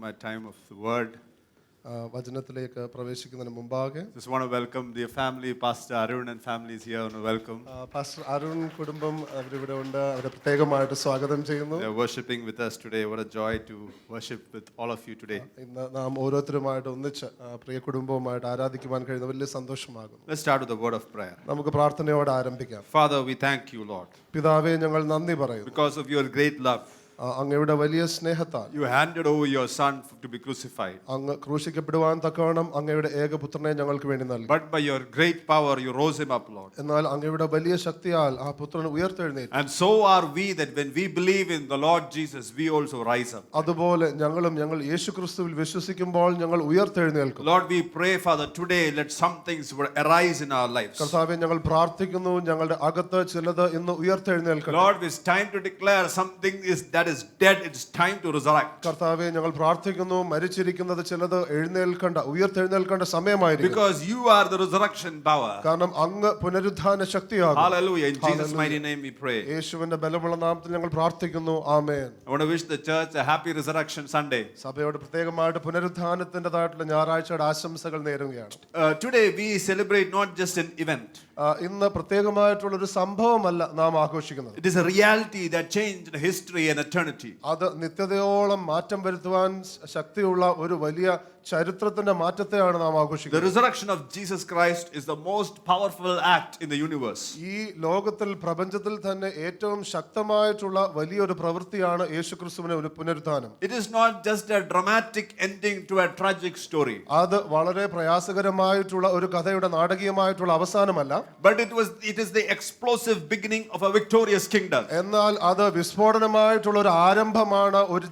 my time of the word. വചനത്തിലേക്ക് പ്രവേശിക്കുന്നതിന് മുമ്പാകെ Just want to welcome the family. Pastor Arun and family is here. I want to welcome. Pastor Arun കുടുംബം അവരിവിടെ ഉണ്ട്. അവരെ പ്രത്യേകമായിട്ട് സ്വാഗതം ചെയ്യുന്നു. They are worshiping with us today. What a joy to worship with all of you today. ഇന്ന് നാം ഓരോരുത്തരുമായിട്ട് ഒന്നിച്ച് പ്രിയ കുടുംബവുമായിട്ട് ആരാധിക്കുവാൻ കഴിയുന്ന വലിയ സന്തോഷമാകുന്നു. Let's start with a word of prayer. നമുക്ക് പ്രാർത്ഥനയോടെ ആരംഭിക്കാം. Father, we thank you, Lord, പിതാവേ, ഞങ്ങൾ നന്ദി പറയുന്നു. because of your great love. അങ്ങയുടെ വലിയ സ്നേഹത്താൽ You handed over your son to be crucified. അങ്ങ് ക്രൂശിക്കപ്പെടുവാൻ തക്കവണ്ണം അങ്ങയുടെ ഏകപുത്രനെ ഞങ്ങൾക്ക് വേണ്ടി നൽകി. But by your great power, you rose him up, Lord. എന്നാൽ അങ്ങയുടെ വലിയ ശക്തിയാൽ ആ പുത്രനെ ഉയർത്തെഴുന്നേറ്റു. And so are we, that when we believe in the Lord Jesus, we also rise up. അതുപോലെ ഞങ്ങൾ യേശുക്രിസ്തുവിൽ വിശ്വസിക്കുമ്പോൾ ഞങ്ങൾ ഉയർത്തെഴുന്നേൽക്കും. Lord, we pray, Father, today let some things arise in our lives. കർത്താവേ, ഞങ്ങൾ പ്രാർത്ഥിക്കുന്നു, ഞങ്ങളുടെ അകത്ത് ചിലത് ഇന്ന് ഉയർത്തെഴുന്നേൽക്കട്ടെ. Lord, it's time to declare something that is dead. It's time to resurrect. കർത്താവേ, ഞങ്ങൾ പ്രാർത്ഥിക്കുന്നു, മരിച്ചിരിക്കുന്നത് ചിലത് ഉയർത്തെഴുന്നേൽക്കേണ്ട സമയമായിരിക്കുന്നു. Because you are the resurrection power. കാരണം അങ്ങ് പുനരുത്ഥാന ശക്തിയാകുന്നു. Hallelujah. In Jesus' mighty name we pray. യേശുവിന്റെ ബലമുള്ള നാമത്തിൽ ഞങ്ങൾ പ്രാർത്ഥിക്കുന്നു. ആമേൻ. I want to wish the church a happy resurrection Sunday. സഭയോട് പ്രത്യേകമായിട്ട് പുനരുത്ഥാനത്തിൻ്റെതായിട്ടുള്ള ഞായറാഴ്ചയുടെ ആശംസകൾ നേരുകയാണ്. Today we celebrate not just an event. ഇന്ന് പ്രത്യേകമായിട്ടുള്ള ഒരു സംഭവമല്ല നാം ആഘോഷിക്കുന്നത്. It is a reality that changed history and eternity. അത് നിത്യതയോളം മാറ്റം വരുത്തുവാൻ ശക്തിയുള്ള ഒരു വലിയ ചരിത്രത്തിന്റെ മാറ്റത്തെയാണ് നാം ആഘോഷിക്കുന്നത്. The resurrection of Jesus Christ is the most powerful act in the universe. ഈ ലോകത്തിൽ പ്രപഞ്ചത്തിൽ തന്നെ ഏറ്റവും ശക്തമായിട്ടുള്ള വലിയൊരു പ്രവൃത്തിയാണ് യേശുക്രിസ്തുവിന്റെ ഒരു പുനരുത്ഥാനം. It is not just a dramatic ending to a tragic story. അത് വളരെ പ്രയാസകരമായിട്ടുള്ള ഒരു കഥയുടെ നാടകീയമായിട്ടുള്ള അവസാനമല്ല. But it is the explosive beginning of a victorious kingdom. എന്നാൽ അത് വിസ്ഫോടനമായിട്ടുള്ള ഒരു ആരംഭമാണ്, ഒരു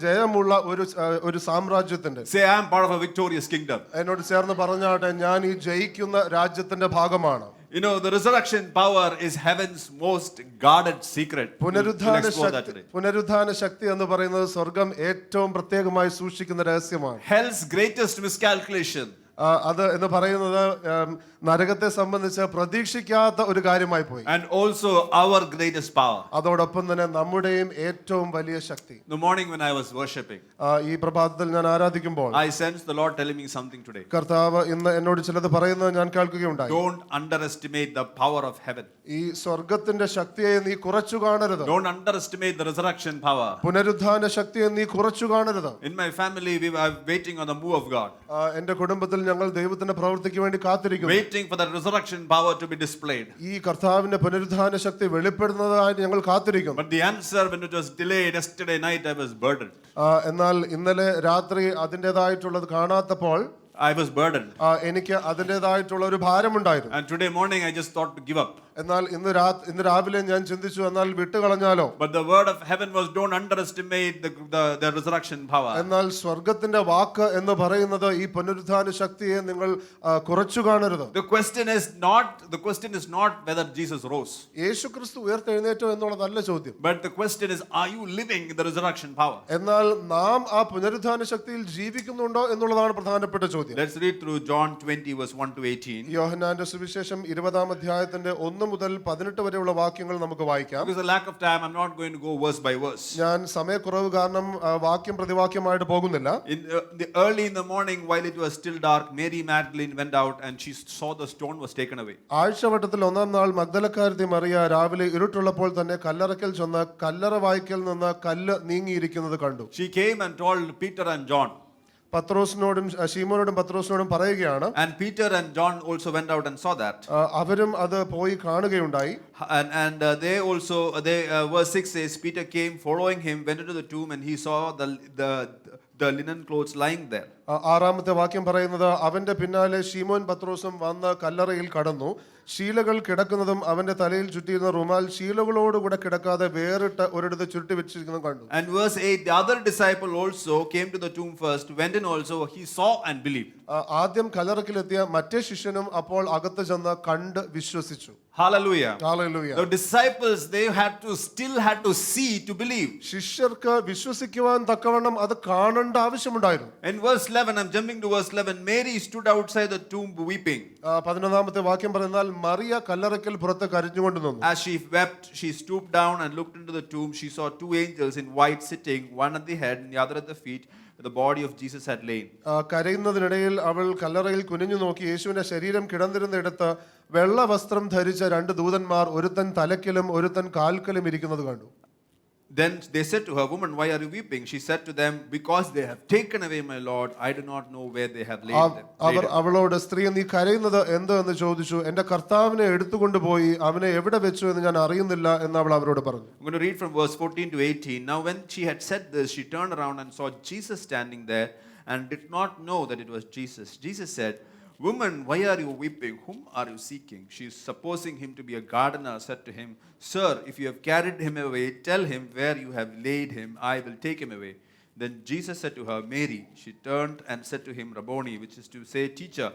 ജയമുള്ള ഒരു സാമ്രാജ്യത്തിന്റെ. Say, I am part of a victorious kingdom. എന്നോട് ചേർന്ന് പറഞ്ഞാട്ടെ, ഞാൻ ഈ ജയിക്കുന്ന രാജ്യത്തിന്റെ ഭാഗമാണ്. You know, the resurrection power is heaven's most guarded secret. പുനരുത്ഥാന ശക്തി എന്ന് പറയുന്നത് സ്വർഗം ഏറ്റവും പ്രത്യേകമായി സൂക്ഷിക്കുന്ന രഹസ്യമാണ്. Hell's greatest miscalculation. അത് എന്ന് പറയുന്നത് നരകത്തെ സംബന്ധിച്ച് പ്രതീക്ഷിക്കാത്ത ഒരു കാര്യമായി പോയി. And also our greatest power. അതോടൊപ്പം തന്നെ നമ്മുടെയും ഏറ്റവും വലിയ ശക്തി. The morning when I was worshiping, ഈ പ്രഭാതത്തിൽ ഞാൻ ആരാധിക്കുമ്പോൾ I sensed the Lord telling me something today. കർത്താവ് ഇന്ന് എന്നോട് ചിലത് പറയുന്നത് ഞാൻ കേൾക്കുകയുണ്ടായി. Don't underestimate the power of heaven. ഈ സ്വർഗത്തിന്റെ ശക്തിയെ നീ കുറച്ചു കാണരുത്. Don't underestimate the resurrection power. പുനരുത്ഥാന ശക്തിയെ നീ കുറച്ചു കാണരുത്. In my family we were waiting on the move of God. എന്റെ കുടുംബത്തിൽ ഞങ്ങൾ ദൈവത്തിന്റെ പ്രവൃത്തിക്ക് വേണ്ടി കാത്തിരിക്കുന്നു. Waiting for the resurrection power to be displayed. ഈ കർത്താവിന്റെ പുനരുത്ഥാന ശക്തി വെളിപ്പെടുന്നതായി ഞങ്ങൾ കാത്തിരിക്കുന്നു. But the answer, when it was delayed yesterday night, I was burdened. എന്നാൽ ഇന്നലെ രാത്രി അതിൻ്റെതായിട്ടുള്ളത് കാണാത്തപ്പോൾ I was burdened. എനിക്ക് അതിൻ്റെതായിട്ടുള്ള ഒരു ഭാരമുണ്ടായിരുന്നു. And today morning I just thought to give up. എന്നാൽ ഇന്ന് രാവിലെ ഞാൻ ചിന്തിച്ചു, എന്നാൽ വിട്ടുകളഞ്ഞാലോ. But the word of heaven was, don't underestimate the resurrection power. എന്നാൽ സ്വർഗത്തിന്റെ വാക്ക് എന്ന് പറയുന്നത് ഈ പുനരുത്ഥാന ശക്തിയെ നിങ്ങൾ കുറച്ചു കാണരുത്. The question is not whether Jesus rose. യേശുക്രിസ്തു ഉയർത്തെഴുന്നേറ്റോ എന്നുള്ളതല്ല ചോദ്യം. But the question is, are you living in the resurrection power? എന്നാൽ നാം ആ പുനരുത്ഥാന ശക്തിയിൽ ജീവിക്കുന്നുണ്ടോ എന്നുള്ളതാണ് പ്രധാനപ്പെട്ട ചോദ്യം. Let's read through John 20 verse 1 to 18. യോഹന്നാന്റെ സുവിശേഷം 20-ാം അധ്യായത്തിന്റെ 1 മുതൽ 18 വരെയുള്ള വാക്യങ്ങൾ നമുക്ക് വായിക്കാം. Because of lack of time, I'm not going to go verse by verse. ഞാൻ സമയക്കുറവ് കാരണം വാക്യം പ്രതിവാക്യമായിട്ട് പോകുന്നില്ല. Early in the morning, while it was still dark, Mary Magdalene went out and she saw the stone was taken away. ആഴ്ചവട്ടത്തിൽ 1-ാം നാൾ മഗ്ദലക്കാരത്തി മറിയ രാവിലെ ഇരുട്ടുള്ളപ്പോൾ തന്നെ കല്ലറയ്ക്കൽ ചെന്ന് കല്ലറ വായ്ക്കൽ നിന്ന് കല്ല് നീങ്ങിയിരിക്കുന്നത് കണ്ടു. She came and told Peter and John. പത്രോസിനോടും ശീമോനോടും പത്രോസിനോടും പറയുകയാണ്. And Peter and John also went out and saw that. അവരും അത് പോയി കാണുകയുണ്ടായി. And they also verse 6 says, Peter came following him, went into the tomb, and he saw the linen clothes lying there. 6-ാമത്തെ വാക്യം പറയുന്നത്, അവന്റെ പിന്നാലെ ശീമോൻ പത്രോസും വന്ന് കല്ലറയിൽ കടന്നു. ശീലകൾ കിടക്കുന്നതും അവന്റെ തലയിൽ ചുറ്റിയിരുന്ന റുമാൽ ശീലകളോടുകൂടെ കിടക്കാതെ വേറിട്ട് ഒരിടത്ത് ചുരുട്ടി വെച്ചിരിക്കുന്നതും കണ്ടു. And verse 8, the other disciple also came to the tomb first, went in also, he saw and believed. ആദ്യം കല്ലറക്കിലെത്തിയ മറ്റേ ശിഷ്യനും അപ്പോൾ അകത്ത് ചെന്ന് കണ്ട് വിശ്വസിച്ചു. Hallelujah. Hallelujah. The disciples, they still had to see to believe. ശിഷ്യർക്ക് വിശ്വസിക്കുവാൻ തക്കവണ്ണം അത് കാണേണ്ട ആവശ്യമുണ്ടായിരുന്നു. In verse 11, I'm jumping to verse 11, Mary stood outside the tomb weeping. 11-ാമത്തെ വാക്യം പറയുന്നാൽ മറിയ കല്ലറയ്ക്കൽ പുറത്ത് കരഞ്ഞുകൊണ്ട് നിന്നു. As she wept, she stooped down and looked into the tomb. She saw 2 angels in white sitting, one at the head and the other at the feet. where the body of Jesus had lain. കരയുന്നതിനിടയിൽ അവൾ കല്ലറയിൽ കുനിഞ്ഞു നോക്കി യേശുവിന്റെ ശരീരം കിടന്നിരുന്നിടത്ത് വെള്ള വസ്ത്രം ധരിച്ച രണ്ട് ദൂതന്മാർ ഒരുത്തൻ തലക്കിലും ഒരുത്തൻ കാൽക്കലും ഇരിക്കുന്നത് കണ്ടു. Then they said to her, "Woman, why are you weeping?" She said to them, "Because they have taken away my Lord. I do not know where they have laid our him." അവളോട്, സ്ത്രീ നീ കരയുന്നത് എന്ത് എന്ന് ചോദിച്ചു. എന്റെ കർത്താവിനെ എടുത്തുകൊണ്ടുപോയി അവനെ എവിടെ വെച്ചു എന്ന് ഞാൻ അറിയുന്നില്ല എന്ന് അവൾ അവരോട് പറഞ്ഞു. I'm going to read from verse 14 to 18. Now when she had said this, she turned around and saw Jesus standing there and did not know that it was Jesus. Jesus said, "Woman, why are you weeping? Whom are you seeking?" She, supposing him to be a gardener, said to him, "Sir, if you have carried him away, tell him where you have laid him. I will take him away." Then Jesus said to her, "Mary." She turned and said to him, "Rabboni," which is to say, "Teacher."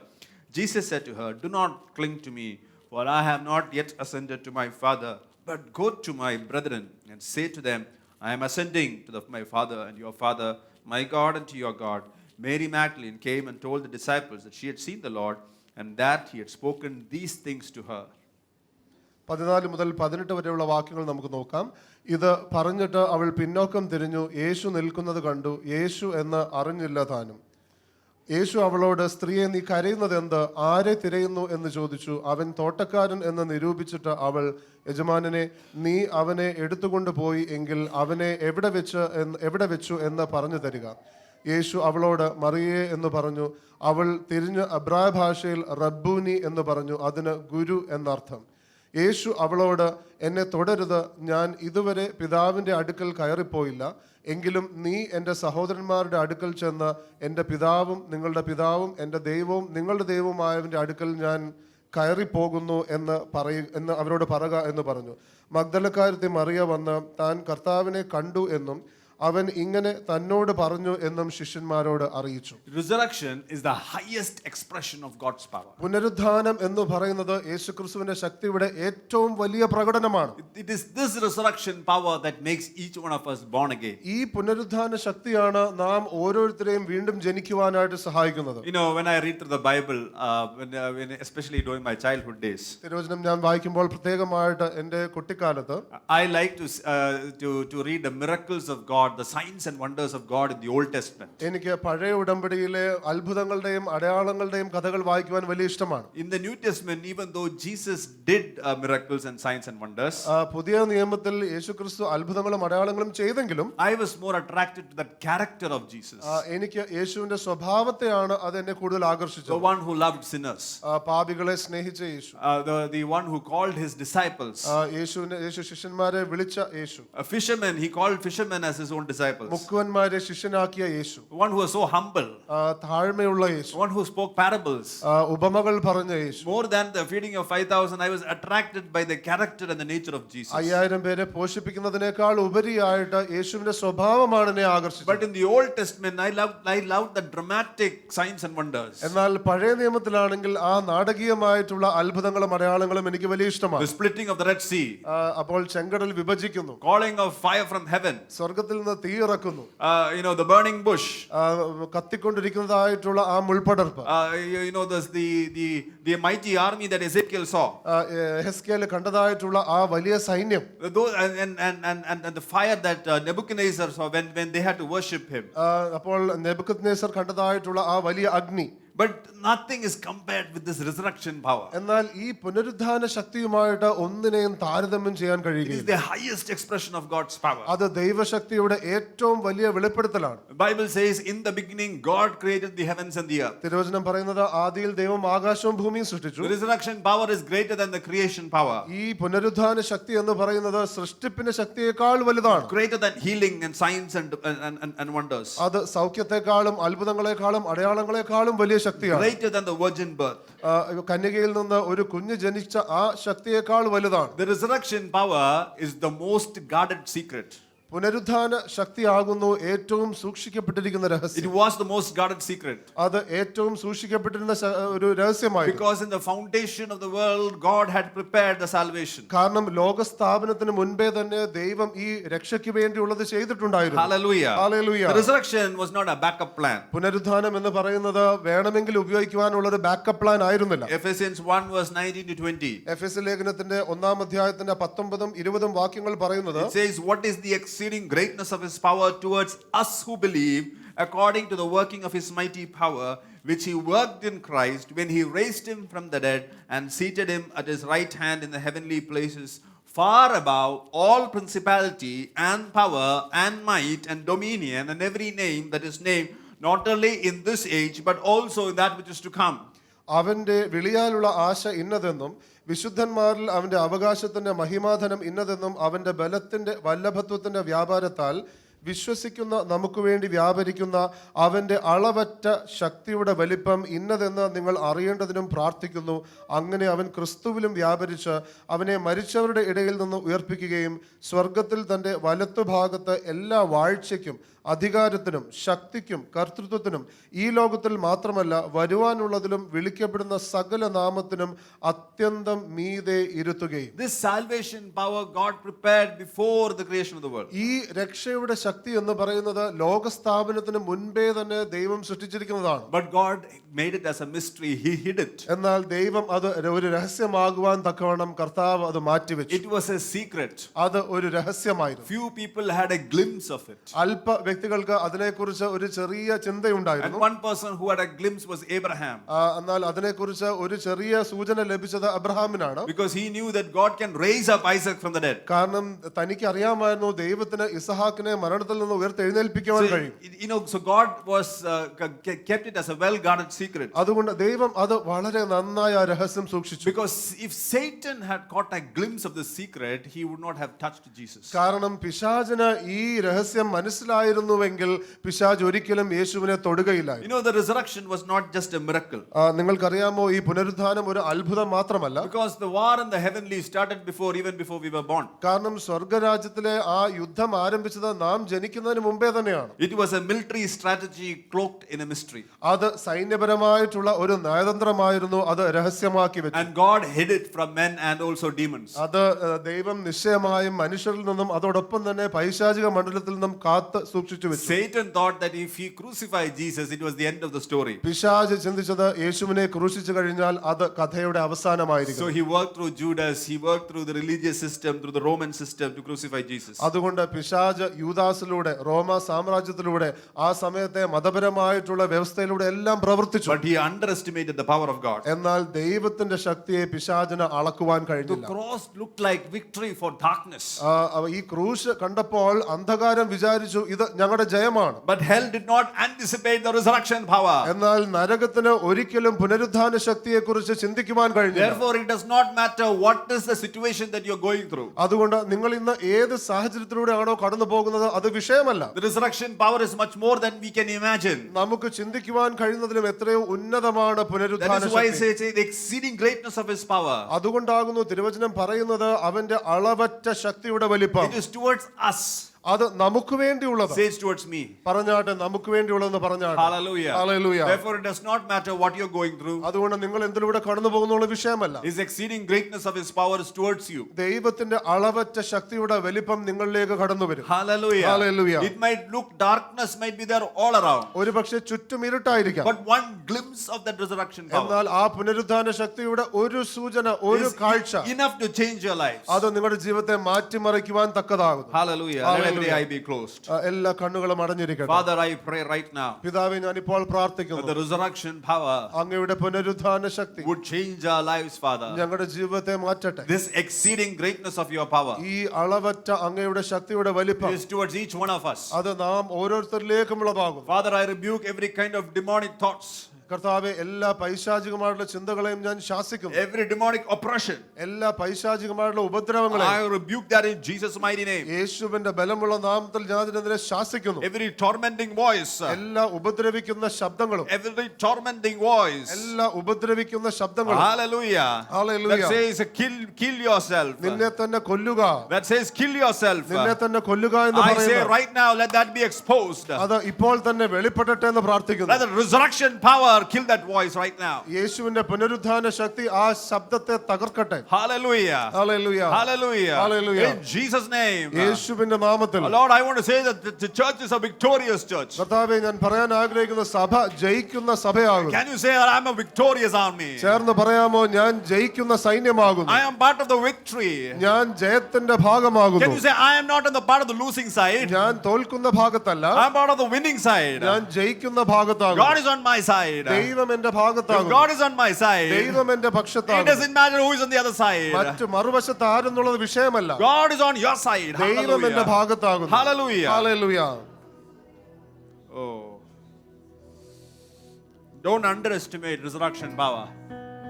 Jesus said to her, "Do not cling to me, for I have not yet ascended to my Father, but go to my brethren and say to them, I am ascending to my Father and your Father, my God and to your God." Mary Magdalene came and told the disciples that she had seen the Lord and that he had spoken these things to her. 14 മുതൽ 18 വരെയുള്ള വാക്യങ്ങൾ നമുക്ക് നോക്കാം. ഇത് പറഞ്ഞിട്ട് അവൾ പിന്നോക്കം തിരിഞ്ഞു, യേശു നിൽക്കുന്നത് കണ്ടു. യേശു എന്ന് അറിഞ്ഞില്ല താനും. യേശു അവളോട്, സ്ത്രീയെ നീ കരയുന്നത് എന്ത്? ആരെ തിരയുന്നു എന്ന് ചോദിച്ചു. അവൻ തോട്ടക്കാരൻ എന്ന് നിരൂപിച്ചിട്ട് അവൾ, യജമാനനെ, നീ അവനെ എടുത്തുകൊണ്ട് പോയി എങ്കിൽ അവനെ എവിടെ വെച്ചു എന്ന് പറഞ്ഞു തരിക. യേശു അവളോട്, മറിയേ എന്ന് പറഞ്ഞു. അവൾ തിരിഞ്ഞ് എബ്രായ ഭാഷയിൽ റബ്ബൂനി എന്ന് പറഞ്ഞു. അതിന് ഗുരു എന്നർത്ഥം. യേശു അവളോട്, എന്നെ തുടരുത്, ഞാൻ ഇതുവരെ പിതാവിൻ്റെ അടുക്കൽ കയറിപ്പോയില്ല. എങ്കിലും നീ എൻ്റെ സഹോദരന്മാരുടെ അടുക്കൽ ചെന്ന് എൻ്റെ പിതാവും നിങ്ങളുടെ പിതാവും എൻ്റെ ദൈവവും നിങ്ങളുടെ ദൈവവുമായവൻ്റെ അടുക്കൽ ഞാൻ കയറിപ്പോകുന്നു എന്ന് അവരോട് പറയുക എന്ന് പറഞ്ഞു. മഗ്ദലക്കാരത്തി മറിയ വന്ന് താൻ കർത്താവിനെ കണ്ടു എന്നും അവൻ ഇങ്ങനെ തന്നോട് പറഞ്ഞു എന്നും ശിഷ്യന്മാരോട് അറിയിച്ചു. Resurrection is the highest expression of God's power. പുനരുത്ഥാനം എന്ന് പറയുന്നത് യേശുക്രിസ്തുവിന്റെ ശക്തിയുടെ ഏറ്റവും വലിയ പ്രകടനമാണ്. It is this resurrection power that makes each one of us born again. ഈ പുനരുത്ഥാന ശക്തിയാണ് നാം ഓരോരുത്തരെയും വീണ്ടും ജനിക്കുവാനായിട്ട് സഹായിക്കുന്നത്. You know, when I read through the Bible, especially during my childhood days, തിരുവചനം ഞാൻ വായിക്കുമ്പോൾ പ്രത്യേകമായിട്ട് എൻ്റെ കുട്ടിക്കാലത്ത് I like to read the miracles of God, the signs and wonders of God in the Old Testament. എനിക്ക് പഴയ ഉടമ്പടിയിലെ അത്ഭുതങ്ങളുടെയും അടയാളങ്ങളുടെയും കഥകൾ വായിക്കുവാൻ വലിയ ഇഷ്ടമാണ്. In the New Testament, even though Jesus did miracles and signs and wonders, പുതിയ നിയമത്തിൽ യേശുക്രിസ്തു അത്ഭുതങ്ങളും അടയാളങ്ങളും ചെയ്തെങ്കിലും I was more attracted to the character of Jesus. എനിക്ക് യേശുവിന്റെ സ്വഭാവത്തെയാണ് അത് എന്നെ കൂടുതൽ ആകർഷിച്ചത്. The one who loved sinners, പാപികളെ സ്നേഹിച്ച യേശു, the one who called his disciples, യേശു ശിഷ്യന്മാരെ വിളിച്ച യേശു, a fisherman, he called fishermen as his own disciples, മുക്കുവന്മാരെ ശിഷ്യനാക്കിയ Yeshu, one who was so humble, താഴ്മയുള്ള Yeshu, one who spoke parables, ഉപമകൾ പറഞ്ഞ യേശു. more than the feeding of 5,000, I was attracted by the character and the nature of Jesus. 5000 പേരെ പോഷിപ്പിക്കുന്നതിനേക്കാൾ ഉപരിയായിട്ട് യേശുവിന്റെ സ്വഭാവമാണ് എന്നെ ആകർഷിച്ചത്. But in the Old Testament, I loved the dramatic signs and wonders. എന്നാൽ പഴയ നിയമത്തിലാണെങ്കിൽ ആ നാടകീയമായിട്ടുള്ള അത്ഭുതങ്ങളും അടയാളങ്ങളും എനിക്ക് വലിയ ഇഷ്ടമാണ്. The splitting of the Red Sea, അപ്പോൾ ചെങ്കടൽ വിഭജിക്കുന്നു, calling of fire from heaven, സ്വർഗ്ഗത്തിൽ നിന്ന് തീ ഇറക്കുന്നു, the burning bush, കത്തിക്കൊണ്ടിരിക്കുന്നതായിട്ടുള്ള ആ മുൾപടർപ്പ്, the mighty army that Ezekiel saw, യെഹെസ്കേൽ കണ്ടതായിട്ടുള്ള ആ വലിയ സൈന്യം, and the fire that Nebuchadnezzar saw when they had to worship him. അപ്പോൾ നെബൂഖദ്നേസർ കണ്ടതായിട്ടുള്ള ആ വലിയ അഗ്നി. But nothing is compared with this resurrection power. എന്നാൽ ഈ പുനരുത്ഥാന ശക്തിയുമായിട്ട് ഒന്നിനെയും താരതമ്യം ചെയ്യാൻ It കഴിയില്ല. is the highest expression of God's power. അത് ദൈവശക്തിയുടെ ഏറ്റവും വലിയ വെളിപ്പെടുത്തലാണ്. The Bible says, in the beginning God created the heavens and the earth. തിരുവചനം പറയുന്നത് ആദിയിൽ ദൈവം ആകാശവും ഭൂമിയും സൃഷ്ടിച്ചു. The resurrection power is greater than the creation power. ഈ പുനരുത്ഥാന ശക്തി എന്ന് പറയുന്നത് സൃഷ്ടിപ്പിന്റെ ശക്തിയേക്കാൾ വലുതാണ്. Greater than healing and signs and wonders. അത് സൗഖ്യത്തെക്കാളും അത്ഭുതങ്ങളെക്കാളും അടയാളങ്ങളെക്കാളും വലിയ ശക്തിയാണ്. Greater than the virgin birth. കന്യകയിൽ നിന്ന് ഒരു കുഞ്ഞ് ജനിച്ച ആ ശക്തിയേക്കാൾ വലുതാണ്. The resurrection power is the most guarded secret. പുനരുത്ഥാന ശക്തിയാകുന്നു ഏറ്റവും സൂക്ഷിക്കപ്പെട്ടിരിക്കുന്ന രഹസ്യം. It was the most guarded secret. അത് ഏറ്റവും സൂക്ഷിക്കപ്പെട്ടിരുന്ന ഒരു രഹസ്യമായി. Because in the foundation of the world God had prepared the salvation. കാരണം ലോകസ്ഥാപനത്തിന് മുൻപേ തന്നെ ദൈവം ഈ രക്ഷയ്ക്ക് വേണ്ടിയുള്ളത് ചെയ്തിട്ടുണ്ടായിരുന്നു. Hallelujah. Hallelujah. The resurrection was not a backup plan. പുനരുത്ഥാനം എന്ന് പറയുന്നത് വേണമെങ്കിൽ ഉപയോഗിക്കുവാനുള്ള ഒരു ബാക്കപ്പ് പ്ലാൻ ആയിരുന്നില്ല. Ephesians 1 verse 19 to 20. എഫെസ്യ ലേഖനത്തിന്റെ 1-ാം അധ്യായത്തിന്റെ 19ഉം 20ഉം വാക്യങ്ങൾ പറയുന്നത്, It says, what is the exceeding greatness of his power towards us who believe, according to the working of his mighty power, which he worked in Christ when he raised him from the dead and seated him at his right hand in the heavenly places, far above all principality and power and might and dominion and every name that is named, not only in this age, but also in that which is to come. അവന്റെ വിളിയാലുള്ള ആശ ഇന്നതെന്നും വിശുദ്ധന്മാരിൽ അവന്റെ അവകാശത്തിന്റെ മഹിമാധനം ഇന്നതെന്നും അവന്റെ ബലത്തിന്റെ വല്ലഭത്വത്തിന്റെ വ്യാപാരത്താൽ വിശ്വസിക്കുന്ന നമുക്ക് വേണ്ടി വ്യാപരിക്കുന്ന അവന്റെ അളവറ്റ ശക്തിയുടെ വലിപ്പം ഇന്നതെന്ന് നിങ്ങൾ അറിയേണ്ടതിനും പ്രാർത്ഥിക്കുന്നു. അങ്ങനെ അവൻ ക്രിസ്തുവിലും വ്യാപരിച്ച് അവനെ മരിച്ചവരുടെ ഇടയിൽ നിന്ന് ഉയർപ്പിക്കുകയും സ്വർഗത്തിൽ തന്റെ വലത്തുഭാഗത്ത് എല്ലാ വാഴ്ചയ്ക്കും അധികാരത്തിനും ശക്തിക്കും കർത്തൃത്വത്തിനും ഈ ലോകത്തിൽ മാത്രമല്ല വരുവാനുള്ളതിലും വിളിക്കപ്പെടുന്ന സകല നാമത്തിനും അത്യന്തം മീതെ ഇരുത്തുകയും. This salvation power God prepared before the creation of the world. ഈ രക്ഷയുടെ ശക്തി എന്ന് പറയുന്നത് ലോകസ്ഥാപനത്തിന് മുൻപേ തന്നെ ദൈവം സൃഷ്ടിച്ചിരിക്കുന്നതാണ്. But God made it as a mystery. He hid it. എന്നാൽ ദൈവം അത് ഒരു രഹസ്യമാകുവാൻ തക്കവണ്ണം കർത്താവ് അത് മാറ്റിവെച്ചു. It was a secret. അത് ഒരു രഹസ്യമായിരുന്നു. Few people had a glimpse of it. അല്പ വ്യക്തികൾക്ക് അതിനെക്കുറിച്ച് ഒരു ചെറിയ And ചിന്തയുണ്ടായിരുന്നു. one person who had a glimpse was Abraham. എന്നാൽ അതിനെക്കുറിച്ച് ഒരു ചെറിയ സൂചന ലഭിച്ചത് അബ്രഹാമിനാണ്. Because he knew that God can raise up Isaac from the dead. കാരണം തനിക്ക് അറിയാമായിരുന്നു ദൈവത്തിന് ഇസഹാക്കിനെ മരണത്തിൽ നിന്ന് ഉയർത്തെഴുന്നേൽപ്പിക്കുവാൻ കഴിയും. So God was kept it as a well-guarded secret. അതുകൊണ്ട് ദൈവം അത് വളരെ നന്നായി ആ രഹസ്യം സൂക്ഷിച്ചു. Because if Satan had caught a glimpse of the secret, he would not have touched Jesus. കാരണം പിശാചിന് ഈ രഹസ്യം മനസ്സിലായിരുന്നുവെങ്കിൽ പിശാച് ഒരിക്കലും യേശുവിനെ തൊടുകയില്ലായിരുന്നു. The resurrection was not just a miracle. നിങ്ങൾക്കറിയാമോ ഈ പുനരുത്ഥാനം ഒരു അത്ഭുതം മാത്രമല്ല. Because the war in the heavenly started even before we were born. കാരണം സ്വർഗരാജ്യത്തിലെ ആ യുദ്ധം ആരംഭിച്ചത് നാം ജനിക്കുന്നതിന് മുമ്പേ തന്നെയാണ്. It was a military strategy cloaked in a mystery. അത് സൈന്യപരമായിട്ടുള്ള ഒരു നയതന്ത്രമായിരുന്നു. അത് രഹസ്യമാക്കി വെച്ചു. And God hid it from men and also demons. അത് ദൈവം നിശ്ചയമായും മനുഷ്യരിൽ നിന്നും അതോടൊപ്പം തന്നെ പൈശാചിക മണ്ഡലത്തിൽ നിന്നും കാത്ത് സൂക്ഷിച്ചു വെച്ചു. Satan thought that if he crucified Jesus, it was the end of the story. പിശാച് ചിന്തിച്ചത് യേശുവിനെ ക്രൂശിച്ചു കഴിഞ്ഞാൽ അത് കഥയുടെ അവസാനമായിരിക്കും. So he worked through Judas, he worked through the religious system, through the Roman system to crucify Jesus. അതുകൊണ്ട് പിശാച് യൂദാസിലൂടെ റോമ സാമ്രാജ്യത്തിലൂടെ ആ സമയത്തെ മതപരമായിട്ടുള്ള വ്യവസ്ഥയിലൂടെ എല്ലാം പ്രവർത്തിച്ചു. But he underestimated the power of God. എന്നാൽ ദൈവത്തിന്റെ ശക്തിയെ പിശാചിന് അളക്കുവാൻ The കഴിഞ്ഞില്ല. cross looked like victory for darkness. ഈ ക്രൂശ് കണ്ടപ്പോൾ അന്ധകാരം വിചാരിച്ചു ഇത് ഞങ്ങളുടെ ജയമാണ്. But hell did not anticipate the resurrection power. എന്നാൽ നരകത്തിന് ഒരിക്കലും പുനരുത്ഥാന ശക്തിയെ കുറിച്ച് ചിന്തിക്കുവാൻ കഴിഞ്ഞില്ല. Therefore, it does not matter what is the situation that you're going through. അതുകൊണ്ട് നിങ്ങൾ ഇന്ന് ഏത് സാഹചര്യത്തിലൂടെയാണോ കടന്നു പോകുന്നത് അത് വിഷയമല്ല. The resurrection power is much more than we can imagine. നമുക്ക് ചിന്തിക്കുവാൻ കഴിയുന്നതിലും എത്രയോ ഉന്നതമാണ് പുനരുത്ഥാന That is why Shakti. it says the exceeding greatness of his power. അതുകൊണ്ടാകുന്നു തിരുവചനം പറയുന്നത് അവന്റെ അളവറ്റ ശക്തിയുടെ വലിപ്പം. It is towards us. അത് നമുക്ക് വേണ്ടിയുള്ളത്. Says towards me. പറഞ്ഞാട്ടെ നമുക്ക് വേണ്ടിയുള്ളതെന്ന് പറഞ്ഞാട്ടെ. Hallelujah. Hallelujah. Therefore, it does not matter what you're going through. അതുകൊണ്ട് നിങ്ങൾ എന്തിലൂടെ കടന്നു പോകുന്നുള്ള വിഷയമല്ല. His exceeding greatness of his power is towards you. ദൈവത്തിന്റെ അളവറ്റ ശക്തിയുടെ വലിപ്പം നിങ്ങളിലേക്ക് കടന്നു വരും. Hallelujah. Hallelujah. It might look darkness might be there all around. ഒരുപക്ഷെ ചുറ്റും ഇരുട്ടായിരിക്കാം. But one glimpse of that resurrection power എന്നാൽ ആ പുനരുത്ഥാന ശക്തിയുടെ ഒരു സൂചന, ഒരു is കാഴ്ച enough to change your lives. അത് നിങ്ങളുടെ ജീവിതത്തെ മാറ്റിമറിക്കുവാൻ തക്കതാകുന്നു. Hallelujah. Let every eye be closed. എല്ലാ കണ്ണുകളും അടഞ്ഞിരിക്കട്ടെ. Father, I pray right now പിതാവേ, ഞാൻ ഇപ്പോൾ that പ്രാർത്ഥിക്കുന്നു the resurrection power അങ്ങയുടെ പുനരുത്ഥാന ശക്തി would change our lives, Father. ഞങ്ങളുടെ ജീവിതത്തെ മാറ്റട്ടെ. This exceeding greatness of your power ഈ അളവറ്റ അങ്ങയുടെ ശക്തിയുടെ വലിപ്പം is towards each one of us. അത് നാം ഓരോരുത്തരിലേക്കുമുള്ളതാകും. Father, I rebuke every kind of demonic thoughts, കർത്താവെ, എല്ലാ പൈശാചികമായിട്ടുള്ള ചിന്തകളെയും ഞാൻ ശാസിക്കുന്നു. every demonic oppression. എല്ലാ പൈശാചികമായിട്ടുള്ള ഉപദ്രവങ്ങളെയും I rebuke that in Jesus' mighty name. യേശുവിന്റെ ബലമുള്ള നാമത്തിൽ ഞാൻ ഇതിനെതിരെ ശാസിക്കുന്നു. Every tormenting voice, എല്ലാ ഉപദ്രവിക്കുന്ന ശബ്ദങ്ങളും, every tormenting voice, എല്ലാ ഉപദ്രവിക്കുന്ന ശബ്ദങ്ങളും, hallelujah, Hallelujah. that says kill yourself, നിന്നെ തന്നെ കൊല്ലുക, that says kill yourself, നിന്നെ തന്നെ കൊല്ലുക എന്ന് I say പറയുന്നു. right now let that be exposed. അത് ഇപ്പോൾ തന്നെ വെളിപ്പെടട്ടെ എന്ന് പ്രാർത്ഥിക്കുന്നു. Let the resurrection power kill that voice right now. യേശുവിന്റെ പുനരുത്ഥാന ശക്തി ആ ശബ്ദത്തെ തകർക്കട്ടെ. Hallelujah. Hallelujah. Hallelujah. Hallelujah. In Jesus' name. യേശുവിന്റെ നാമത്തിൽ. Lord, I want to say that the church is a victorious church. കർത്താവേ, ഞാൻ പറയാൻ ആഗ്രഹിക്കുന്ന സഭ ജയിക്കുന്ന സഭയാകുന്നു. Can you say that I am a victorious army? ചേർന്ന് പറയാമോ, ഞാൻ ജയിക്കുന്ന സൈന്യമാകുന്നു. I am part of the victory. ഞാൻ ജയത്തിന്റെ ഭാഗമാകുന്നു. Can you say I am not in the part of the losing side? ഞാൻ തോൽക്കുന്ന ഭാഗത്തല്ല, I am part of the winning side. ഞാൻ ജയിക്കുന്ന ഭാഗത്താകുന്നു. God is on my side. ദൈവം എന്റെ If ഭാഗത്താകുന്നു. God is on my side, ദൈവം എന്റെ it പക്ഷത്താകുന്നു. doesn't matter who is on the other side. മറ്റു മറുവശത്ത് ആരെന്നുള്ളത് വിഷയമല്ല. God is on your side. ദൈവം എന്റെ Hallelujah. ഭാഗത്താകുന്നു. Hallelujah. Hallelujah. Oh. Don't underestimate resurrection power.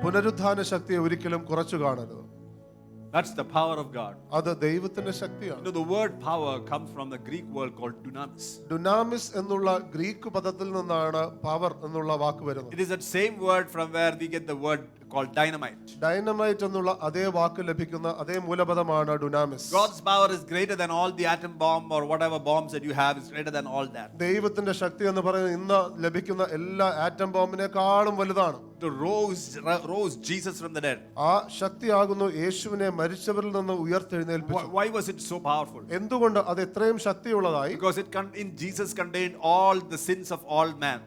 പുനരുത്ഥാന ശക്തിയെ ഒരിക്കലും കുറച്ചു കാണരുത്. That's the power of God. അത് ദൈവത്തിന്റെ ശക്തിയാണ്. You know, the word power comes from the Greek word called dunamis. ഡുനാമിസ് എന്നുള്ള ഗ്രീക്ക് പദത്തിൽ നിന്നാണ് പവർ എന്നുള്ള വാക്ക് വരുന്നത്. It is that same word from where we get the word called dynamite. Dynamite എന്നുള്ള അതേ വാക്ക് ലഭിക്കുന്ന അതേ മൂലപദമാണ് ഡുനാമിസ്. God's power is greater than all the atom bomb or whatever bombs that you have is greater than all that. ദൈവത്തിന്റെ ശക്തി എന്ന് പറയുന്നത് ഇന്ന് ലഭിക്കുന്ന എല്ലാ ആറ്റം ബോംബിനെക്കാളും വലുതാണ്. To rose Jesus from the dead. ആ ശക്തിയാകുന്നു യേശുവിനെ മരിച്ചവരിൽ നിന്ന് ഉയർത്തെഴുന്നേൽപ്പിച്ചത്. Why was it so powerful? എന്തുകൊണ്ട് അത് എത്രയും ശക്തിയുള്ളതായി? Because in Jesus contained all the sins of all men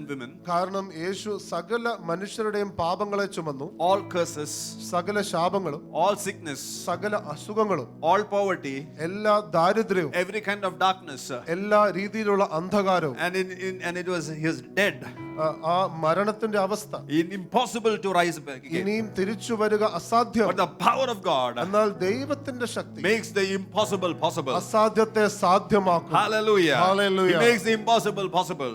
and women. കാരണം യേശു സകല മനുഷ്യരുടെയും പാപങ്ങളെ ചുമന്നു. All curses, സകല ശാപങ്ങളും, all sickness, സകല അസുഖങ്ങളും, all poverty, എല്ലാ ദാരിദ്ര്യവും, every kind of darkness. എല്ലാ രീതിയിലുള്ള അന്ധകാരവും, And it was he was dead. ആ മരണത്തിന്റെ അവസ്ഥ, Impossible to rise back again. ഇനിയും തിരിച്ചു വരിക അസാധ്യം. But the power of God എന്നാൽ ദൈവത്തിന്റെ ശക്തി makes the impossible possible. അസാധ്യത്തെ സാധ്യമാക്കും. Hallelujah. Hallelujah. He makes the impossible possible.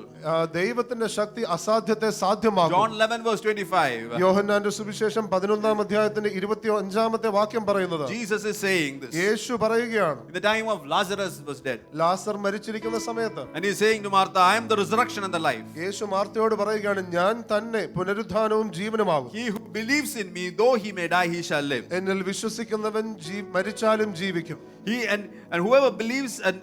ദൈവത്തിന്റെ ശക്തി അസാധ്യത്തെ സാധ്യമാക്കും. John 11 verse 25. യോഹന്നാന്റെ സുവിശേഷം 11-ാം അധ്യായത്തിന്റെ 25-ാമത്തെ വാക്യം പറയുന്നത്, Jesus is saying this. യേശു പറയുകയാണ്, In the time of Lazarus was dead. ലാസർ മരിച്ചിരിക്കുന്ന സമയത്ത് And he's saying to Martha, I am the resurrection and the life. യേശു മാർത്തയോട് പറയുകയാണ്, ഞാൻ തന്നെ പുനരുത്ഥാനവും ജീവനുമാകും. He who believes in me, though he may die, he shall live. എന്നിൽ വിശ്വസിക്കുന്നവൻ മരിച്ചാലും ജീവിക്കും. And whoever believes and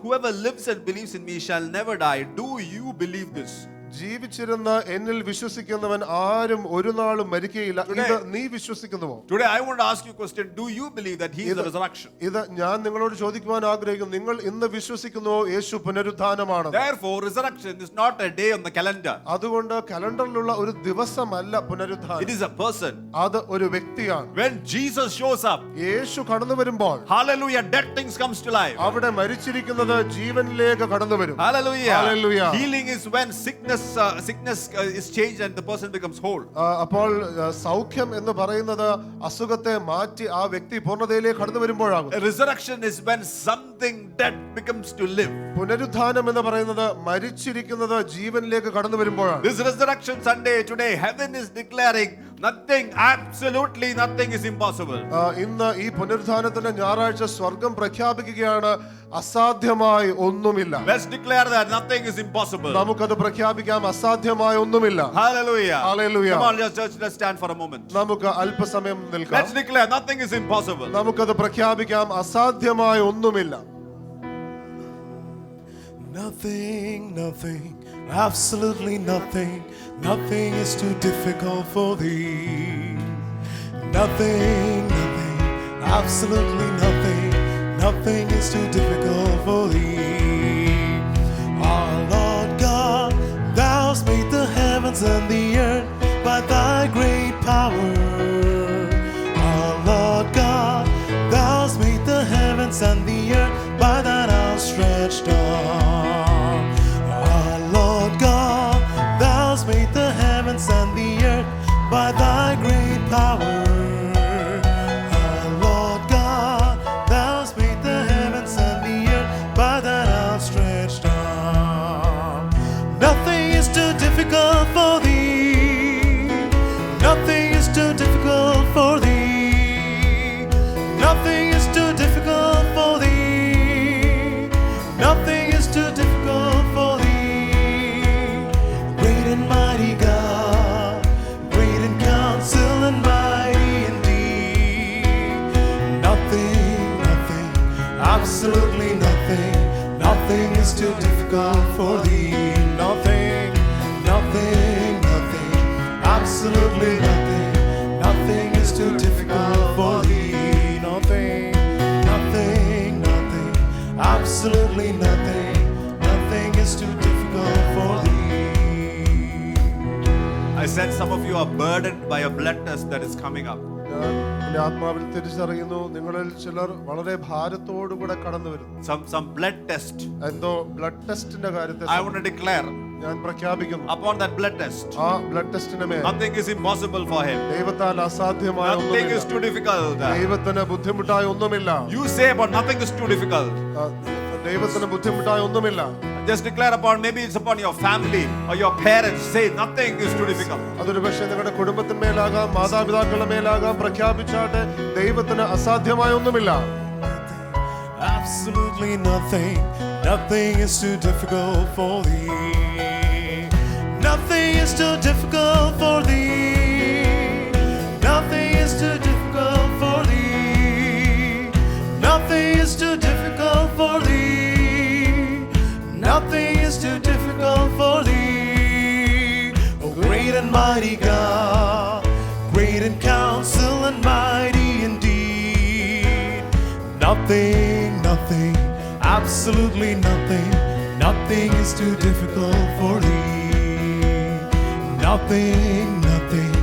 whoever lives and believes in me shall never die. Do you believe this? ജീവിച്ചിരുന്ന എന്നിൽ വിശ്വസിക്കുന്നവൻ ആരും ഒരു നാളും മരിക്കുകയില്ല. ഇത് നീ വിശ്വസിക്കുന്നുവോ? Today I want to ask you a question. Do you believe that he is the resurrection? ഇത് ഞാൻ നിങ്ങളോട് ചോദിക്കുവാൻ ആഗ്രഹിക്കുന്നു. നിങ്ങൾ ഇന്ന് വിശ്വസിക്കുന്നുവോ യേശു പുനരുത്ഥാനമാണ്? Therefore resurrection is not a day on the calendar. അതുകൊണ്ട് കലണ്ടറിലുള്ള ഒരു ദിവസമല്ല പുനരുത്ഥാനം. It is a person. അത് ഒരു വ്യക്തിയാണ്. When Jesus shows up, യേശു കടന്നു വരുമ്പോൾ, hallelujah, dead things comes to life. അവിടെ മരിച്ചിരിക്കുന്നത് ജീവനിലേക്ക് കടന്നു വരും. Hallelujah. Hallelujah. Healing is when sickness is changed and the person becomes whole. അപ്പോൾ സൗഖ്യം എന്ന് പറയുന്നത് അസുഖത്തെ മാറ്റി ആ വ്യക്തി പൂർണ്ണതയിലേക്ക് കടന്നു വരുമ്പോഴാകും. Resurrection is when something dead becomes to live. പുനരുത്ഥാനം എന്ന് പറയുന്നത് മരിച്ചിരിക്കുന്നത് ജീവനിലേക്ക് കടന്നു വരുമ്പോഴാണ്. This resurrection Sunday today, heaven is declaring nothing, absolutely nothing is impossible. ഇന്ന് ഈ പുനരുത്ഥാനത്തിന്റെ ഞായറാഴ്ച സ്വർഗം പ്രഖ്യാപിക്കുകയാണ്, അസാധ്യമായി ഒന്നുമില്ല. Let's declare that nothing is impossible. നമുക്കത് പ്രഖ്യാപിക്കാം, അസാധ്യമായി ഒന്നുമില്ല. Hallelujah. Hallelujah. Come on, church, let's stand for a moment. നമുക്ക് അല്പസമയം നിൽക്കാം. Let's declare nothing is impossible. നമുക്കത് പ്രഖ്യാപിക്കാം, അസാധ്യമായി ഒന്നുമില്ല. Nothing, absolutely nothing is too difficult for thee. Nothing, absolutely nothing is too difficult for thee. Our Lord God, thou hast made the heavens and the earth by thy great power. Our Lord God, thou hast made the heavens and the earth by thine outstretched arm. Our Lord God, thou hast made the heavens and the earth by thy great power. Our Lord God, thou hast made the heavens and the earth by thine outstretched arm. Nothing is too difficult for thee. Nothing is too difficult for thee. Nothing is too difficult for thee. Nothing is too difficult for thee. Great and mighty God, great in counsel and mighty indeed. Nothing, absolutely nothing is too difficult for thee. Nothing absolutely nothing. Nothing is too difficult for thee. Nothing, nothing, nothing. Absolutely nothing. Nothing is too difficult for thee. I said some of you are burdened by a blood test that is coming up. ഞാൻ എന്റെ ആത്മാവിൽ തിരിച്ചറിയുന്നു, നിങ്ങളിൽ ചിലർ വളരെ ഭാരത്തോടുകൂടെ കടന്നു വരുന്നു. Some blood test. എന്തോ ബ്ലഡ് ടെസ്റ്റിന്റെ കാര്യത്തെ I want to declare ഞാൻ പ്രഖ്യാപിക്കുന്നു, upon that blood test, ആ ബ്ലഡ് ടെസ്റ്റിന് മേൽ nothing is impossible for him. ദൈവത്താൽ അസാധ്യമായ Nothing ഒന്നുമില്ല. is too difficult. ദൈവത്തിന് ബുദ്ധിമുട്ടായ ഒന്നുമില്ല. You say about nothing is too difficult. ദൈവത്തിന് ബുദ്ധിമുട്ടായ ഒന്നുമില്ല. Just declare upon, maybe it's upon your family or your parents. Say nothing is too difficult. അതൊരു പക്ഷേ നിങ്ങളുടെ കുടുംബത്തിന്മേലാകാം, മാതാപിതാക്കളുടെ മേലാകാം. പ്രഖ്യാപിച്ചാട്ടെ, ദൈവത്തിന് അസാധ്യമായ ഒന്നുമില്ല. Absolutely nothing. Nothing is too difficult for thee. Nothing is too difficult for thee. Nothing is too difficult for thee. Nothing is too difficult for thee. Nothing is too difficult for thee. Oh, great and mighty God, great in counsel and mighty indeed. Nothing, nothing, absolutely nothing. Nothing is too difficult for thee. Nothing, nothing,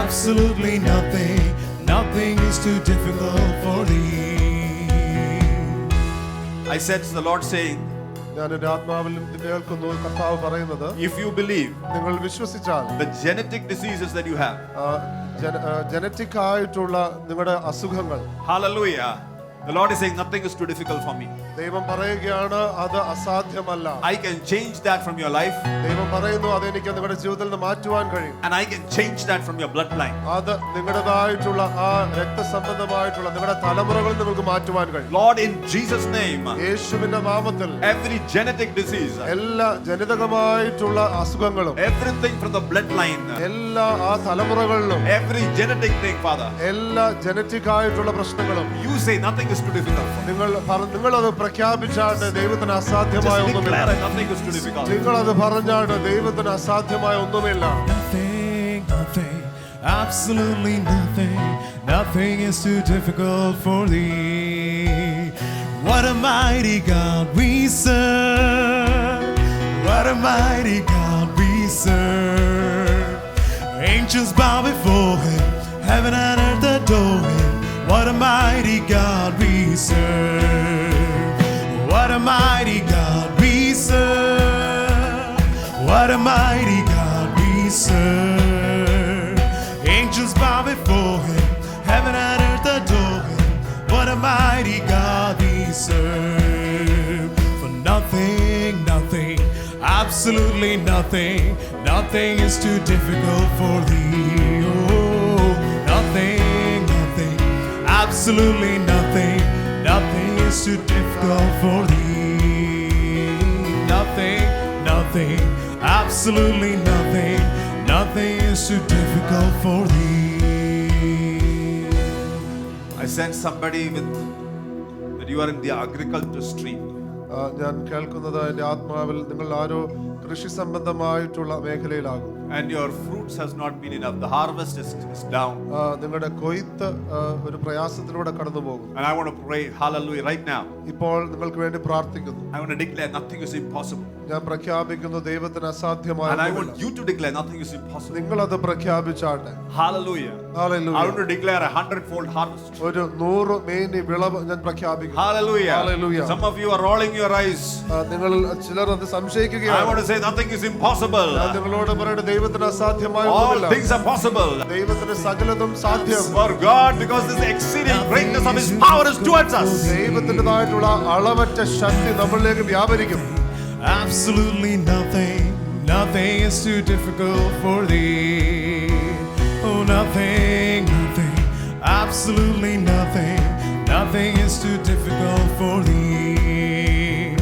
absolutely nothing. Nothing is too difficult for thee. I sense the Lord saying, ഞാൻ എന്റെ ആത്മാവിൽ കേൾക്കുന്നു കർത്താവ് പറയുന്നത്, if you believe നിങ്ങൾ വിശ്വസിച്ചാൽ the genetic diseases that you have, genetic ആയിട്ടുള്ള നിങ്ങളുടെ അസുഖങ്ങൾ, hallelujah, the Lord is saying nothing is too difficult for me. ദൈവം പറയുകയാണ് അത് അസാധ്യമല്ല. I can change that from your life, ദൈവം പറയുന്നു അതെനിക്ക് നിങ്ങളുടെ ജീവിതത്തിൽ നിന്ന് മാറ്റുവാൻ കഴിയും. and I can change that from your bloodline. അത് നിങ്ങളുടേതായിട്ടുള്ള ആ രക്തസംബന്ധമായിട്ടുള്ള നിങ്ങളുടെ തലമുറകളിൽ നിങ്ങൾക്ക് മാറ്റുവാൻ കഴിയും. Lord, in Jesus' name, യേശുവിന്റെ നാമത്തിൽ every genetic disease, എല്ലാ ജനിതകമായിട്ടുള്ള അസുഖങ്ങളും, everything from the bloodline, എല്ലാ ആ തലമുറകളിലും, every genetic thing, Father, എല്ലാ ജനറ്റിക് ആയിട്ടുള്ള പ്രശ്നങ്ങളും, you say nothing is too difficult for me. നിങ്ങളത് പ്രഖ്യാപിച്ചാട്ട് ദൈവത്തിന് അസാധ്യമായ Just ഒന്നുമില്ല. declare it, nothing is too difficult. നിങ്ങളത് പറഞ്ഞാട്ട് ദൈവത്തിന് അസാധ്യമായ ഒന്നുമില്ല. Nothing, nothing, absolutely nothing. Nothing is too difficult for thee. What a mighty God we serve. What a mighty God we serve. Angels bow before him, heaven and earth adore him. What a mighty God we serve. What a mighty God we serve. What a mighty God we serve. Angels bow before him, heaven and earth adore him. What a mighty God we serve. For nothing, nothing, absolutely nothing, nothing is too difficult for thee. Oh, nothing, nothing, absolutely nothing, nothing is too difficult for thee. Nothing, nothing, absolutely nothing, nothing is too difficult for thee. I sense somebody with that you are in the agriculture stream. ഞാൻ കേൾക്കുന്നത് എൻ്റെ ആത്മാവിൽ നിങ്ങൾ ആരോ കൃഷി സംബന്ധമായിട്ടുള്ള മേഖലയിലാകും. And your fruits has not been enough. The harvest is down. നിങ്ങളുടെ കൊയ്ത്ത് ഒരു പ്രയാസത്തിലൂടെ കടന്നു പോകും. And I want to pray, hallelujah, right now. ഇപ്പോൾ നിങ്ങൾക്ക് വേണ്ടി പ്രാർത്ഥിക്കുന്നു. I want to declare nothing is impossible. ഞാൻ പ്രഖ്യാപിക്കുന്നു ദൈവത്തിന് അസാധ്യമായ And I ഒന്നുമില്ല. want you to declare nothing is impossible. നിങ്ങളത് പ്രഖ്യാപിച്ചാട്ടെ. Hallelujah. Hallelujah. I want to declare 100-fold harvest. ഒരു 100 മേനി വിളവ് ഞാൻ പ്രഖ്യാപിക്കുന്നു. Hallelujah. Hallelujah. Some of you are rolling your eyes. നിങ്ങൾ ചിലർ അത് I സംശയിക്കുകയാണ്. want to say nothing is impossible. ഞാൻ നിങ്ങളോട് പറയട്ടെ, ദൈവത്തിന് അസാധ്യമായ All ഒന്നുമില്ല. things are possible. ദൈവത്തിന് സകലതും സാധ്യം. For God, because this exceeding greatness of his power is towards us. ദൈവത്തിൻ്റെതായിട്ടുള്ള അളവറ്റ ശക്തി നമ്മളിലേക്ക് വ്യാപരിക്കും. Absolutely nothing, nothing is too difficult for thee. Oh, nothing, nothing, absolutely nothing, nothing is too difficult for thee.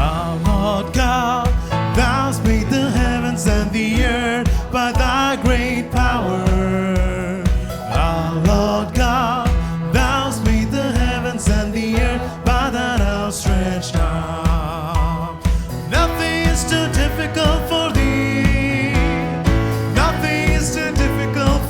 Our Lord God, thou hast made the heavens and the earth by thy great power. Our Lord God, thou hast made the heavens and the earth by thine outstretched arm. Nothing is too difficult for thee. Nothing is too difficult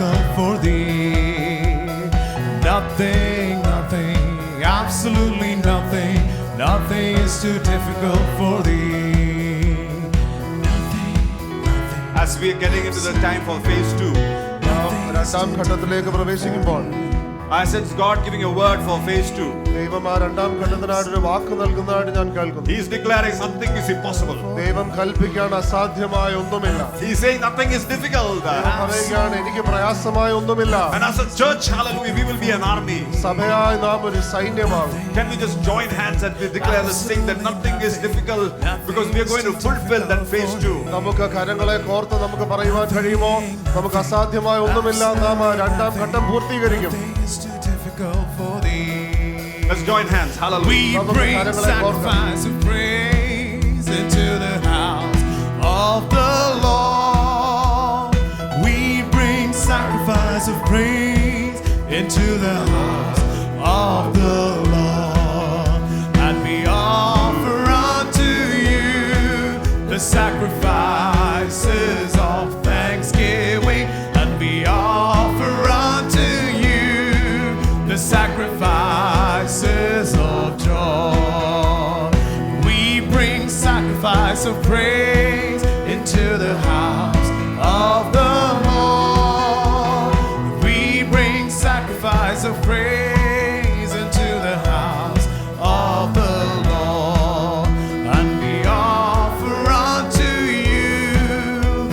difficult for thee. Nothing, nothing, absolutely nothing, nothing is too difficult for thee. Nothing, nothing. As we are getting into the time for phase 2, രണ്ടാം ഘട്ടത്തിലേക്ക് പ്രവേശിക്കുമ്പോൾ I sense God giving a word for phase 2. ദൈവം ആ രണ്ടാം ഘട്ടത്തിനായിട്ട് ഒരു വാക്ക് നൽകുന്നതായിട്ട് ഞാൻ കേൾക്കുന്നു. He is declaring nothing is impossible. ദൈവം കൽപ്പിക്കാൻ അസാധ്യമായ ഒന്നുമില്ല. He is saying nothing is difficult. ദൈവം പറയുകയാണ് എനിക്ക് പ്രയാസമായ ഒന്നുമില്ല. And as a church, hallelujah, we will be an army. സഭയായി നാം ഒരു സൈന്യമാകും. Can we just join hands and we declare this thing that nothing is difficult because we are going to fulfill that phase 2. നമുക്ക് കരങ്ങളെ കോർത്ത് നമുക്ക് പറയുവാൻ കഴിയുമോ നമുക്ക് അസാധ്യമായ ഒന്നുമില്ല, നാം ആ രണ്ടാം ഘട്ടം പൂർത്തീകരിക്കും. It's too difficult for thee. Let's join hands. Hallelujah. We bring sacrifice of praise into the house of the Lord. We bring sacrifice of praise into the house of the Lord. And we offer unto you the sacrifices of thanksgiving. And we offer unto you the sacrifices of joy. We bring sacrifice of praise into the house of the Lord. We bring sacrifice of praise into the house of the Lord. And we offer unto you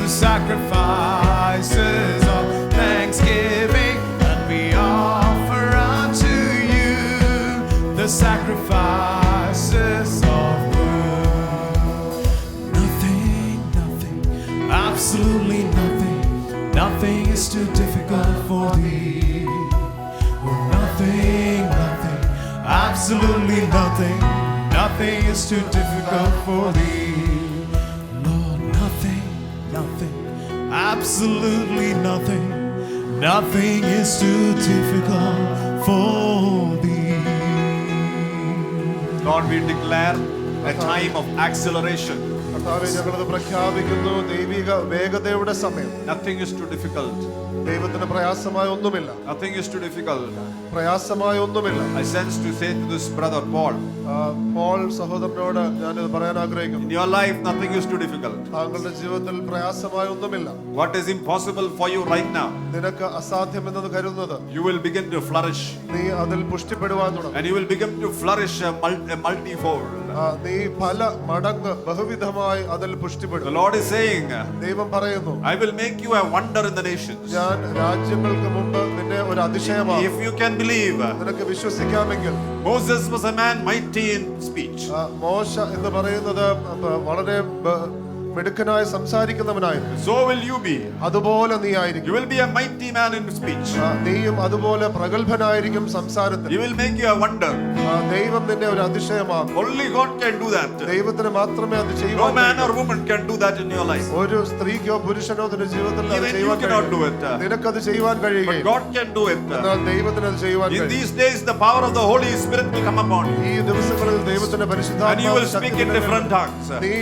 the sacrifices of thanksgiving. And we offer unto you the sacrifices of good. Nothing, nothing, absolutely nothing, nothing is too difficult for thee. Oh, nothing, nothing, absolutely nothing, nothing is too difficult for thee. Lord, nothing, nothing, absolutely nothing, nothing is too difficult for thee. Lord, we declare a time of acceleration. കർത്താവേ, ഞങ്ങളത് പ്രഖ്യാപിക്കുന്നു, ദൈവിക വേഗതയുടെ സമയം. Nothing is too difficult. ദൈവത്തിന് പ്രയാസമായ ഒന്നുമില്ല. Nothing is too difficult. പ്രയാസമായ ഒന്നുമില്ല. I sense to say to this brother Paul, Paul സഹോദരനോട് ഞാനിത് പറയാൻ ആഗ്രഹിക്കുന്നു. in your life, nothing is too difficult. താങ്കളുടെ ജീവിതത്തിൽ പ്രയാസമായ ഒന്നുമില്ല. What is impossible for you right now, നിനക്ക് അസാധ്യമെന്നത് കരുതുന്നത് you will begin to flourish. നീ അതിൽ പുഷ്ടിപ്പെടുവാൻ തുടങ്ങും. And you will begin to flourish a multifold. നീ പല മടങ്ങ് ബഹുവിധമായി അതിൽ പുഷ്ടിപ്പെടും. The Lord is saying, ദൈവം പറയുന്നു, I will make you a wonder in the nations. ഞാൻ രാജ്യങ്ങൾക്ക് മുമ്പ് നിന്നെ ഒരു അതിശയമാക്കും. If you can believe, നിനക്ക് വിശ്വസിക്കാമെങ്കിൽ. Moses was a man mighty in speech. മോശ എന്ന് പറയുന്നത് വളരെ മിടുക്കനായി സംസാരിക്കുന്നവനായിരുന്നു. So will you be. അതുപോലെ നീ ആയിരിക്കും. You will be a mighty man in speech. നീയും അതുപോലെ പ്രഗത്ഭനായിരിക്കും സംസാരത്തിൽ. He will make you a wonder. ദൈവം നിന്നെ ഒരു അതിശയമാക്കും. Only God can do that. ദൈവത്തിന് മാത്രമേ അത് No ചെയ്യുവാൻ man or woman can do that in your life. ഒരു സ്ത്രീക്കോ പുരുഷനോ നിന്റെ ജീവിതത്തിൽ അത് Even you ചെയ്യുവാൻ cannot do കഴിയും. it. നിനക്കത് ചെയ്യുവാൻ But കഴിയുകയില്ല. God can do it. എന്നാൽ ദൈവത്തിന് അത് ചെയ്യുവാൻ In കഴിയും. these days, the power of the Holy Spirit will come upon you. ഈ ദിവസങ്ങളിൽ ദൈവത്തിന്റെ And you പരിശുദ്ധാത്മാവ് will speak in different tongues. നീ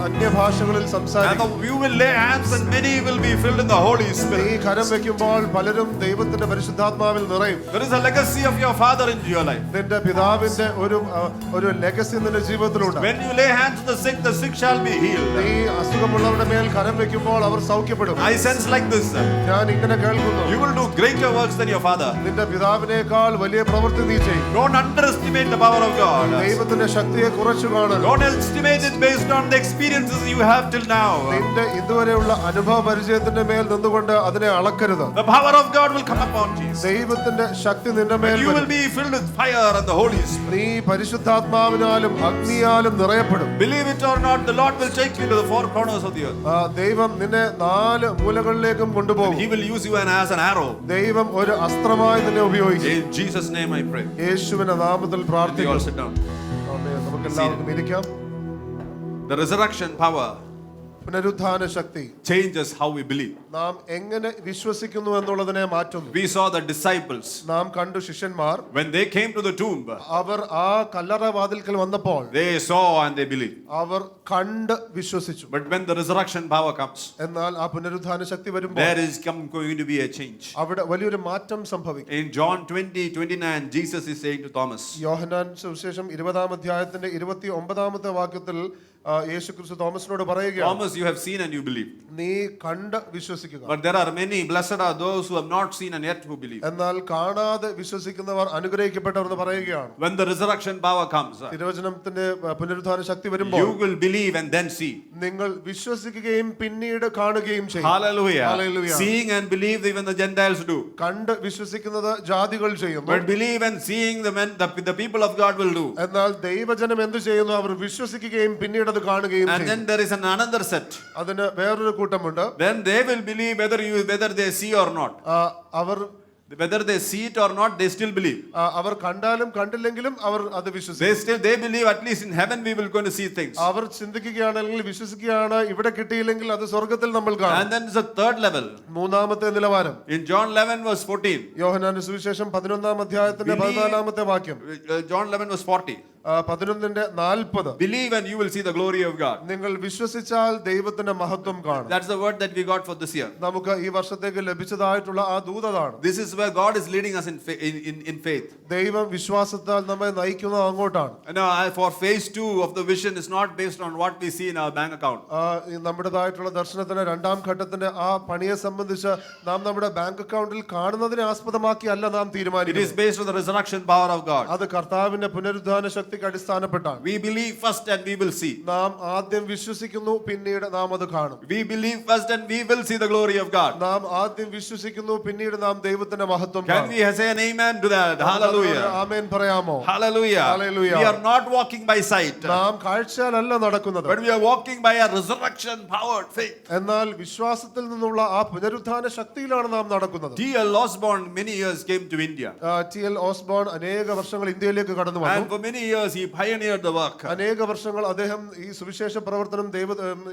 അന്യഭാഷകളിൽ And സംസാരിക്കും. you will lay hands and many will be filled in the Holy നീ Spirit. കരം വെക്കുമ്പോൾ പലരും ദൈവത്തിന്റെ പരിശുദ്ധാത്മാവിൽ നിറയും. There is a legacy of your father in your life. നിന്റെ പിതാവിന്റെ ഒരു ലെഗസി നിന്റെ ജീവിതത്തിലുണ്ട്. When you lay hands on the sick shall be healed. നീ അസുഖമുള്ളവരുടെ മേൽ കരം വെക്കുമ്പോൾ അവർ സൗഖ്യപ്പെടും. I sense like this. ഞാൻ ഇങ്ങനെ കേൾക്കുന്നു, You will do greater works than your father. നിന്റെ പിതാവിനേക്കാൾ വലിയ പ്രവൃത്തി നീ ചെയ്യും. Don't underestimate the power of God. ദൈവത്തിന്റെ ശക്തിയെ കുറച്ചു കാണരുത്. Don't estimate it based on the experiences you have till now. നിന്റെ ഇതുവരെയുള്ള അനുഭവ പരിചയത്തിന്റെ മേൽ നിന്നുകൊണ്ട് അതിനെ അളക്കരുത്. The power of God will come upon you. ദൈവത്തിന്റെ ശക്തി നിന്റെ മേൽ You will വരും. be filled with fire and the Holy Spirit. നീ പരിശുദ്ധാത്മാവിനാലും അഗ്നിയാലും നിറയപ്പെടും. Believe it or not, the Lord will take you to the four corners of the earth. ദൈവം നിന്നെ 4 മൂലകളിലേക്കും കൊണ്ടുപോകും. He will use you as an arrow. ദൈവം ഒരു അസ്ത്രമായി നിന്നെ ഉപയോഗിക്കും. In Jesus' name I pray. യേശുവിന്റെ നാമത്തിൽ We all പ്രാർത്ഥിക്കുന്നു. sit down. നമുക്ക് എല്ലാവർക്കും ഇരിക്കാം. The resurrection power പുനരുത്ഥാന Shakti changes how we believe. നാം എങ്ങനെ വിശ്വസിക്കുന്നു എന്നുള്ളതിനെ മാറ്റുന്നു. We saw the disciples, നാം കണ്ടു ശിഷ്യന്മാർ when they came to the tomb, അവർ ആ കല്ലറ വാതിൽക്കൽ വന്നപ്പോൾ they saw and they believed. അവർ കണ്ട് വിശ്വസിച്ചു. But when the resurrection power comes, എന്നാൽ ആ പുനരുത്ഥാന ശക്തി വരുമ്പോൾ there is going to be a change. അവിടെ വലിയൊരു മാറ്റം സംഭവിക്കും. In John 20:29, Jesus is saying to Thomas, യോഹന്നാൻ സുവിശേഷം 20-ാം അധ്യായത്തിന്റെ 29-ാമത്തെ വാക്യത്തിൽ യേശുക്രിസ്തു തോമസിനോട് പറയുകയാണ്, Thomas, you have seen and you believe. നീ കണ്ട് വിശ്വസിക്കുക. But there are many, blessed are those who have not seen and yet who believe. എന്നാൽ കാണാതെ വിശ്വസിക്കുന്നവർ അനുഗ്രഹിക്കപ്പെട്ടവർ എന്ന് പറയുകയാണ്. When the resurrection power comes, തിരുവചനത്തിന്റെ പുനരുത്ഥാന ശക്തി വരുമ്പോൾ you will believe and then see. നിങ്ങൾ വിശ്വസിക്കുകയും പിന്നീട് കാണുകയും ചെയ്യും. Hallelujah. Hallelujah. Seeing and believe even the Gentiles do. കണ്ട് വിശ്വസിക്കുന്നത് ജാതികൾ ചെയ്യുന്നു. But believe and seeing the people of God will do. എന്നാൽ ദൈവജനം എന്ത് ചെയ്യുന്നു? അവർ വിശ്വസിക്കുകയും പിന്നീട് അത് കാണുകയും And ചെയ്യും. then there is another set. അതിന് വേറൊരു കൂട്ടമുണ്ട്. Then they will believe whether they see or not. Our Whether they see it or not, they still believe. അവർ കണ്ടാലും കണ്ടില്ലെങ്കിലും അവർ അത് വിശ്വസിക്കും. They believe at least in heaven we will going to see things. അവർ ചിന്തിക്കുകയാണെങ്കിൽ വിശ്വസിക്കുകയാണ്, ഇവിടെ കിട്ടിയില്ലെങ്കിൽ അത് സ്വർഗ്ഗത്തിൽ നമ്മൾ കാണും. And then is a third level. മൂന്നാമത്തെ നിലവാരം. In John 11:14. യോഹന്നാന്റെ സുവിശേഷം 11-ാം അധ്യായത്തിന്റെ 14-ാമത്തെ വാക്യം. John 11:40. 11:40. Believe and you will see the glory of God. നിങ്ങൾ വിശ്വസിച്ചാൽ ദൈവത്തിന്റെ മഹത്വം കാണും. That's the word that we got for this year. നമുക്ക് ഈ വർഷത്തേക്ക് ലഭിച്ചതായിട്ടുള്ള ആ ദൂതതാണ്. This is where God is leading us in faith. ദൈവം വിശ്വാസത്താൽ നമ്മെ നയിക്കുന്നത് അങ്ങോട്ടാണ്. Now, for phase 2 of the vision is not based on what we see in our bank account. നമ്മുടേതായിട്ടുള്ള ദർശനത്തിന്റെ രണ്ടാം ഘട്ടത്തിന്റെ ആ പണിയെ സംബന്ധിച്ച് നാം നമ്മുടെ ബാങ്ക് അക്കൗണ്ടിൽ കാണുന്നതിനെ ആസ്പദമാക്കി അല്ല നാം It തീരുമാനിക്കുന്നത്. is based on the resurrection power of God. അത് കർത്താവിന്റെ പുനരുദ്ധാന ശക്തിക്ക് അടിസ്ഥാനപ്പെട്ടാണ്. We believe first and we will see. നാം ആദ്യം വിശ്വസിക്കുന്നു, പിന്നീട് നാം അത് കാണും. We believe first and we will see the glory of God. നാം ആദ്യം വിശ്വസിക്കുന്നു, പിന്നീട് നാം ദൈവത്തിന്റെ മഹത്വം Can കാണും. we say an amen to that? Hallelujah. ആമേൻ പറയാമോ? Hallelujah. Hallelujah. We are not walking by sight, നാം കാഴ്ചയാലല്ല നടക്കുന്നത്, but we are walking by a resurrection powered faith. എന്നാൽ വിശ്വാസത്തിൽ നിന്നുള്ള ആ പുനരുത്ഥാന ശക്തിയിലാണ് നാം നടക്കുന്നത്. T.L. Osborne many years came to India. T.L. Osborne അനേക വർഷങ്ങൾ ഇന്ത്യയിലേക്ക് കടന്നു And വന്നു. for many years he pioneered the work. അനേക വർഷങ്ങൾ അദ്ദേഹം ഈ സുവിശേഷ പ്രവർത്തനം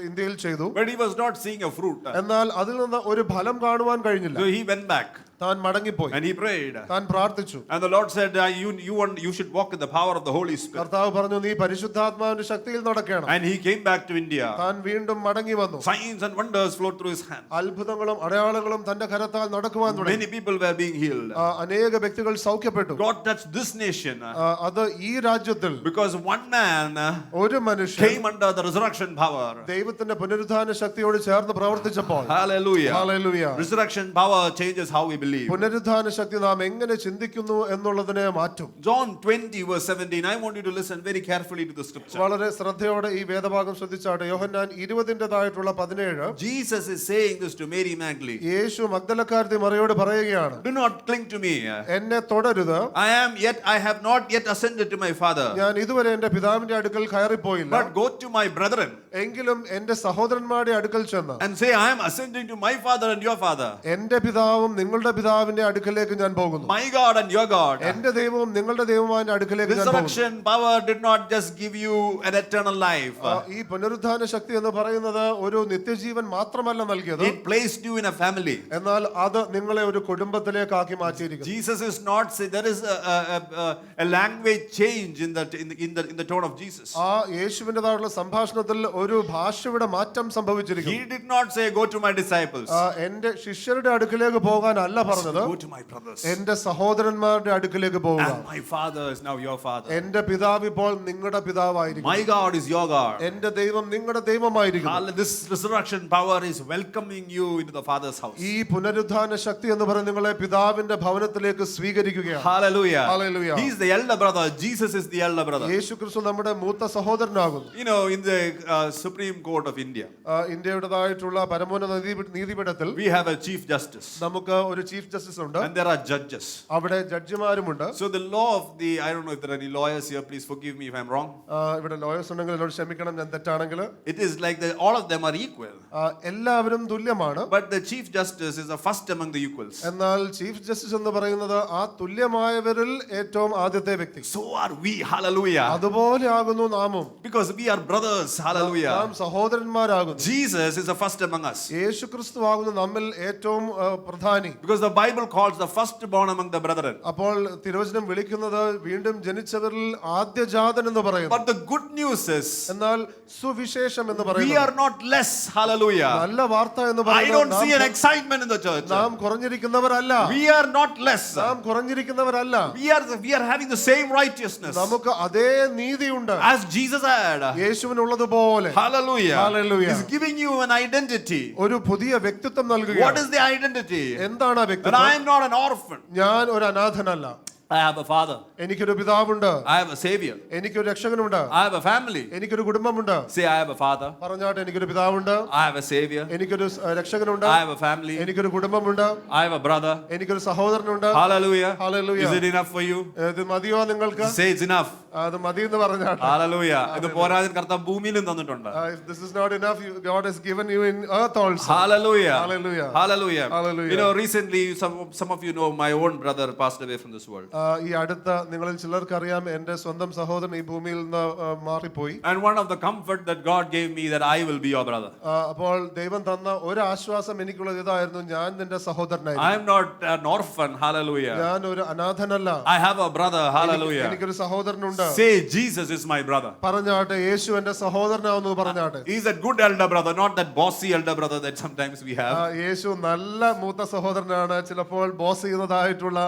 ഇന്ത്യയിൽ ചെയ്തു. But he was not seeing a fruit. എന്നാൽ അതിൽ നിന്ന് ഒരു ഫലം കാണുവാൻ കഴിഞ്ഞില്ല. So he went back താൻ മടങ്ങിപ്പോയി. and he prayed. താൻ പ്രാർത്ഥിച്ചു. And the Lord said, you should walk in the power of the Holy Spirit. കർത്താവ് പറഞ്ഞു, നീ പരിശുദ്ധാത്മാവിന്റെ ശക്തിയിൽ നടക്കണം. And he came back to India. താൻ വീണ്ടും മടങ്ങി വന്നു. Signs and wonders flowed through his hands. അത്ഭുതങ്ങളും അടയാളങ്ങളും തന്റെ കരത്താൽ നടക്കുവാൻ തുടങ്ങി. Many people were being healed. അനേക വ്യക്തികൾ സൗഖ്യപ്പെട്ടു. God touched this nation അത് ഈ രാജ്യത്തിൽ because one man ഒരു മനുഷ്യൻ came under the resurrection power. ദൈവത്തിന്റെ പുനരുത്ഥാന ശക്തിയോട് ചേർന്ന് പ്രവർത്തിച്ചപ്പോൾ. Hallelujah. Hallelujah. Resurrection power changes how we believe. പുനരുത്ഥാന ശക്തി നാം എങ്ങനെ ചിന്തിക്കുന്നു എന്നുള്ളതിനെ മാറ്റും. John 20:17. I want you to listen very carefully to the scripture. വളരെ ശ്രദ്ധയോടെ ഈ വേദഭാഗം ശ്രദ്ധിച്ചാട്ടെ. യോഹന്നാൻ 20-ായിട്ടുള്ള 17. Jesus is saying this to Mary Magdalene. യേശു മഗ്ദലക്കാരത്തി മറിയോട് പറയുകയാണ്, Do not cling to me. എന്നെ തുടരുത്. I have not yet ascended to my Father. ഞാൻ ഇതുവരെ എന്റെ പിതാവിന്റെ അടുക്കൽ കയറിപ്പോയില്ല. But go to my brethren എങ്കിലും എന്റെ സഹോദരന്മാരുടെ അടുക്കൽ ചെന്ന് and say, I am ascending to my Father and your Father, എന്റെ പിതാവും നിങ്ങളുടെ പിതാവിന്റെ അടുക്കലേക്ക് ഞാൻ പോകുന്നു. my God and your God. എന്റെ ദൈവവും നിങ്ങളുടെ ദൈവമായ അടുക്കലേക്ക് ഞാൻ പോകുന്നു. Resurrection power did not just give you an eternal life. ഈ പുനരുത്ഥാന ശക്തി എന്ന് പറയുന്നത് ഒരു നിത്യജീവൻ മാത്രമല്ല നൽകിയത്. It placed you in a family. എന്നാൽ അത് നിങ്ങളെ ഒരു കുടുംബത്തിലേക്ക് ആക്കി മാറ്റിയിരിക്കുന്നു. Jesus is not say there is a language change in the tone of Jesus. ആ യേശുവിന്റേതായുള്ള സംഭാഷണത്തിൽ ഒരു ഭാഷയുടെ മാറ്റം സംഭവിച്ചിരിക്കുന്നു. He did not say go to my disciples. എന്റെ ശിഷ്യരുടെ അടുക്കലേക്ക് പോകാനല്ല പറഞ്ഞത്, Go to my brothers. എന്റെ സഹോദരന്മാരുടെ അടുക്കലേക്ക് പോവുക. And my Father is now your Father. എന്റെ പിതാവ് ഇപ്പോൾ നിങ്ങളുടെ പിതാവായിരിക്കും. My God is your God. എന്റെ ദൈവം നിങ്ങളുടെ ദൈവമായിരിക്കും. This resurrection power is welcoming you into the Father's house. ഈ പുനരുത്ഥാന ശക്തി എന്ന് പറയുന്നത് നിങ്ങളെ പിതാവിന്റെ ഭവനത്തിലേക്ക് സ്വീകരിക്കുകയാണ്. Hallelujah. Hallelujah. He is the elder brother. Jesus is the elder brother. യേശുക്രിസ്തു നമ്മുടെ മൂത്ത സഹോദരനാകുന്നു. You know, in the Supreme Court of India, ഇന്ത്യയുടേതായിട്ടുള്ള പരമോന്നത നീതിപീഠത്തിൽ we have a chief justice. നമുക്ക് ഒരു ചീഫ് ചീഫ് ജസ്റ്റിസ് ഉണ്ട്, and there are judges. അവിടെ ജഡ്ജിമാരുമുണ്ട്. So the law of the, I don't know if there are any lawyers here, please forgive me if I'm wrong. ഇവിടെ lawyers ഉണ്ടെങ്കിൽ എന്നോട് ക്ഷമിക്കണം ഞാൻ തെറ്റാണെങ്കിൽ. It is like all of them are equal. എല്ലാവരും തുല്യമാണ്. But the chief justice is the first among the equals. എന്നാൽ chief justice എന്ന് പറയുന്നത് ആ തുല്യമായവരിൽ ഏറ്റവും ആദ്യത്തെ വ്യക്തി. So are we, hallelujah. അതുപോലെ ആകുന്നു നാമും. Because we are brothers, hallelujah. നാം സഹോദരന്മാരാകുന്നു. Jesus is the first among us. യേശുക്രിസ്തു ആകുന്നു നമ്മിൽ ഏറ്റവും പ്രധാനി. Because the Bible calls the firstborn among the brethren. അപ്പോൾ തിരുവചനം വിളിക്കുന്നത് വീണ്ടും ജനിച്ചവരിൽ ആദ്യജാതൻ എന്ന് പറയുന്നു. But the good news is, എന്നാൽ സുവിശേഷം എന്ന് we പറയുന്നത് are not less, hallelujah. നല്ല വാർത്ത എന്ന് I don't see an പറയുന്നത് excitement in the church. നാം കുറഞ്ഞിരിക്കുന്നവരല്ല. We are not less. നാം കുറഞ്ഞിരിക്കുന്നവരല്ല. We are having the same righteousness നമുക്ക് അതേ നീതിയുണ്ട് as Jesus had. യേശുവിനുള്ളതുപോലെ. Hallelujah. Hallelujah. He's giving you an identity. ഒരു പുതിയ വ്യക്തിത്വം What നൽകുകയാണ്. is the identity? എന്താണ് ആ That വ്യക്തിത്വം? I am not an orphan. ഞാൻ ഒരു അനാഥനല്ല. I have a father. എനിക്കൊരു പിതാവുണ്ട്. I have a savior. എനിക്കൊരു രക്ഷകനുണ്ട്. I have a family. എനിക്കൊരു കുടുംബമുണ്ട്. Say, I have a father. പറഞ്ഞാട്ടെ, എനിക്കൊരു പിതാവുണ്ട്. I have a savior. എനിക്കൊരു രക്ഷകനുണ്ട്. I have a family. എനിക്കൊരു കുടുംബമുണ്ട്. I have a brother. എനിക്കൊരു സഹോദരനുണ്ട്. Hallelujah. Hallelujah. Is it enough for you? ഇത് മതിയോ നിങ്ങൾക്ക്? Say it's enough. അത് മതി എന്ന് പറഞ്ഞാട്ടെ. Hallelujah. ഇത് പോരാതെ കർത്താവ് ഭൂമിയിലും തന്നിട്ടുണ്ട്. If this is not enough, God has given you in earth also. Hallelujah. Hallelujah. Hallelujah. Hallelujah. You know, recently some of you know my own brother passed away from this world. ഈ അടുത്ത നിങ്ങളിൽ ചിലർക്ക് അറിയാം എന്റെ സ്വന്തം സഹോദരൻ ഈ ഭൂമിയിൽ നിന്ന് മാറിപ്പോയി. And one of the comfort that God gave me that I will be your brother. അപ്പോൾ ദൈവം തന്ന ഒരു ആശ്വാസം എനിക്കുള്ളത് ഇതായിരുന്നു, ഞാൻ നിന്റെ സഹോദരനായിരുന്നു. I am not an orphan. Hallelujah. ഞാൻ ഒരു അനാഥനല്ല. I have a brother. Hallelujah. എനിക്കൊരു സഹോദരനുണ്ട്. Say Jesus is my brother. പറഞ്ഞാട്ടെ, യേശു എന്റെ സഹോദരനാവുന്നു പറഞ്ഞാട്ടെ. He is a good elder brother, not that bossy elder brother that sometimes we have. യേശു നല്ല മൂത്ത സഹോദരനാണ്. ചിലപ്പോൾ ബോസ് ചെയ്യുന്നതായിട്ടുള്ള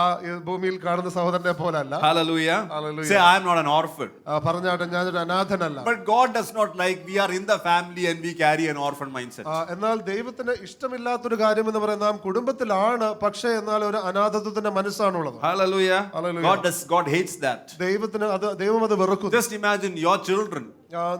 ആ ഭൂമിയിൽ കാണുന്ന സഹോദരനെ പോലല്ല. Hallelujah. Hallelujah. Say I am not an orphan. പറഞ്ഞാട്ടെ, ഞാനൊരു അനാഥനല്ല. But God does not like we are in the family and we carry an orphan mindset. എന്നാൽ ദൈവത്തിന് ഇഷ്ടമില്ലാത്തൊരു കാര്യം എന്ന് പറയുന്നത് നാം കുടുംബത്തിലാണ്, പക്ഷേ എന്നാൽ ഒരു അനാഥത്വത്തിന്റെ മനസ്സാണുള്ളത്. Hallelujah. Hallelujah. God hates that. ദൈവം അത് വെറുക്കുന്നു. Just imagine your children.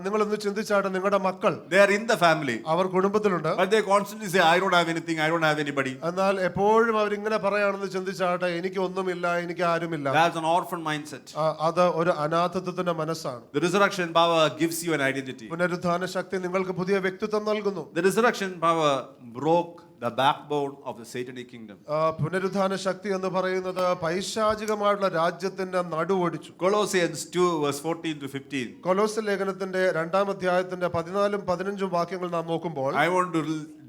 നിങ്ങളൊന്ന് ചിന്തിച്ചാട്ടെ, നിങ്ങളുടെ മക്കൾ They are in the family. Our കുടുംബത്തിലുണ്ട്. But they constantly say I don't have anything, I don't have anybody. എന്നാൽ എപ്പോഴും അവരിങ്ങനെ പറയാണെന്ന് ചിന്തിച്ചാട്ടെ, എനിക്ക് ഒന്നുമില്ല, എനിക്ക് ആരുമില്ല. That's an orphan mindset. അത് ഒരു അനാഥത്വത്തിന്റെ മനസ്സാണ്. The resurrection power gives you an identity. പുനരുത്ഥാന ശക്തി നിങ്ങൾക്ക് പുതിയ വ്യക്തിത്വം നൽകുന്നു. The resurrection power broke the backbone of the satanic kingdom. പുനരുത്ഥാന ശക്തി എന്ന് പറയുന്നത് പൈശാചികമായിട്ടുള്ള രാജ്യത്തിന്റെ നടുവൊടിച്ചു. Colossians 2 verse 14 to 15. കൊലോസ്യ ലേഖനത്തിന്റെ 2-ാം അധ്യായത്തിന്റെ 14-15 വാക്യങ്ങൾ നാം നോക്കുമ്പോൾ I want to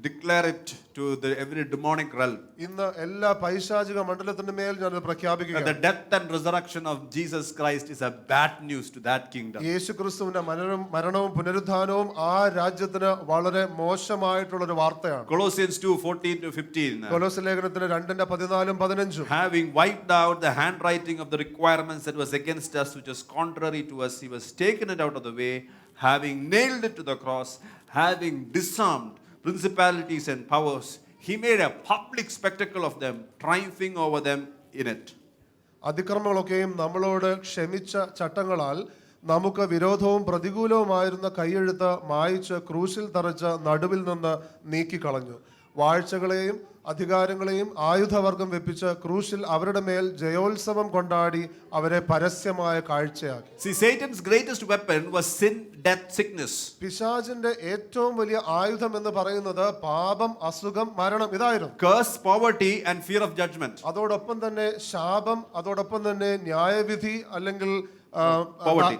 declare it to every demonic realm. ഇന്ന് എല്ലാ പൈശാചിക മണ്ഡലത്തിന്റെ മേൽ ഞാൻ പ്രഖ്യാപിക്കുകയാണ്. The death and resurrection of Jesus Christ is a bad news to that kingdom. യേശുക്രിസ്തുവിന്റെ മരണവും പുനരുത്ഥാനവും ആ രാജ്യത്തിന് വളരെ മോശമായിട്ടുള്ള ഒരു വാർത്തയാണ്. Colossians 2:14 to 15. കൊലോസ്യ ലേഖനത്തിന്റെ 2-ന്റെ 14-15. Having wiped out the handwriting of the requirements that was against us, which was contrary to us, he was taken it out of the way, having nailed it to the cross, having disarmed principalities and powers, he made a public spectacle of them, triumphing over them in it. അതിക്രമങ്ങളൊക്കെയും നമ്മളോട് ക്ഷമിച്ച ചട്ടങ്ങളാൽ നമുക്ക് വിരോധവും പ്രതികൂലവുമായിരുന്ന കൈയെഴുത്ത് മായിച്ച് ക്രൂശിൽ തറച്ച നടുവിൽ നിന്ന് നീക്കിക്കളഞ്ഞു. വാഴ്ചകളെയും അധികാരങ്ങളെയും ആയുധവർഗം വെപ്പിച്ച് ക്രൂശിൽ അവരുടെ മേൽ ജയോത്സവം കൊണ്ടാടി അവരെ പരസ്യമായ കാഴ്ചയാക്കി. See, Satan's greatest weapon was sin, death, sickness. പിശാചിന്റെ ഏറ്റവും വലിയ ആയുധം എന്ന് പറയുന്നത് പാപം, അസുഖം, മരണം ഇതായിരുന്നു. Curse, poverty and fear of judgment. അതോടൊപ്പം തന്നെ ശാപം, അതോടൊപ്പം തന്നെ ന്യായവിധി അല്ലെങ്കിൽ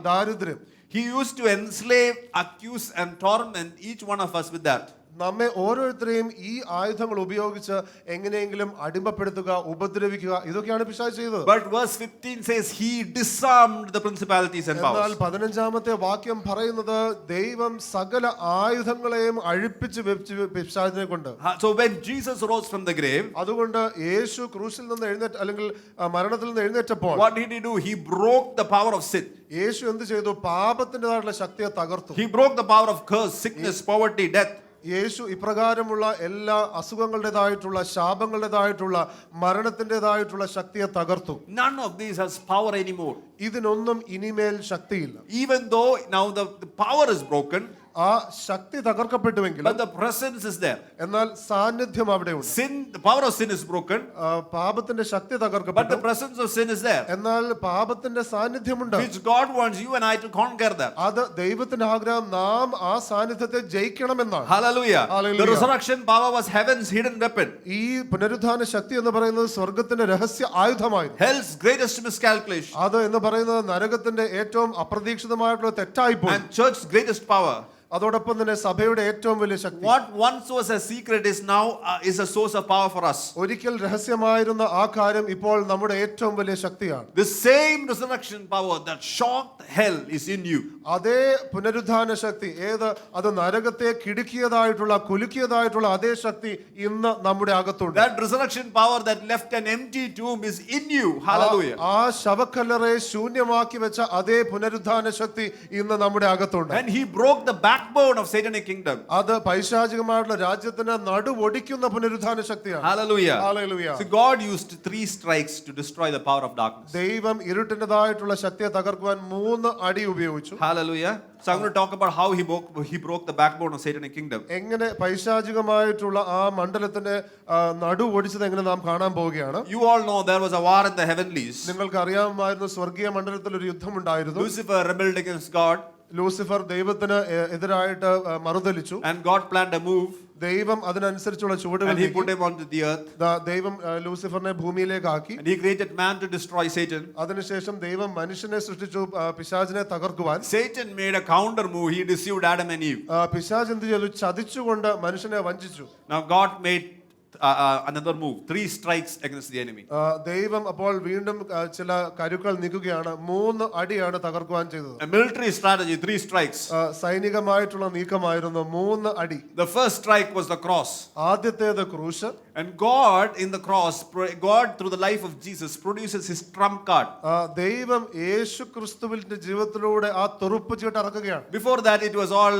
ദാരിദ്ര്യം. He used to enslave, accuse and torment each one of us with that. നമ്മെ ഓരോരുത്തരെയും ഈ ആയുധങ്ങൾ ഉപയോഗിച്ച് എങ്ങനെയെങ്കിലും അടിമപ്പെടുത്തുക, ഉപദ്രവിക്കുക, ഇതൊക്കെയാണ് പിശാച് ചെയ്തത്. But verse 15 says he disarmed the principalities and powers. എന്നാൽ 15-ാമത്തെ വാക്യം പറയുന്നത് ദൈവം സകല ആയുധങ്ങളെയും അഴിപ്പിച്ച് വെച്ച് പിശാചിനെ കൊണ്ട്. So when Jesus rose from the grave, അതുകൊണ്ട് യേശു ക്രൂശിൽ നിന്ന് എഴുന്നേറ്റ് അല്ലെങ്കിൽ മരണത്തിൽ നിന്ന് എഴുന്നേറ്റപ്പോൾ what did he do? He broke the power of sin. യേശു എന്ത് ചെയ്തു? പാപത്തിൻ്റെതായിട്ടുള്ള ശക്തിയെ തകർത്തു. He broke the power of curse, sickness, poverty, death. യേശു ഇപ്രകാരമുള്ള എല്ലാ അസുഖങ്ങളുടേതായിട്ടുള്ള, ശാപങ്ങളുടേതായിട്ടുള്ള, മരണത്തിൻ്റെതായിട്ടുള്ള ശക്തിയെ തകർത്തു. None of these has power anymore. ഇതിനൊന്നും ഇനിമേൽ ശക്തിയില്ല. Even though now the power is broken, ആ ശക്തി തകർക്കപ്പെട്ടുവെങ്കിലും but the presence is there. എന്നാൽ സാന്നിധ്യം അവിടെയുണ്ട്. Sin, the power of sin is broken, പാപത്തിന്റെ ശക്തി but the തകർക്കപ്പെട്ടു, presence of sin is there, എന്നാൽ പാപത്തിന്റെ സാന്നിധ്യമുണ്ട്. which God wants you and I to conquer that. അത് ദൈവത്തിന്റെ ആഗ്രഹം നാം ആ സാന്നിധ്യത്തെ ജയിക്കണമെന്നാണ്. Hallelujah. Hallelujah. The resurrection power was heaven's hidden weapon. ഈ പുനരുത്ഥാന ശക്തി എന്ന് പറയുന്നത് സ്വർഗത്തിന്റെ രഹസ്യ ആയുധമായിരുന്നു. Hell's greatest miscalculation. അത് എന്ന് പറയുന്നത് നരകത്തിന്റെ ഏറ്റവും അപ്രതീക്ഷിതമായിട്ടുള്ള തെറ്റായിപ്പോയി. And church's greatest power. അതോടൊപ്പം തന്നെ സഭയുടെ ഏറ്റവും വലിയ ശക്തി. What once was a secret is now is a source of power for us. ഒരിക്കൽ രഹസ്യമായിരുന്ന ആ കാര്യം ഇപ്പോൾ നമ്മുടെ ഏറ്റവും വലിയ ശക്തിയാണ്. The same resurrection power that shocked hell is in you. അതേ പുനരുദ്ധാന ശക്തി അത് നരകത്തെ കിടുക്കിയതായിട്ടുള്ള കുലുക്കിയതായിട്ടുള്ള അതേ ശക്തി ഇന്ന് നമ്മുടെ അകത്തുണ്ട്. That resurrection power that left an empty tomb is in you. Hallelujah. ആ ശവക്കല്ലറയെ ശൂന്യമാക്കി വെച്ച അതേ പുനരുദ്ധാന ശക്തി ഇന്ന് നമ്മുടെ അകത്തുണ്ട്. And he broke the backbone of satanic kingdom. അത് പൈശാചികമായിട്ടുള്ള രാജ്യത്തിന് നടുവൊടിക്കുന്ന പുനരുദ്ധാന ശക്തിയാണ്. Hallelujah. Hallelujah. So God used 3 strikes to destroy the power of darkness. ദൈവം ഇരുട്ടിൻ്റെതായിട്ടുള്ള ശക്തിയെ തകർക്കുവാൻ 3 അടി ഉപയോഗിച്ചു. Hallelujah. So I'm going to talk about how he broke the backbone of satanic kingdom. എങ്ങനെ പൈശാചികമായിട്ടുള്ള ആ മണ്ഡലത്തിന്റെ നടുവൊടിച്ചത് എങ്ങനെ നാം കാണാൻ പോവുകയാണ്. You all know there was a war in the heavenlies. നിങ്ങൾക്ക് അറിയാമായിരുന്നു സ്വർഗീയ മണ്ഡലത്തിൽ ഒരു യുദ്ധമുണ്ടായിരുന്നു. Lucifer rebelled against God. Lucifer ദൈവത്തിന് എതിരായിട്ട് മറുതലിച്ചു. And God planned a move. ദൈവം അതിനനുസരിച്ചുള്ള ചുവടുകൾ And he put him onto the earth. ദൈവം ലൂസിഫറിനെ ഭൂമിയിലേക്ക് ആക്കി. And he created man to destroy Satan. അതിനുശേഷം ദൈവം മനുഷ്യനെ സൃഷ്ടിച്ചു പിശാചിനെ തകർക്കുവാൻ. Satan made a counter move. He deceived Adam and Eve. പിശാച് എന്ത് ചെയ്തു? ചതിച്ചുകൊണ്ട് മനുഷ്യനെ വഞ്ചിച്ചു. Now God made another move. 3 strikes against the enemy. ദൈവം അപ്പോൾ വീണ്ടും ചില കരുക്കൾ നീക്കുകയാണ്. 3 അടിയാണ് തകർക്കുവാൻ ചെയ്തത്. A military strategy, 3 strikes. സൈനികമായിട്ടുള്ള നീക്കമായിരുന്നു 3 അടി. The first strike was the cross. ആദ്യത്തേത് ക്രൂശ്. And God in the cross, God through the life of Jesus produces his trump card. ദൈവം യേശു ക്രിസ്തുവിന്റെ ജീവിതത്തിലൂടെ ആ തുറുപ്പ് ചീട്ട് ഇറക്കുകയാണ്. Before that it was all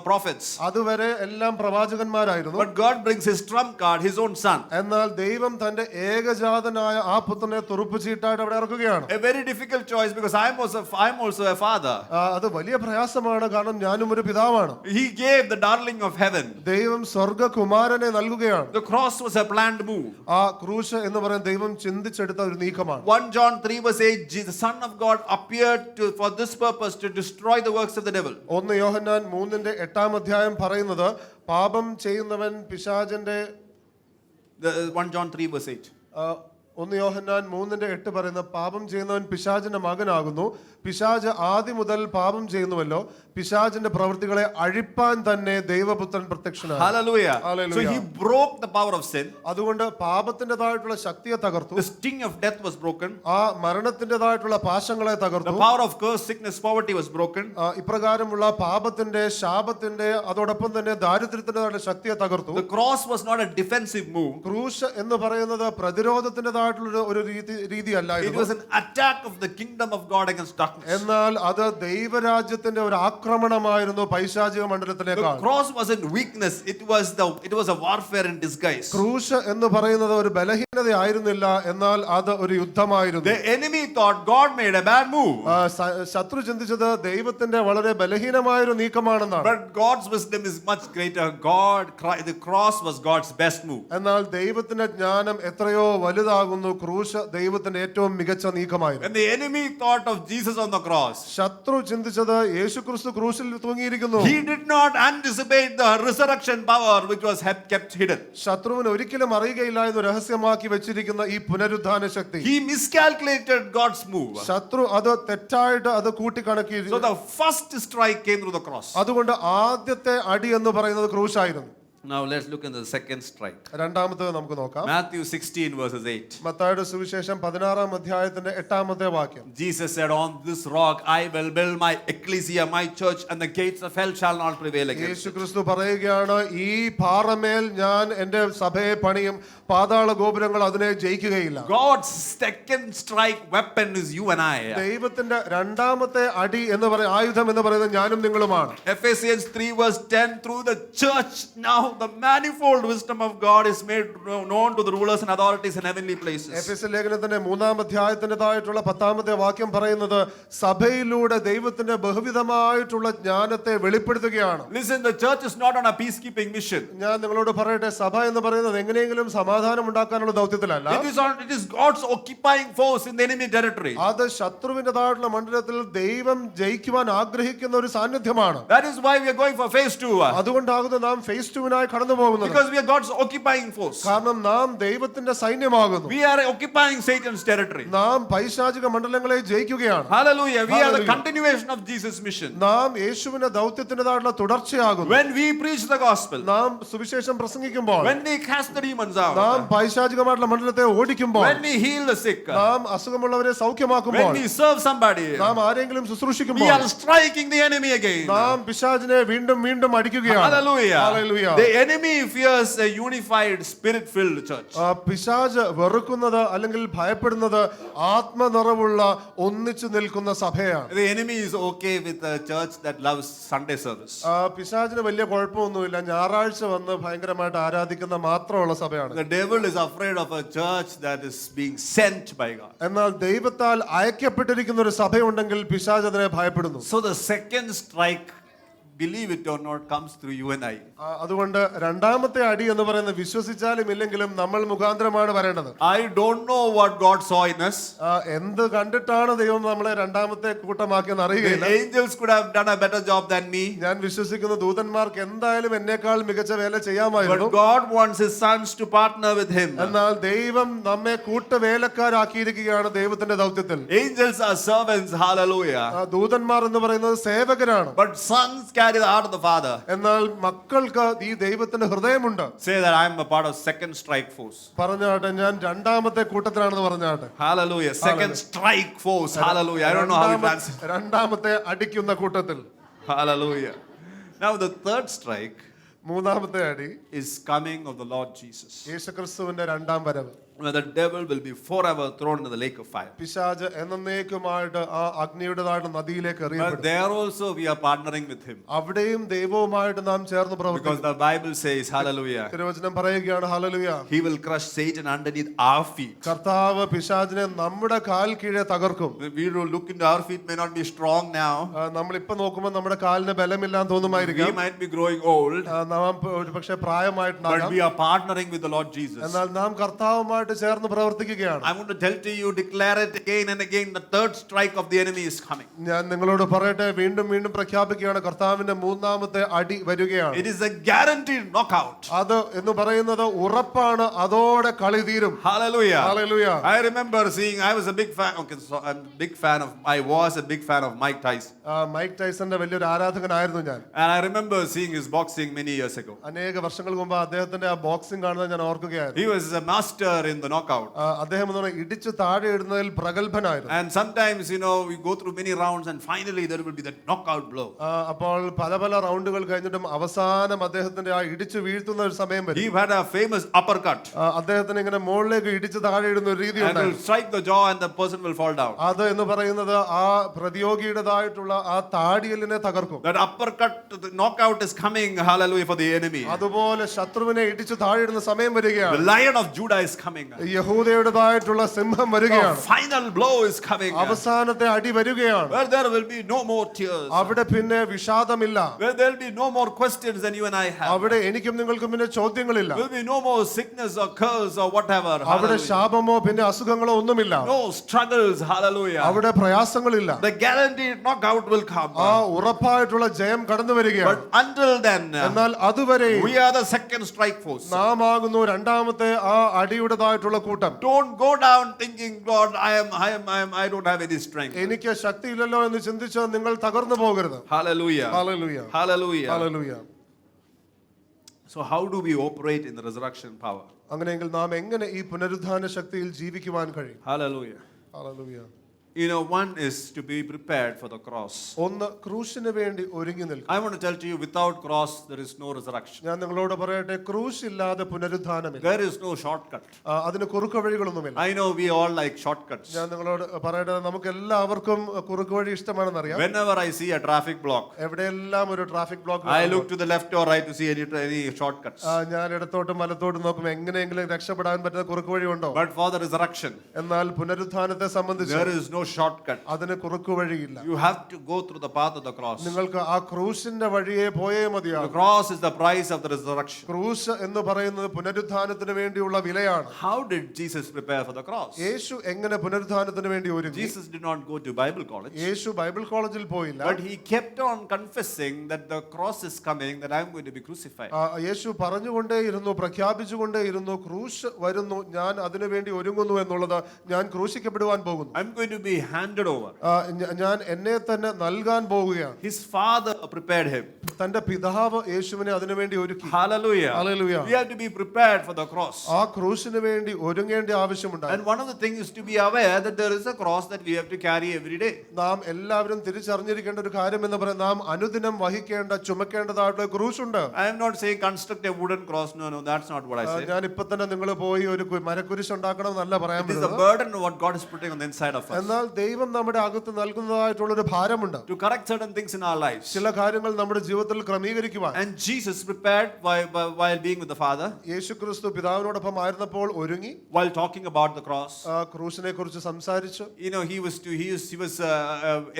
prophets. അതുവരെ എല്ലാം പ്രവാചകന്മാരായിരുന്നു. But God brings his trump card, his own son. എന്നാൽ ദൈവം തന്റെ ഏകജാതനായ ആ പുത്രനെ തുറുപ്പ് ചീട്ടായിട്ട് അവിടെ ഇറക്കുകയാണ്. A very difficult choice because I am also a father. അത് വലിയ പ്രയാസമാണ്, കാരണം ഞാനും ഒരു പിതാവാണ്. He gave the darling of heaven. ദൈവം സ്വർഗ്ഗകുമാരനെ നൽകുകയാണ്. The cross was a planned move. ആ ക്രൂശ് എന്ന് പറയുന്ന ദൈവം ചിന്തിച്ചെടുത്ത ഒരു നീക്കമാണ്. 1 John 3:8, the Son of God appeared for this purpose to destroy the works of the devil. 1 യോഹന്നാൻ 3:8 പറയുന്നത് പാപം ചെയ്യുന്നവൻ പിശാചിന്റെ 1 John 3:8. 1 യോഹന്നാൻ 3:8 പറയുന്ന പാപം ചെയ്യുന്നവൻ പിശാചിന്റെ മകനാകുന്നു. പിശാച് ആദ്യം മുതൽ പാപം ചെയ്യുന്നുവല്ലോ. പിശാചിന്റെ പ്രവൃത്തികളെ അഴിപ്പാൻ തന്നെ ദൈവപുത്രൻ പ്രത്യക്ഷനായി. Hallelujah. So he broke the power of sin. അതുകൊണ്ട് പാപത്തിൻ്റെതായിട്ടുള്ള ശക്തിയെ തകർത്തു. The sting of death was broken. ആ മരണത്തിൻ്റെതായിട്ടുള്ള പാശങ്ങളെ തകർത്തു. The power of curse, sickness, poverty was broken. ഇപ്രകാരമുള്ള പാപത്തിന്റെ, ശാപത്തിന്റെ, അതോടൊപ്പം തന്നെ ദാരിദ്ര്യത്തിൻ്റെതായിട്ടുള്ള ശക്തിയെ തകർത്തു. The cross was not a defensive move. ക്രൂശ് എന്ന് പറയുന്നത് പ്രതിരോധത്തിൻ്റെതായിട്ടുള്ള ഒരു രീതിയല്ല. It was an attack of the kingdom of God against darkness. എന്നാൽ അത് ദൈവരാജ്യത്തിന്റെ ഒരു ആക്രമണമായിരുന്നു പൈശാചിക മണ്ഡലത്തിലേക്കാൾ. The cross wasn't weakness, it was a warfare in disguise. ക്രൂശ് എന്ന് പറയുന്നത് ഒരു ബലഹീനതയായിരുന്നില്ല, എന്നാൽ അത് ഒരു യുദ്ധമായിരുന്നു. The enemy thought God made a bad move. ശത്രു ചിന്തിച്ചത് ദൈവത്തിന്റെ വളരെ ബലഹീനമായ ഒരു നീക്കമാണെന്നാണ്. But God's wisdom is much greater. The cross was God's best move. എന്നാൽ ദൈവത്തിന്റെ ജ്ഞാനം എത്രയോ വലുതാകുന്നു. ക്രൂശ് ദൈവത്തിന്റെ ഏറ്റവും മികച്ച നീക്കമായിരുന്നു. And the enemy thought of Jesus on the cross. ശത്രു ചിന്തിച്ചത് യേശുക്രിസ്തു ക്രൂശിൽ തൂങ്ങിയിരിക്കുന്നു. He did not anticipate the resurrection power which was kept hidden. ശത്രുവിന് ഒരിക്കലും അറിയുകയില്ലായിരുന്നു രഹസ്യമാക്കി വെച്ചിരിക്കുന്ന ഈ പുനരുദ്ധാന ശക്തി. He miscalculated God's move. ശത്രു അത് തെറ്റായിട്ട് അത് കൂട്ടിക്കണക്കി. So the first strike came through the cross. അതുകൊണ്ട് ആദ്യത്തെ അടി എന്ന് പറയുന്നത് ക്രൂശായിരുന്നു. Now let's look at the second strike. രണ്ടാമത്തേത് നമുക്ക് നോക്കാം. Matthew 16:8. മത്തായിയുടെ സുവിശേഷം 16:8 Jesus said, on this rock I will build my ecclesia, my church, and the gates of hell shall not prevail against it. യേശുക്രിസ്തു പറയുകയാണ്, ഈ പാറമേൽ ഞാൻ എൻ്റെ സഭയെ പണിയും, പാതാള ഗോപുരങ്ങൾ അതിനെ ജയിക്കുകയില്ല. God's second strike weapon is you and I. ദൈവത്തിന്റെ രണ്ടാമത്തെ അടി എന്ന് പറയുന്ന ആയുധം എന്ന് പറയുന്നത് ഞാനും നിങ്ങളുമാണ്. Ephesians 3:10, through the church now the manifold wisdom of God is made known to the rulers and authorities in heavenly places. എഫെസ്യ ലേഖനത്തിന്റെ 3-ാം അധ്യായത്തിൻ്റെതായിട്ടുള്ള 10-ാമത്തെ വാക്യം പറയുന്നത് സഭയിലൂടെ ദൈവത്തിന്റെ ബഹുവിധമായിട്ടുള്ള ജ്ഞാനത്തെ വെളിപ്പെടുത്തുകയാണ്. Listen, the church is not on a peacekeeping mission. ഞാൻ നിങ്ങളോട് പറയട്ടെ, സഭ എന്ന് പറയുന്നത് എങ്ങനെയെങ്കിലും സമാധാനം ഉണ്ടാക്കാനുള്ള ദൗത്യത്തിലല്ല. It is God's occupying force in the enemy territory. അത് ശത്രുവിൻ്റെതായിട്ടുള്ള മണ്ഡലത്തിൽ ദൈവം ജയിക്കുവാൻ ആഗ്രഹിക്കുന്ന ഒരു സാന്നിധ്യമാണ്. That is why we are going for phase 2. അതുകൊണ്ടാകുന്നു നാം ഫേസ് 2-നായി കടന്നു പോകുന്നത്. Because we are God's occupying force. കാരണം നാം ദൈവത്തിന്റെ സൈന്യമാകുന്നു. We are occupying Satan's territory. നാം പൈശാചിക മണ്ഡലങ്ങളെ ജയിക്കുകയാണ്. Hallelujah. We are the continuation of Jesus' mission. നാം യേശുവിന്റെ ദൗത്യത്തിൻ്റെതായിട്ടുള്ള തുടർച്ചയാകുന്നു. When we preach the gospel, നാം സുവിശേഷം പ്രസംഗിക്കുമ്പോൾ, when we cast the demons out, നാം പൈശാചികമായിട്ടുള്ള മണ്ഡലത്തെ ഓടിക്കുമ്പോൾ, when we heal the sick, നാം അസുഖമുള്ളവരെ സൗഖ്യമാക്കുമ്പോൾ, when we serve somebody, നാം ആരെങ്കിലും we ശുശ്രൂഷിക്കുമ്പോൾ, are striking the enemy again. നാം പിശാചിനെ വീണ്ടും വീണ്ടും അടിക്കുകയാണ്. Hallelujah. Hallelujah. The enemy fears a unified spirit-filled church. പിശാച് വെറുക്കുന്നത് അല്ലെങ്കിൽ ഭയപ്പെടുന്നത് ആത്മനിറവുള്ള ഒന്നിച്ചു നിൽക്കുന്ന സഭയാണ്. The enemy is okay with a church that loves Sunday service. പിശാചിന് വലിയ കുഴപ്പമൊന്നുമില്ല, ഞായറാഴ്ച വന്ന് ഭയങ്കരമായിട്ട് ആരാധിക്കുന്ന മാത്രമുള്ള സഭയാണ്. The devil is afraid of a church that is being sent by God. എന്നാൽ ദൈവത്താൽ അയക്കപ്പെട്ടിരിക്കുന്ന ഒരു സഭയുണ്ടെങ്കിൽ പിശാച് അതിനെ ഭയപ്പെടുന്നു. So the second strike, believe it or not, comes through you and I. അതുകൊണ്ട് രണ്ടാമത്തെ അടി എന്ന് പറയുന്നത് വിശ്വസിച്ചാലും ഇല്ലെങ്കിലും നമ്മൾ മുഖാന്തരമാണ് വരേണ്ടത്. I don't know what God saw in us. എന്ത് കണ്ടിട്ടാണ് ദൈവം നമ്മളെ രണ്ടാമത്തെ കൂട്ടമാക്കിയെന്ന് അറിയുകയില്ല. The angels could have done a better job than me. ഞാൻ വിശ്വസിക്കുന്ന ദൂതന്മാർക്ക് എന്തായാലും എന്നേക്കാൾ മികച്ച വേല ചെയ്യാമായിരുന്നു. But God wants His sons to partner with Him. എന്നാൽ ദൈവം നമ്മെ കൂട്ടുവേലക്കാരാക്കിയിരിക്കുകയാണ് ദൈവത്തിന്റെ ദൗത്യത്തിൽ. Angels are servants. Hallelujah. ദൂതന്മാർ എന്ന് പറയുന്നത് സേവകരാണ്. But sons carry the heart of the Father. എന്നാൽ മക്കൾക്ക് ഈ ദൈവത്തിന്റെ ഹൃദയമുണ്ട്. Say that I am a part of second strike force. പറഞ്ഞാട്ടെ, ഞാൻ രണ്ടാമത്തെ കൂട്ടത്തിലാണെന്ന് പറഞ്ഞാട്ടെ. Hallelujah. Second strike force. Hallelujah. I don't know how it translates. രണ്ടാമത്തെ അടിക്കുന്ന കൂട്ടത്തിൽ. Hallelujah. Now the third strike മൂന്നാമത്തെ അടി is coming of the Lord Jesus. യേശുക്രിസ്തുവിന്റെ രണ്ടാം വരവ്. Where the devil will be forever thrown into the lake of fire. പിശാച് എന്നേക്കുമായിട്ട് ആ അഗ്നിയുടേതായിട്ട് നദിയിലേക്ക് But എറിയപ്പെടും. there also we are partnering with Him. അവിടെയും ദൈവവുമായിട്ട് നാം ചേർന്ന് Because പ്രവർത്തിക്കും. the Bible says, hallelujah, തിരുവചനം പറയുകയാണ്, hallelujah, He will crush Satan underneath our feet. കർത്താവ് പിശാചിനെ നമ്മുടെ കാൽ കീഴെ തകർക്കും. We will look into our feet, may not be strong now. നമ്മളിപ്പോ നോക്കുമ്പോൾ നമ്മുടെ കാലിന് ബലമില്ലാന്ന് We തോന്നുമായിരിക്കാം. might be growing old. നാം ഒരു പക്ഷേ But പ്രായമായിട്ടുണ്ടാകാം. we are partnering with the Lord Jesus. എന്നാൽ നാം കർത്താവുമായിട്ട് ചേർന്ന് പ്രവർത്തിക്കുകയാണ്. I want to tell to you, declare it again and again, the third strike of the enemy is coming. ഞാൻ നിങ്ങളോട് പറയട്ടെ, വീണ്ടും വീണ്ടും പ്രഖ്യാപിക്കുകയാണ്, കർത്താവിന്റെ മൂന്നാമത്തെ അടി വരികയാണ്. It is a guaranteed knockout. അത് എന്ന് പറയുന്നത് ഉറപ്പാണ്, അതോടെ കളി തീരും. Hallelujah. Hallelujah. I remember seeing, I was a big fan, I was a big fan of Mike Tyson. Mike ടൈസന്റെ വലിയൊരു ആരാധകനായിരുന്നു ഞാൻ. And I remember seeing his boxing many years ago. അനേക വർഷങ്ങൾക്ക് മുമ്പ് അദ്ദേഹത്തിന്റെ ആ ബോക്സിംഗ് കാണുന്നത് ഞാൻ ഓർക്കുകയായിരുന്നു. He was a master in the knockout. അദ്ദേഹം എന്ന് പറഞ്ഞാൽ ഇടിച്ചു താഴെ ഇടുന്നതിൽ പ്രഗത്ഭനായിരുന്നു. And sometimes, we go through many rounds and finally there will be that knockout blow. അപ്പോൾ പല പല റൗണ്ടുകൾ കഴിഞ്ഞിട്ടും അവസാനം അദ്ദേഹത്തിന്റെ ആ ഇടിച്ചു വീഴ്ത്തുന്ന ഒരു സമയം വരും. He had a famous uppercut. അദ്ദേഹത്തിന് ഇങ്ങനെ മുകളിലേക്ക് ഇടിച്ചു താഴെ ഇടുന്ന ഒരു രീതി And ഉണ്ടായിരുന്നു. will strike the jaw and the person will fall down. അത് എന്ന് പറയുന്നത് ആ പ്രതിയോഗിയുടേതായിട്ടുള്ള ആ താടിയലിനെ തകർക്കും. That uppercut, the knockout is coming, hallelujah, for the enemy. അതുപോലെ ശത്രുവിനെ ഇടിച്ചു താഴെ ഇടുന്ന സമയം The വരികയാണ്. Lion of Judah is coming. യഹൂദയുടേതായിട്ടുള്ള സിംഹം The വരികയാണ്. final blow is coming. അവസാനത്തെ അടി വരികയാണ്. Where there will be no more tears. അവിടെ പിന്നെ വിഷാദമില്ല. Where there will be no more questions than you and I have. അവിടെ എനിക്കും നിങ്ങൾക്കും പിന്നെ ചോദ്യങ്ങളില്ല. There will be no more sickness or curse or whatever. അവിടെ Hallelujah. ശാപമോ പിന്നെ അസുഖങ്ങളോ ഒന്നുമില്ല. No struggles. Hallelujah. അവിടെ പ്രയാസങ്ങളില്ല. The guaranteed knockout will come. ആ ഉറപ്പായിട്ടുള്ള ജയം കടന്നു വരികയാണ്. But until then, എന്നാൽ അതുവരെ we are the second strike force. നാം ആകുന്നു രണ്ടാമത്തെ ആ അടിയുടേതായിട്ടുള്ള കൂട്ടം. Don't go down thinking, God, I don't have any strength. എനിക്ക് ശക്തിയില്ലല്ലോ എന്ന് ചിന്തിച്ച് നിങ്ങൾ തകർന്നു പോകരുത്. Hallelujah. Hallelujah. Hallelujah. Hallelujah. So how do we operate in the resurrection power? അങ്ങനെയെങ്കിൽ നാം എങ്ങനെ ഈ പുനരുദ്ധാന ശക്തിയിൽ ജീവിക്കുവാൻ കഴിയും? Hallelujah. Hallelujah. You know, one is to be prepared for the cross. ഒന്ന് ക്രൂശിന് വേണ്ടി ഒരുങ്ങി നിൽക്കുക. I want to tell to you, without cross, there is no resurrection. ഞാൻ നിങ്ങളോട് പറയട്ടെ, ക്രൂശ് ഇല്ലാതെ പുനരുത്ഥാനമില്ല. There is no shortcut. അതിന് കുറുക്ക് വഴികളൊന്നുമില്ല. I know we all like shortcuts. ഞാൻ നിങ്ങളോട് പറയട്ടെ, നമുക്ക് എല്ലാവർക്കും കുറുക്ക് വഴി ഇഷ്ടമാണെന്ന് അറിയാം. Whenever I see a traffic block, എവിടെയെല്ലാം ഒരു traffic block, I look to the left or right to see any shortcuts. ഞാൻ ഇടത്തോട്ടും വലത്തോട്ടും നോക്കും എങ്ങനെയെങ്കിലും രക്ഷപ്പെടാൻ പറ്റുന്ന കുറുക്ക് വഴി ഉണ്ടോ. But for the resurrection, എന്നാൽ പുനരുത്ഥാനത്തെ സംബന്ധിച്ച് there is no shortcut. അതിന് കുറുക്ക് വഴിയില്ല. You have to go through the path of the cross. നിങ്ങൾക്ക് ആ ക്രൂശിന്റെ വഴിയെ പോയേ The മതിയാകും. cross is the price of the resurrection. ക്രൂശ് എന്ന് പറയുന്നത് പുനരുത്ഥാനത്തിന് വേണ്ടിയുള്ള വിലയാണ്. How did Jesus prepare for the cross? യേശു എങ്ങനെ പുനരുത്ഥാനത്തിന് വേണ്ടി ഒരുങ്ങി? Jesus did not go to Bible college, യേശു ബൈബിൾ കോളേജിൽ പോയില്ല. but he kept on confessing that the cross is coming, that I am going to be crucified. യേശു പറഞ്ഞുകൊണ്ടേയിരുന്നു, പ്രഖ്യാപിച്ചുകൊണ്ടേയിരുന്നു, ക്രൂശ് വരുന്നു, ഞാൻ അതിനു വേണ്ടി ഒരുങ്ങുന്നു എന്നുള്ളത്, ഞാൻ ക്രൂശിക്കപ്പെടുവാൻ പോകുന്നു, I'm going to be handed over. ഞാൻ എന്നെ തന്നെ നൽകാൻ പോവുകയാണ്. His father prepared him. തന്റെ പിതാവ് യേശുവിനെ അതിനു വേണ്ടി ഒരുക്കി. Hallelujah. Hallelujah. We have to be prepared for the cross. ആ ക്രൂശിന് വേണ്ടി ഒരുങ്ങേണ്ട ആവശ്യമുണ്ടായി. And one of the things is to be aware that there is a cross that we have to carry every day. നാം എല്ലാവരും തിരിച്ചറിഞ്ഞിരിക്കേണ്ട ഒരു കാര്യം എന്ന് പറയുന്നത്, നാം അനുദിനം വഹിക്കേണ്ട, ചുമക്കേണ്ടതായിട്ടുള്ള ക്രൂശുണ്ട്. I am not saying construct a wooden cross. No, that's not what I say. ഞാൻ ഇപ്പൊ തന്നെ നിങ്ങൾ പോയി ഒരു മരക്കുരിശ് ഉണ്ടാക്കണം എന്നല്ല പറയാൻ It is the പറ്റുന്നത്. burden of what God is putting on the inside of us. എന്നാൽ ദൈവം നമ്മുടെ അകത്ത് നൽകുന്നതായിട്ടുള്ള ഒരു ഭാരമുണ്ട്. To correct certain things in our lives. ചില കാര്യങ്ങൾ നമ്മുടെ ജീവിതത്തിൽ ക്രമീകരിക്കുവാൻ. And Jesus prepared while being with the Father. യേശു ക്രിസ്തു പിതാവിനോടൊപ്പം ആയിരുന്നപ്പോൾ ഒരുങ്ങി. While talking about the cross. ക്രൂശിനെ കുറിച്ച് സംസാരിച്ചു. You know, he was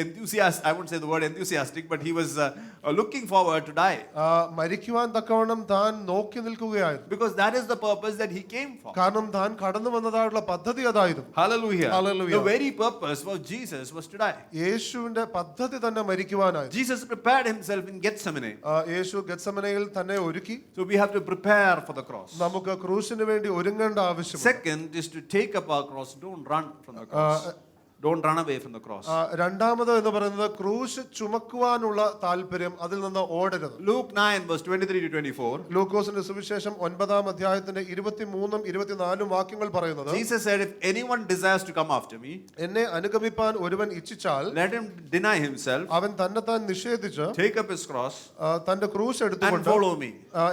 enthusiastic. I won't say the word enthusiastic, but he was looking forward to die. മരിക്കുവാൻ തക്കവണ്ണം താൻ നോക്കി നിൽക്കുകയായിരുന്നു. Because that is the purpose that he came for. കാരണം താൻ കടന്നു വന്നതായുള്ള പദ്ധതി അതായിരുന്നു. Hallelujah. Hallelujah. The very purpose for Jesus was to die. യേശുവിന്റെ പദ്ധതി തന്നെ മരിക്കുവാനായിരുന്നു. Jesus prepared himself in Gethsemane. യേശു ഗെത്സമനയിൽ തന്നെ ഒരുക്കി. So we have to prepare for the cross. നമുക്ക് ക്രൂശിന് വേണ്ടി ഒരുങ്ങേണ്ട ആവശ്യമുണ്ട്. Second is to take up our cross. Don't run from the cross. Don't run away from the cross. രണ്ടാമത് എന്ന് പറയുന്നത് ക്രൂശ് ചുമക്കുവാനുള്ള താല്പര്യം, അതിൽ നിന്ന് ഓടരുത്. Luke 9 verse 23 to 24. ലൂക്കോസിന്റെ സുവിശേഷം 9-ാം അധ്യായത്തിന്റെ 23-ഉം 24-ഉം വാക്യങ്ങൾ പറയുന്നത്, Jesus said, if anyone desires to come after me, എന്നെ അനുഗമിപ്പാൻ ഒരുവൻ ഇച്ഛിച്ചാൽ let him deny himself, അവൻ തന്നെത്താൻ നിഷേധിച്ച് take up his cross, തന്റെ ക്രൂശ് and എടുത്തുകൊണ്ട് follow me.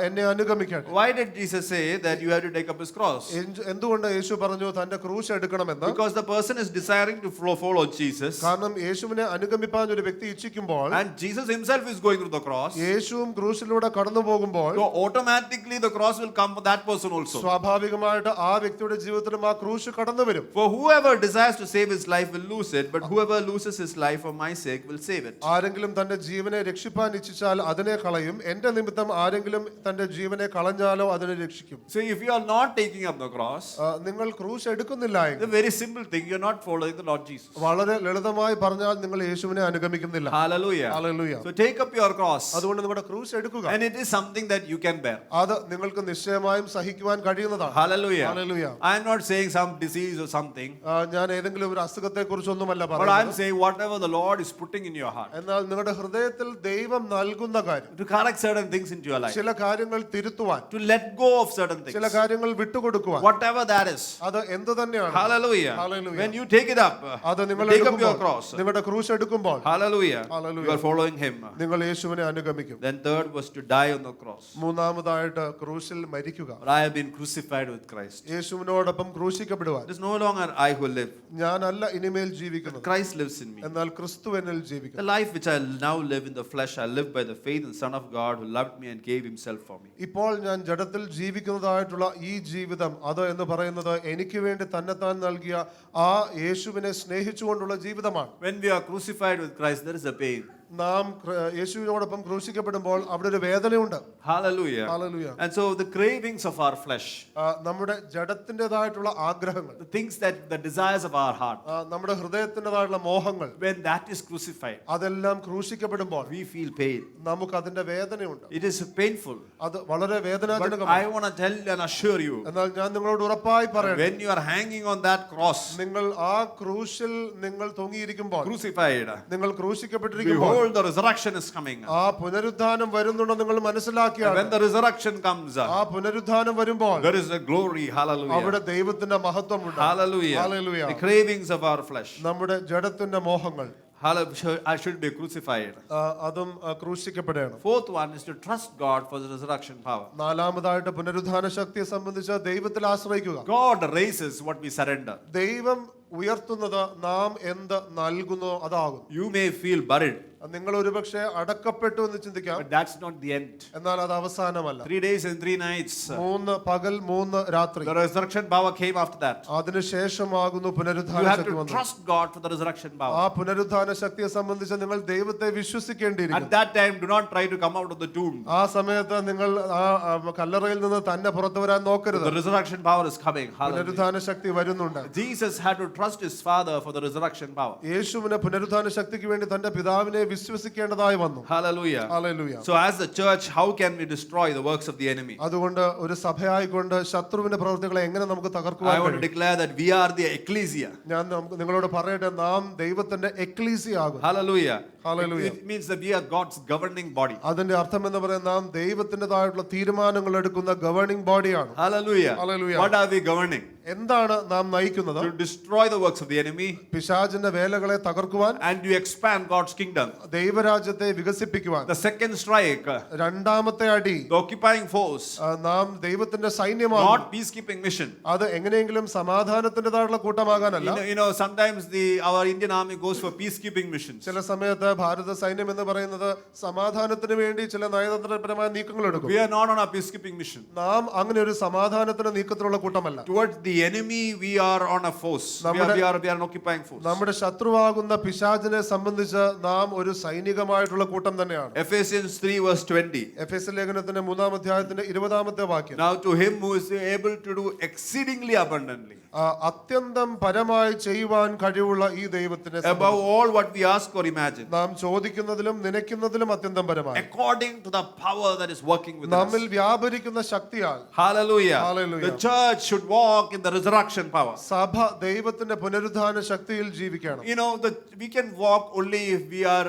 എന്നെ അനുഗമിക്കട്ടെ. Why did Jesus say that you have to take up his cross? എന്തുകൊണ്ട് യേശു പറഞ്ഞു തന്റെ ക്രൂശ് എടുക്കണമെന്ന്? Because the person is desiring to follow Jesus, കാരണം യേശുവിനെ അനുഗമിപ്പാൻ ഒരു വ്യക്തി ഇച്ഛിക്കുമ്പോൾ, and Jesus himself is going through the cross, യേശുവും ക്രൂശിലൂടെ കടന്നു പോകുമ്പോൾ, so automatically the cross will come for that person also. സ്വാഭാവികമായിട്ട് ആ വ്യക്തിയുടെ ജീവിതത്തിലും ആ ക്രൂശ് കടന്നു വരും. For whoever desires to save his life will lose it, but whoever loses his life for my sake will save it. ആരെങ്കിലും തന്റെ ജീവനെ രക്ഷിപ്പാൻ ഇച്ഛിച്ചാൽ അതിനെ കളയും, എന്റെ നിമിത്തം ആരെങ്കിലും തന്റെ ജീവനെ കളഞ്ഞാലോ അതിനെ രക്ഷിക്കും. So if you are not taking up the cross, നിങ്ങൾ ക്രൂശ് എടുക്കുന്നില്ല the എങ്കിൽ, very simple thing, you are not following the Lord Jesus. വളരെ ലളിതമായി പറഞ്ഞാൽ നിങ്ങൾ യേശുവിനെ അനുഗമിക്കുന്നില്ല. Hallelujah. Hallelujah. So take up your cross, അതുകൊണ്ട് നിങ്ങളുടെ ക്രൂശ് എടുക്കുക. and it is something that you can bear. അത് നിങ്ങൾക്ക് നിശ്ചയമായും സഹിക്കുവാൻ കഴിയുന്നതാണ്. Hallelujah. Hallelujah. I am not saying some disease or something, ഞാൻ ഏതെങ്കിലും ഒരു അസുഖത്തെ കുറിച്ചൊന്നുമല്ല but I am പറയുന്നത്. saying whatever the Lord is putting in your heart, എന്നാൽ നിങ്ങളുടെ ഹൃദയത്തിൽ ദൈവം നൽകുന്ന കാര്യം, to correct certain things into your life, ചില കാര്യങ്ങൾ തിരുത്തുവാൻ, to let go of certain things, ചില കാര്യങ്ങൾ വിട്ടുകൊടുക്കുവാൻ, whatever that is. അത് എന്ത് തന്നെയാണ്. Hallelujah. Hallelujah. When you take it up, അത് നിങ്ങൾ take up your എടുക്കുമ്പോൾ, cross. നിങ്ങളുടെ ക്രൂശ് എടുക്കുമ്പോൾ, Hallelujah. Hallelujah. You are following him. നിങ്ങൾ യേശുവിനെ അനുഗമിക്കും. Then third was to die on the cross. മൂന്നാമതായിട്ട് ക്രൂശിൽ മരിക്കുക. But I have been crucified with Christ. യേശുവിനോടൊപ്പം ക്രൂശിക്കപ്പെടുവാൻ. It is no longer I who live, ഞാനല്ല ഇനിമേൽ ജീവിക്കുന്നത്, Christ lives in me. എന്നാൽ ക്രിസ്തു എന്നിൽ The ജീവിക്കുന്നു. life which I now live in the flesh, I live by the faith in the Son of God who loved me and gave himself for me. ഇപ്പോൾ ഞാൻ ജഡത്തിൽ ജീവിക്കുന്നതായിട്ടുള്ള ഈ ജീവിതം, അത് എന്ന് പറയുന്നത് എനിക്ക് വേണ്ടി തന്നെത്താൻ നൽകിയ ആ യേശുവിനെ സ്നേഹിച്ചുകൊണ്ടുള്ള ജീവിതമാണ്. When we are crucified with Christ, there is a pain. നാം യേശുവിനോടൊപ്പം ക്രൂശിക്കപ്പെടുമ്പോൾ അവിടെ ഒരു വേദനയുണ്ട്. Hallelujah. Hallelujah. And so the cravings of our flesh, നമ്മുടെ ജഡത്തിൻ്റെതായിട്ടുള്ള ആഗ്രഹങ്ങൾ, the things that the desires of our heart, നമ്മുടെ ഹൃദയത്തിൻ്റെതായിട്ടുള്ള മോഹങ്ങൾ, when that is crucified, അതെല്ലാം ക്രൂശിക്കപ്പെടുമ്പോൾ we feel pain. നമുക്ക് അതിന്റെ വേദനയുണ്ട്. It is painful. അത് വളരെ But വേദനാജനകമാണ്. I want to tell and assure you, എന്നാൽ ഞാൻ നിങ്ങളോട് ഉറപ്പായി പറയട്ടെ, when you are hanging on that cross, നിങ്ങൾ ആ ക്രൂശിൽ നിങ്ങൾ തൂങ്ങിയിരിക്കുമ്പോൾ, crucified, നിങ്ങൾ ക്രൂശിക്കപ്പെട്ടിരിക്കുമ്പോൾ, behold, the resurrection is coming. ആ പുനരുത്ഥാനം വരുന്നുണ്ടെന്ന് നിങ്ങൾ And മനസ്സിലാക്കിയാണ്. when the resurrection comes, ആ പുനരുത്ഥാനം വരുമ്പോൾ there is a glory. Hallelujah. അവിടെ ദൈവത്തിന്റെ മഹത്വമുണ്ട്. Hallelujah. Hallelujah. The cravings of our flesh. നമ്മുടെ ജഡത്തിന്റെ മോഹങ്ങൾ Hallelujah. I should be crucified. അതും ക്രൂശിക്കപ്പെടണം. Fourth one is to trust God for the resurrection power. നാലാമതായിട്ട് പുനരുത്ഥാന ശക്തിയെ സംബന്ധിച്ച് ദൈവത്തിൽ ആശ്രയിക്കുക. God raises what we surrender. ദൈവം ഉയർത്തുന്നത് നാം എന്ത് നൽകുന്നോ അതാകും. You may feel buried, നിങ്ങൾ ഒരുപക്ഷെ അടക്കപ്പെട്ടു എന്ന് ചിന്തിക്കാം. but that's not the end. എന്നാൽ അത് അവസാനമല്ല. 3 days and 3 nights. 3 പകൽ 3 രാത്രി. The resurrection power came after that. അതിനുശേഷമാകുന്നു You പുനരുത്ഥാന have Shakti to വന്നത്. trust God for the resurrection ആ power. പുനരുത്ഥാന ശക്തിയെ സംബന്ധിച്ച് നിങ്ങൾ ദൈവത്തെ At വിശ്വസിക്കേണ്ടിയിരിക്കുന്നു. that time, do not try to come out of the tomb. ആ സമയത്ത് നിങ്ങൾ ആ കല്ലറയിൽ നിന്ന് തന്നെ പുറത്തു വരാൻ നോക്കരുത്. The resurrection power is coming. Hallelujah. പുനരുത്ഥാന ശക്തി വരുന്നുണ്ട്. Jesus had to trust his Father for the resurrection power. യേശുവിന് പുനരുത്ഥാന ശക്തിക്ക് വേണ്ടി തന്റെ പിതാവിനെ വിശ്വസിക്കേണ്ടതായി വന്നു. Hallelujah. Hallelujah. So as the church, how can we destroy the works of the enemy? അതുകൊണ്ട് ഒരു സഭയായിക്കൊണ്ട് ശത്രുവിന്റെ പ്രവൃത്തികളെ എങ്ങനെ നമുക്ക് തകർക്കുവാൻ I want to കഴിയും? declare that we are the ecclesia. ഞാൻ നിങ്ങളോട് പറയട്ടെ, നാം ദൈവത്തിന്റെ എക്ലീസിയ ആകും. Hallelujah. Hallelujah. It means that we are God's governing body. അതിന്റെ അർത്ഥം എന്ന് പറയുന്നത് നാം ദൈവത്തിൻ്റെതായിട്ടുള്ള തീരുമാനങ്ങൾ എടുക്കുന്ന ഗവേണിംഗ് ബോഡിയാണ്. Hallelujah. Hallelujah. What are we governing? എന്താണ് നാം നയിക്കുന്നത്? To destroy the works of the enemy പിശാചിന്റെ വേലകളെ തകർക്കുവാൻ, and to expand God's kingdom. ദൈവരാജ്യത്തെ വികസിപ്പിക്കുവാൻ. The second strike, രണ്ടാമത്തെ അടി, the occupying force, നാം ദൈവത്തിന്റെ സൈന്യമാണ്. not peacekeeping mission. അത് എങ്ങനെയെങ്കിലും സമാധാനത്തിൻ്റെതായിട്ടുള്ള കൂട്ടമാകാനല്ല. You know, sometimes our Indian army goes for peacekeeping missions. ചില സമയത്ത് ഭാരത സൈന്യം എന്ന് പറയുന്നത് സമാധാനത്തിന് വേണ്ടി ചില നയതന്ത്രപരമായ നീക്കങ്ങൾ എടുക്കും. We are not on a peacekeeping mission. നാം അങ്ങനെ ഒരു സമാധാനത്തിന് നീക്കത്തിലുള്ള കൂട്ടമല്ല. Towards the enemy, we are on a force. We are an occupying force. നമ്മുടെ ശത്രുവാകുന്ന പിശാചിനെ സംബന്ധിച്ച് നാം ഒരു സൈനികമായിട്ടുള്ള കൂട്ടം തന്നെയാണ്. Ephesians 3 verse 20. എഫെസ്യ ലേഖനത്തിന്റെ 3-ാം അധ്യായത്തിന്റെ 20-ാമത്തെ വാക്യം. Now to him who is able to do exceedingly abundantly, അത്യന്തം പരമായി ചെയ്യുവാൻ കഴിവുള്ള ഈ ദൈവത്തിനെ above all what we ask or imagine, നാം ചോദിക്കുന്നതിലും നനയ്ക്കുന്നതിലും അത്യന്തം പരമായി, according to the power that is working within നമ്മിൽ us. വ്യാപരിക്കുന്ന ശക്തിയാൽ. Hallelujah. Hallelujah. The church should walk in the resurrection power. സഭ ദൈവത്തിന്റെ പുനരുദ്ധാന ശക്തിയിൽ ജീവിക്കണം. You know, we can walk only if we are,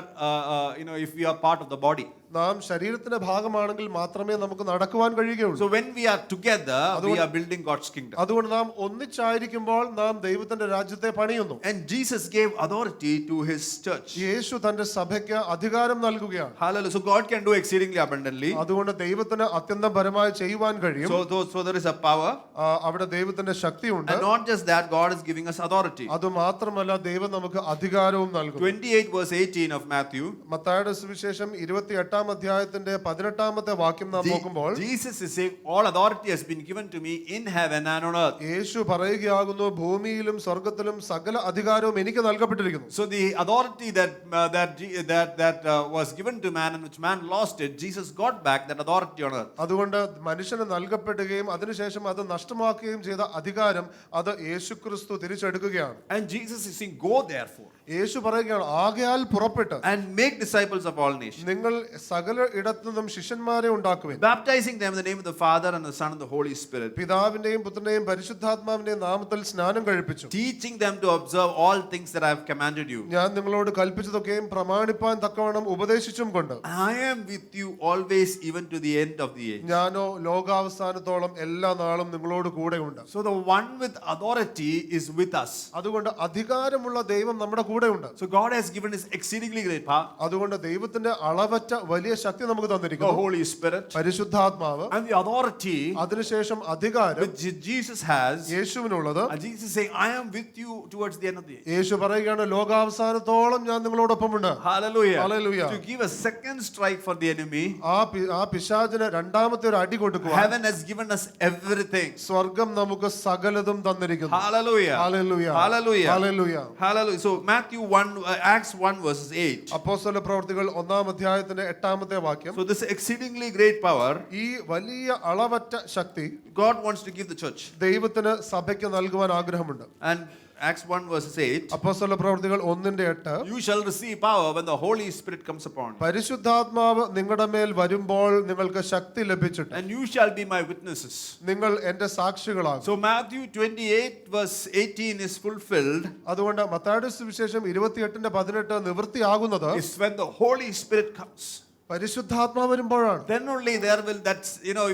if we are part of the body. നാം ശരീരത്തിന്റെ ഭാഗമാണെങ്കിൽ മാത്രമേ നമുക്ക് നടക്കുവാൻ കഴിയുകയുള്ളൂ. So when we are together, we are building God's kingdom. അതുകൊണ്ട് നാം ഒന്നിച്ചായിരിക്കുമ്പോൾ നാം ദൈവത്തിന്റെ രാജ്യത്തെ പണിയുന്നു. And Jesus gave authority to his church. യേശു തന്റെ സഭയ്ക്ക് അധികാരം നൽകുകയാണ്. Hallelujah. So God can do exceedingly abundantly. അതുകൊണ്ട് ദൈവത്തിന് അത്യന്തം പരമായി ചെയ്യുവാൻ കഴിയും. So there is a power. അവിടെ ദൈവത്തിന്റെ ശക്തിയുണ്ട്. And not just that, God is giving us authority. അത് മാത്രമല്ല, ദൈവം നമുക്ക് അധികാരവും നൽകും. 28 verse 18 of Matthew. മത്തായിയുടെ സുവിശേഷം 28-ാം അധ്യായത്തിന്റെ 18-ാമത്തെ വാക്യം നാം നോക്കുമ്പോൾ Jesus is saying, all authority has been given to me in heaven and on earth. യേശു പറയുകയാകുന്നു, ഭൂമിയിലും സ്വർഗ്ഗത്തിലും സകല അധികാരവും എനിക്ക് നൽകപ്പെട്ടിരിക്കുന്നു. So the authority that was given to man and which man lost it, Jesus got back that authority on earth. അതുകൊണ്ട് മനുഷ്യന് നൽകപ്പെടുകയും അതിനുശേഷം അത് നഷ്ടമാക്കുകയും ചെയ്ത അധികാരം അത് യേശുക്രിസ്തു തിരിച്ചെടുക്കുകയാണ്. And Jesus is saying, go therefore യേശു പറയുകയാണ്, ആകയാൽ പുറപ്പെട്ട് and make disciples of all nations, നിങ്ങൾ സകല ഇടത്തുനിന്നും ശിഷ്യന്മാരെ ഉണ്ടാക്കുവിൻ, baptizing them in the name of the Father and the Son and the Holy Spirit, പിതാവിന്റെയും പുത്രന്റെയും പരിശുദ്ധാത്മാവിന്റെയും നാമത്തിൽ സ്നാനം കഴിപ്പിച്ചു, teaching them to observe all things that I have commanded you. ഞാൻ നിങ്ങളോട് കൽപ്പിച്ചതൊക്കെയും പ്രമാണിപ്പാൻ തക്കവണ്ണം ഉപദേശിച്ചും കൊണ്ട് I am with you always, even to the end of the age. ഞാനോ ലോകാവസാനത്തോളം എല്ലാ നാളും നിങ്ങളോട് കൂടെയുണ്ട്. So the one with authority is with us. അതുകൊണ്ട് അധികാരമുള്ള ദൈവം നമ്മുടെ കൂടെയുണ്ട്. So God has given his exceedingly great power, അതുകൊണ്ട് ദൈവത്തിന്റെ അളവറ്റ വലിയ ശക്തി നമുക്ക് the തന്നിരിക്കുന്നു, Holy Spirit, പരിശുദ്ധാത്മാവ്. and the authority അതിനുശേഷം അധികാരം which Jesus has. യേശുവിനുള്ളത്. And Jesus is saying, I am with you towards the end of the age. യേശു പറയുകയാണ്, ലോകാവസാനത്തോളം ഞാൻ നിങ്ങളോടൊപ്പമുണ്ട്. Hallelujah. Hallelujah. To give a second strike for the enemy, ആ പിശാചിന് രണ്ടാമത്തെ ഒരു അടി കൊടുക്കുക. heaven has given us everything. സ്വർഗം നമുക്ക് സകലതും തന്നിരിക്കുന്നു. Hallelujah. Hallelujah. Hallelujah. Hallelujah. Hallelujah. So Acts 1 verses 8. അപ്പോസ്തല പ്രവൃത്തികൾ 1-ാം അധ്യായത്തിന്റെ 8-ാമത്തെ വാക്യം. So this exceedingly great power, ഈ വലിയ അളവറ്റ ശക്തി God wants to give the church. ദൈവത്തിന് സഭയ്ക്ക് നൽകുവാൻ ആഗ്രഹമുണ്ട്. Acts 1 verses 8. അപ്പോസ്തല പ്രവൃത്തികൾ 1:8. You shall receive power when the Holy Spirit comes upon you. പരിശുദ്ധാത്മാവ് നിങ്ങളുടെ മേൽ വരുമ്പോൾ നിങ്ങൾക്ക് ശക്തി ലഭിച്ചിട്ട് And you shall be my witnesses. നിങ്ങൾ എന്റെ സാക്ഷികളാകും. So Matthew 28 verse 18 is fulfilled. അതുകൊണ്ട് മത്തായിയുടെ സുവിശേഷം 28:18 നിവൃത്തിയാകുന്നത് Is when the Holy Spirit comes. പരിശുദ്ധാത്മാവ് വരുമ്പോഴാണ്. Then only there will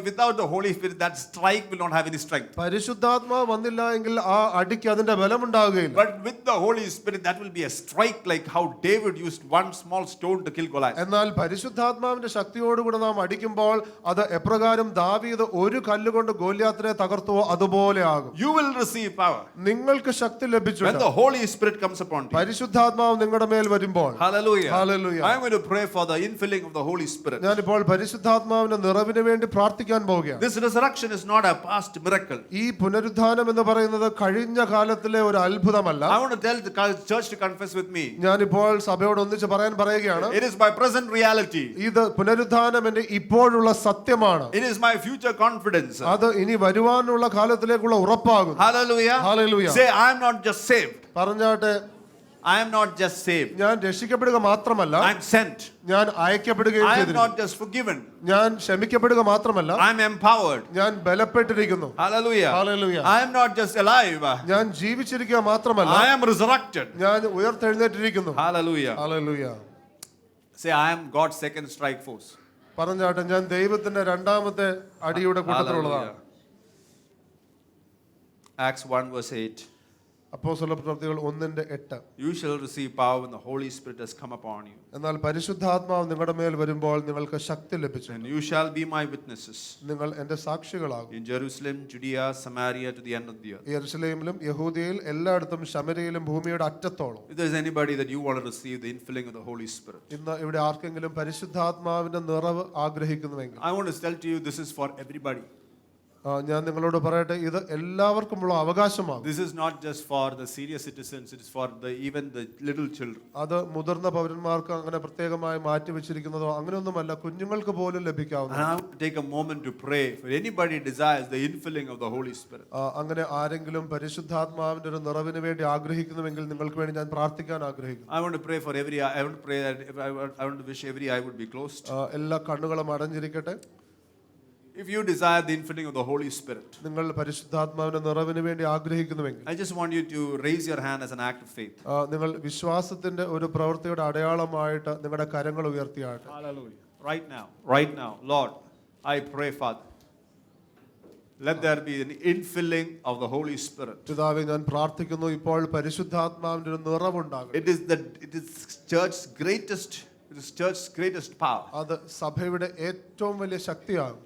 without the Holy Spirit that strike will not have any strength. പരിശുദ്ധാത്മാവ് വന്നില്ല എങ്കിൽ ആ അടിക്ക് അതിന്റെ ബലമുണ്ടാകുകയില്ല. But with the Holy Spirit that will be a strike like how David used one small stone to kill Goliath. എന്നാൽ പരിശുദ്ധാത്മാവിന്റെ ശക്തിയോടുകൂടി നാം അടിക്കുമ്പോൾ അത് എപ്രകാരം ദാവീദ് ഒരു കല്ലുകൊണ്ട് ഗോലിയാത്തിനെ തകർത്തുവോ അതുപോലെ ആകും. You will receive power നിങ്ങൾക്ക് ശക്തി ലഭിച്ചു when the Holy Spirit comes upon you. പരിശുദ്ധാത്മാവ് നിങ്ങളുടെ മേൽ വരുമ്പോൾ. Hallelujah. Hallelujah. I am going to pray for the infilling of the Holy Spirit. ഞാനിപ്പോൾ പരിശുദ്ധാത്മാവിന്റെ നിറവിന് വേണ്ടി പ്രാർത്ഥിക്കാൻ പോവുകയാണ്. This resurrection is not a past miracle. ഈ പുനരുദ്ധാനം എന്ന് പറയുന്നത് കഴിഞ്ഞ കാലത്തിലെ ഒരു അത്ഭുതമല്ല. I want to tell the church to confess with me. ഞാനിപ്പോൾ സഭയോട് ഒന്നിച്ച് പറയുകയാണ്. It is my present reality. ഇത് പുനരുദ്ധാനം എന്റെ ഇപ്പോഴുള്ള സത്യമാണ്. It is my future confidence. അത് ഇനി വരുവാനുള്ള കാലത്തിലേക്കുള്ള ഉറപ്പാകും. Hallelujah. Hallelujah. Say, I am not just saved. പറഞ്ഞാട്ടെ, I am not just saved. ഞാൻ രക്ഷിക്കപ്പെടുക മാത്രമല്ല, I am sent. ഞാൻ അയക്കപ്പെടുകയും I am ചെയ്തിരിക്കുന്നു. not just forgiven. ഞാൻ ക്ഷമിക്കപ്പെടുക മാത്രമല്ല, I am empowered. ഞാൻ ബലപ്പെട്ടിരിക്കുന്നു. Hallelujah. Hallelujah. I am not just alive. ഞാൻ ജീവിച്ചിരിക്കുക മാത്രമല്ല, I am resurrected. ഞാൻ ഉയർത്തെഴുന്നേറ്റിരിക്കുന്നു. Hallelujah. Hallelujah. Say, I am God's second strike force. പറഞ്ഞാട്ടെ, ഞാൻ ദൈവത്തിന്റെ രണ്ടാമത്തെ അടിയുടെ കൂട്ടത്തിലുള്ളതാണ്. Hallelujah. Acts 1 verse 8. അപ്പോസ്തല പ്രവൃത്തികൾ 1:8. You shall receive power when the Holy Spirit has come upon you. എന്നാൽ പരിശുദ്ധാത്മാവ് നിങ്ങളുടെ മേൽ വരുമ്പോൾ നിങ്ങൾക്ക് ശക്തി ലഭിച്ചു. And you shall be my witnesses. നിങ്ങൾ എന്റെ സാക്ഷികളാകും. In Jerusalem, Judea, Samaria, to the end of the earth. യെരുശലേമിലും യഹൂദയിൽ എല്ലായിടത്തും ശമര്യയിലും ഭൂമിയുടെ അറ്റത്തോളം. If there is anybody that you want to receive the infilling of the Holy Spirit, ഇന്ന് ഇവിടെ ആർക്കെങ്കിലും പരിശുദ്ധാത്മാവിന്റെ നിറവ് ആഗ്രഹിക്കുന്നുവെങ്കിൽ I want to tell to you this is for everybody. ഞാൻ നിങ്ങളോട് പറയട്ടെ, ഇത് എല്ലാവർക്കുമുള്ള അവകാശമാണ്. This is not just for the senior citizens, it is for even the little children. അത് മുതിർന്ന പൗരന്മാർക്ക് അങ്ങനെ പ്രത്യേകമായി മാറ്റി വെച്ചിരിക്കുന്നതോ അങ്ങനെയൊന്നുമല്ല, കുഞ്ഞുങ്ങൾക്ക് പോലും ലഭിക്കാവുന്ന. And I want to take a moment to pray for anybody desires the infilling of the Holy Spirit. അങ്ങനെ ആരെങ്കിലും പരിശുദ്ധാത്മാവിന്റെ ഒരു നിറവിന് വേണ്ടി ആഗ്രഹിക്കുന്നുവെങ്കിൽ നിങ്ങൾക്ക് വേണ്ടി ഞാൻ പ്രാർത്ഥിക്കാൻ ആഗ്രഹിക്കുന്നു. I want to pray for every eye. I want to pray that I want to wish every eye would be closed. എല്ലാ കണ്ണുകളും അടഞ്ഞിരിക്കട്ടെ. If you desire the infilling of the Holy Spirit, നിങ്ങൾ പരിശുദ്ധാത്മാവിന്റെ നിറവിന് വേണ്ടി ആഗ്രഹിക്കുന്നുവെങ്കിൽ I just want you to raise your hand as an act of faith. നിങ്ങൾ വിശ്വാസത്തിന്റെ ഒരു പ്രവൃത്തിയുടെ അടയാളമായിട്ട് നിങ്ങളുടെ കരങ്ങൾ ഉയർത്തിയാട്ടെ. Hallelujah. Right now, Lord, I pray, Father, let there be an infilling of the Holy Spirit. പിതാവേ, ഞാൻ പ്രാർത്ഥിക്കുന്നു, ഇപ്പോൾ പരിശുദ്ധാത്മാവിന്റെ ഒരു നിറവുണ്ടാകട്ടെ. It is church's greatest power. അത് സഭയുടെ ഏറ്റവും വലിയ ശക്തിയാണ്.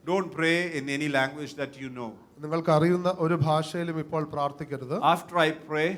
Don't pray in any language that you know. നിങ്ങൾക്ക് അറിയുന്ന ഒരു ഭാഷയിലും ഇപ്പോൾ പ്രാർത്ഥിക്കരുത്. After I pray,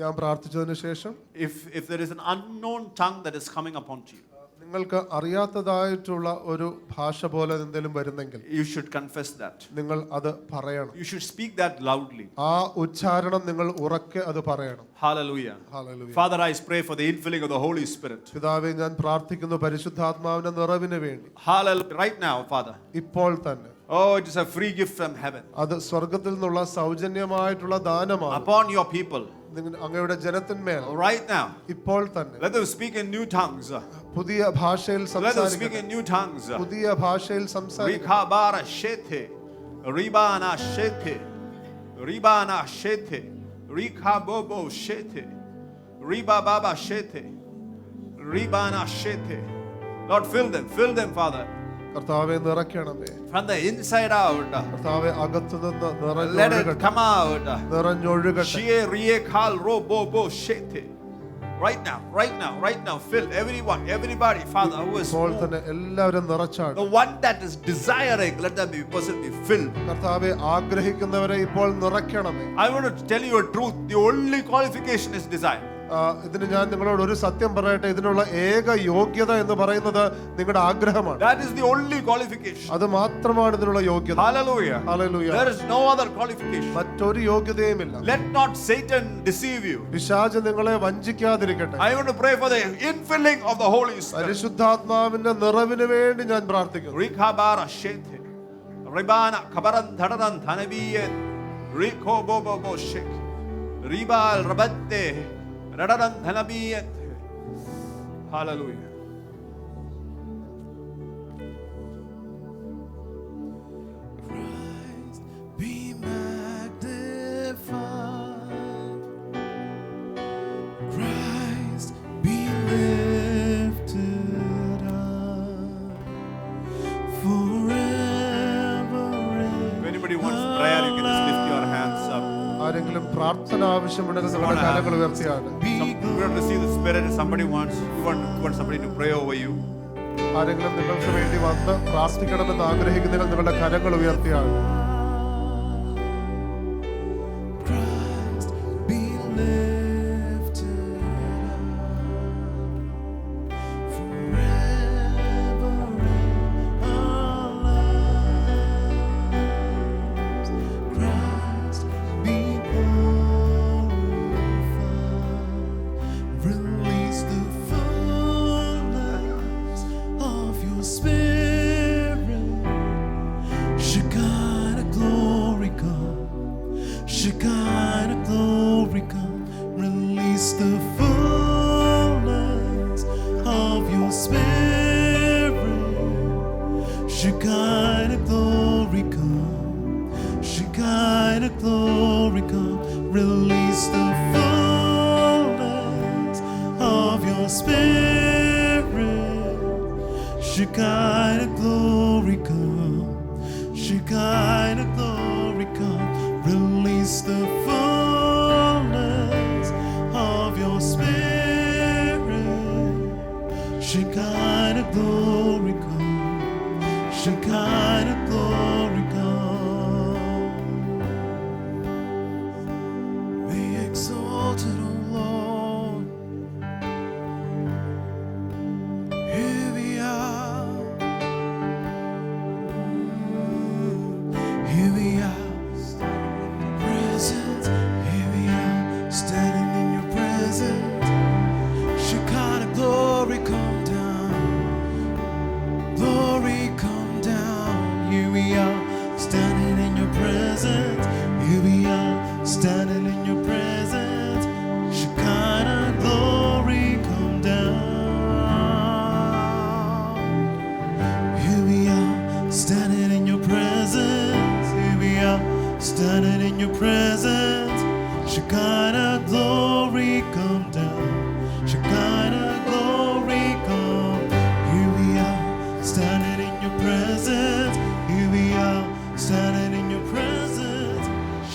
ഞാൻ പ്രാർത്ഥിച്ചതിന് ശേഷം if there is an unknown tongue that is coming upon you, നിങ്ങൾക്ക് അറിയാത്തതായിട്ടുള്ള ഒരു ഭാഷ പോലെ എന്തെങ്കിലും വരുന്നെങ്കിൽ you should confess that. നിങ്ങൾ അത് പറയണം. You should speak that loudly. ആ ഉച്ചാരണം നിങ്ങൾ ഉറക്കെ അത് പറയണം. Hallelujah. Hallelujah. Father, I pray for the infilling of the Holy Spirit. പിതാവേ, ഞാൻ പ്രാർത്ഥിക്കുന്നു പരിശുദ്ധാത്മാവിന്റെ നിറവിന് വേണ്ടി. Hallelujah. Right now, Father. ഇപ്പോൾ തന്നെ. Oh, it is a free gift from heaven. അത് സ്വർഗ്ഗത്തിൽ നിന്നുള്ള സൗജന്യമായിട്ടുള്ള ദാനമാണ്. Upon your people. അങ്ങയുടെ ജനത്തിന്മേൽ. Right now. ഇപ്പോൾ തന്നെ. Let them speak in new tongues. പുതിയ ഭാഷയിൽ Let them speak സംസാരിക്കട്ടെ. in new tongues. പുതിയ ഭാഷയിൽ സംസാരിക്കട്ടെ. Rikabara shete. Ribana shete. Ribana shete. Rikabobo shete. Ribababa shete. Ribana shete. Lord, fill them, Father. കർത്താവേ, നിറയ്ക്കണമേ. From the inside out. കർത്താവേ, അകത്തുനിന്ന് Let it come out. നിറഞ്ഞൊഴുകട്ടെ. Shie rie kal robobo shete. Right now, fill everybody, Father, who is ഇപ്പോൾ തന്നെ എല്ലാവരും നിറച്ചാണ്. the one that is desiring, let that person be filled. കർത്താവേ, ആഗ്രഹിക്കുന്നവരെ ഇപ്പോൾ നിറയ്ക്കണമേ. I want to tell you a truth. The only qualification is desire. ഇതിന് ഞാൻ നിങ്ങളോട് ഒരു സത്യം പറയട്ടെ, ഇതിനുള്ള ഏക യോഗ്യത എന്ന് പറയുന്നത് നിങ്ങളുടെ ആഗ്രഹമാണ്. That is the only qualification. അത് മാത്രമാണ് ഇതിനുള്ള യോഗ്യത. Hallelujah. Hallelujah. There is no other qualification. മറ്റൊരു യോഗ്യതയുമില്ല. Let not Satan deceive you. പിശാച് നിങ്ങളെ വഞ്ചിക്കാതിരിക്കട്ടെ. I want to pray for the infilling of the Holy Spirit. പരിശുദ്ധാത്മാവിന്റെ നിറവിന് വേണ്ടി ഞാൻ പ്രാർത്ഥിക്കുന്നു. Rikabara shete. Ribana kabaran dhadaran dhanabiyen. Riko bobo boshik. Ribal rabatte. Radaran dhanabiyen. Hallelujah. Christ be magnified. Christ be lifted up forever. If anybody wants prayer, you can just lift your hands up. ആരെങ്കിലും പ്രാർത്ഥന ആവശ്യമുണ്ടെങ്കിൽ നിങ്ങളുടെ കരങ്ങൾ ഉയർത്തിയാണ്. You want to receive the Spirit. Somebody wants, you want somebody to pray over you. ആരെങ്കിലും നിങ്ങൾക്ക് വേണ്ടി വന്ന് പ്രാർത്ഥിക്കണമെന്ന് ആഗ്രഹിക്കുന്നതിൽ നിങ്ങളുടെ കരങ്ങൾ ഉയർത്തിയാണ്. Christ be lifted up forever in our lives. Christ be glorified. Release the fullness of your Spirit. Shekinah glory come. Shekinah glory come. Release the fullness of your Spirit. Shekinah glory come. Shekinah glory come. Release the fullness of your Spirit. Shekinah glory come. Shekinah glory come. Release the fullness of your Spirit. Shekinah glory come. Shekinah glory come. Be exalted, O Lord. Here we are. Here we are. Presence. Here we are. Standing in your presence. Shekinah glory come down. Glory come down. Here we are. Standing in your presence. Here we are. Standing in your presence. Shekinah glory come down. Here we are. Standing in your presence. Here we are. Standing in your presence. Shekinah glory come down. Shekinah glory come. Here we are, standing in your presence. Here we are, standing in your presence.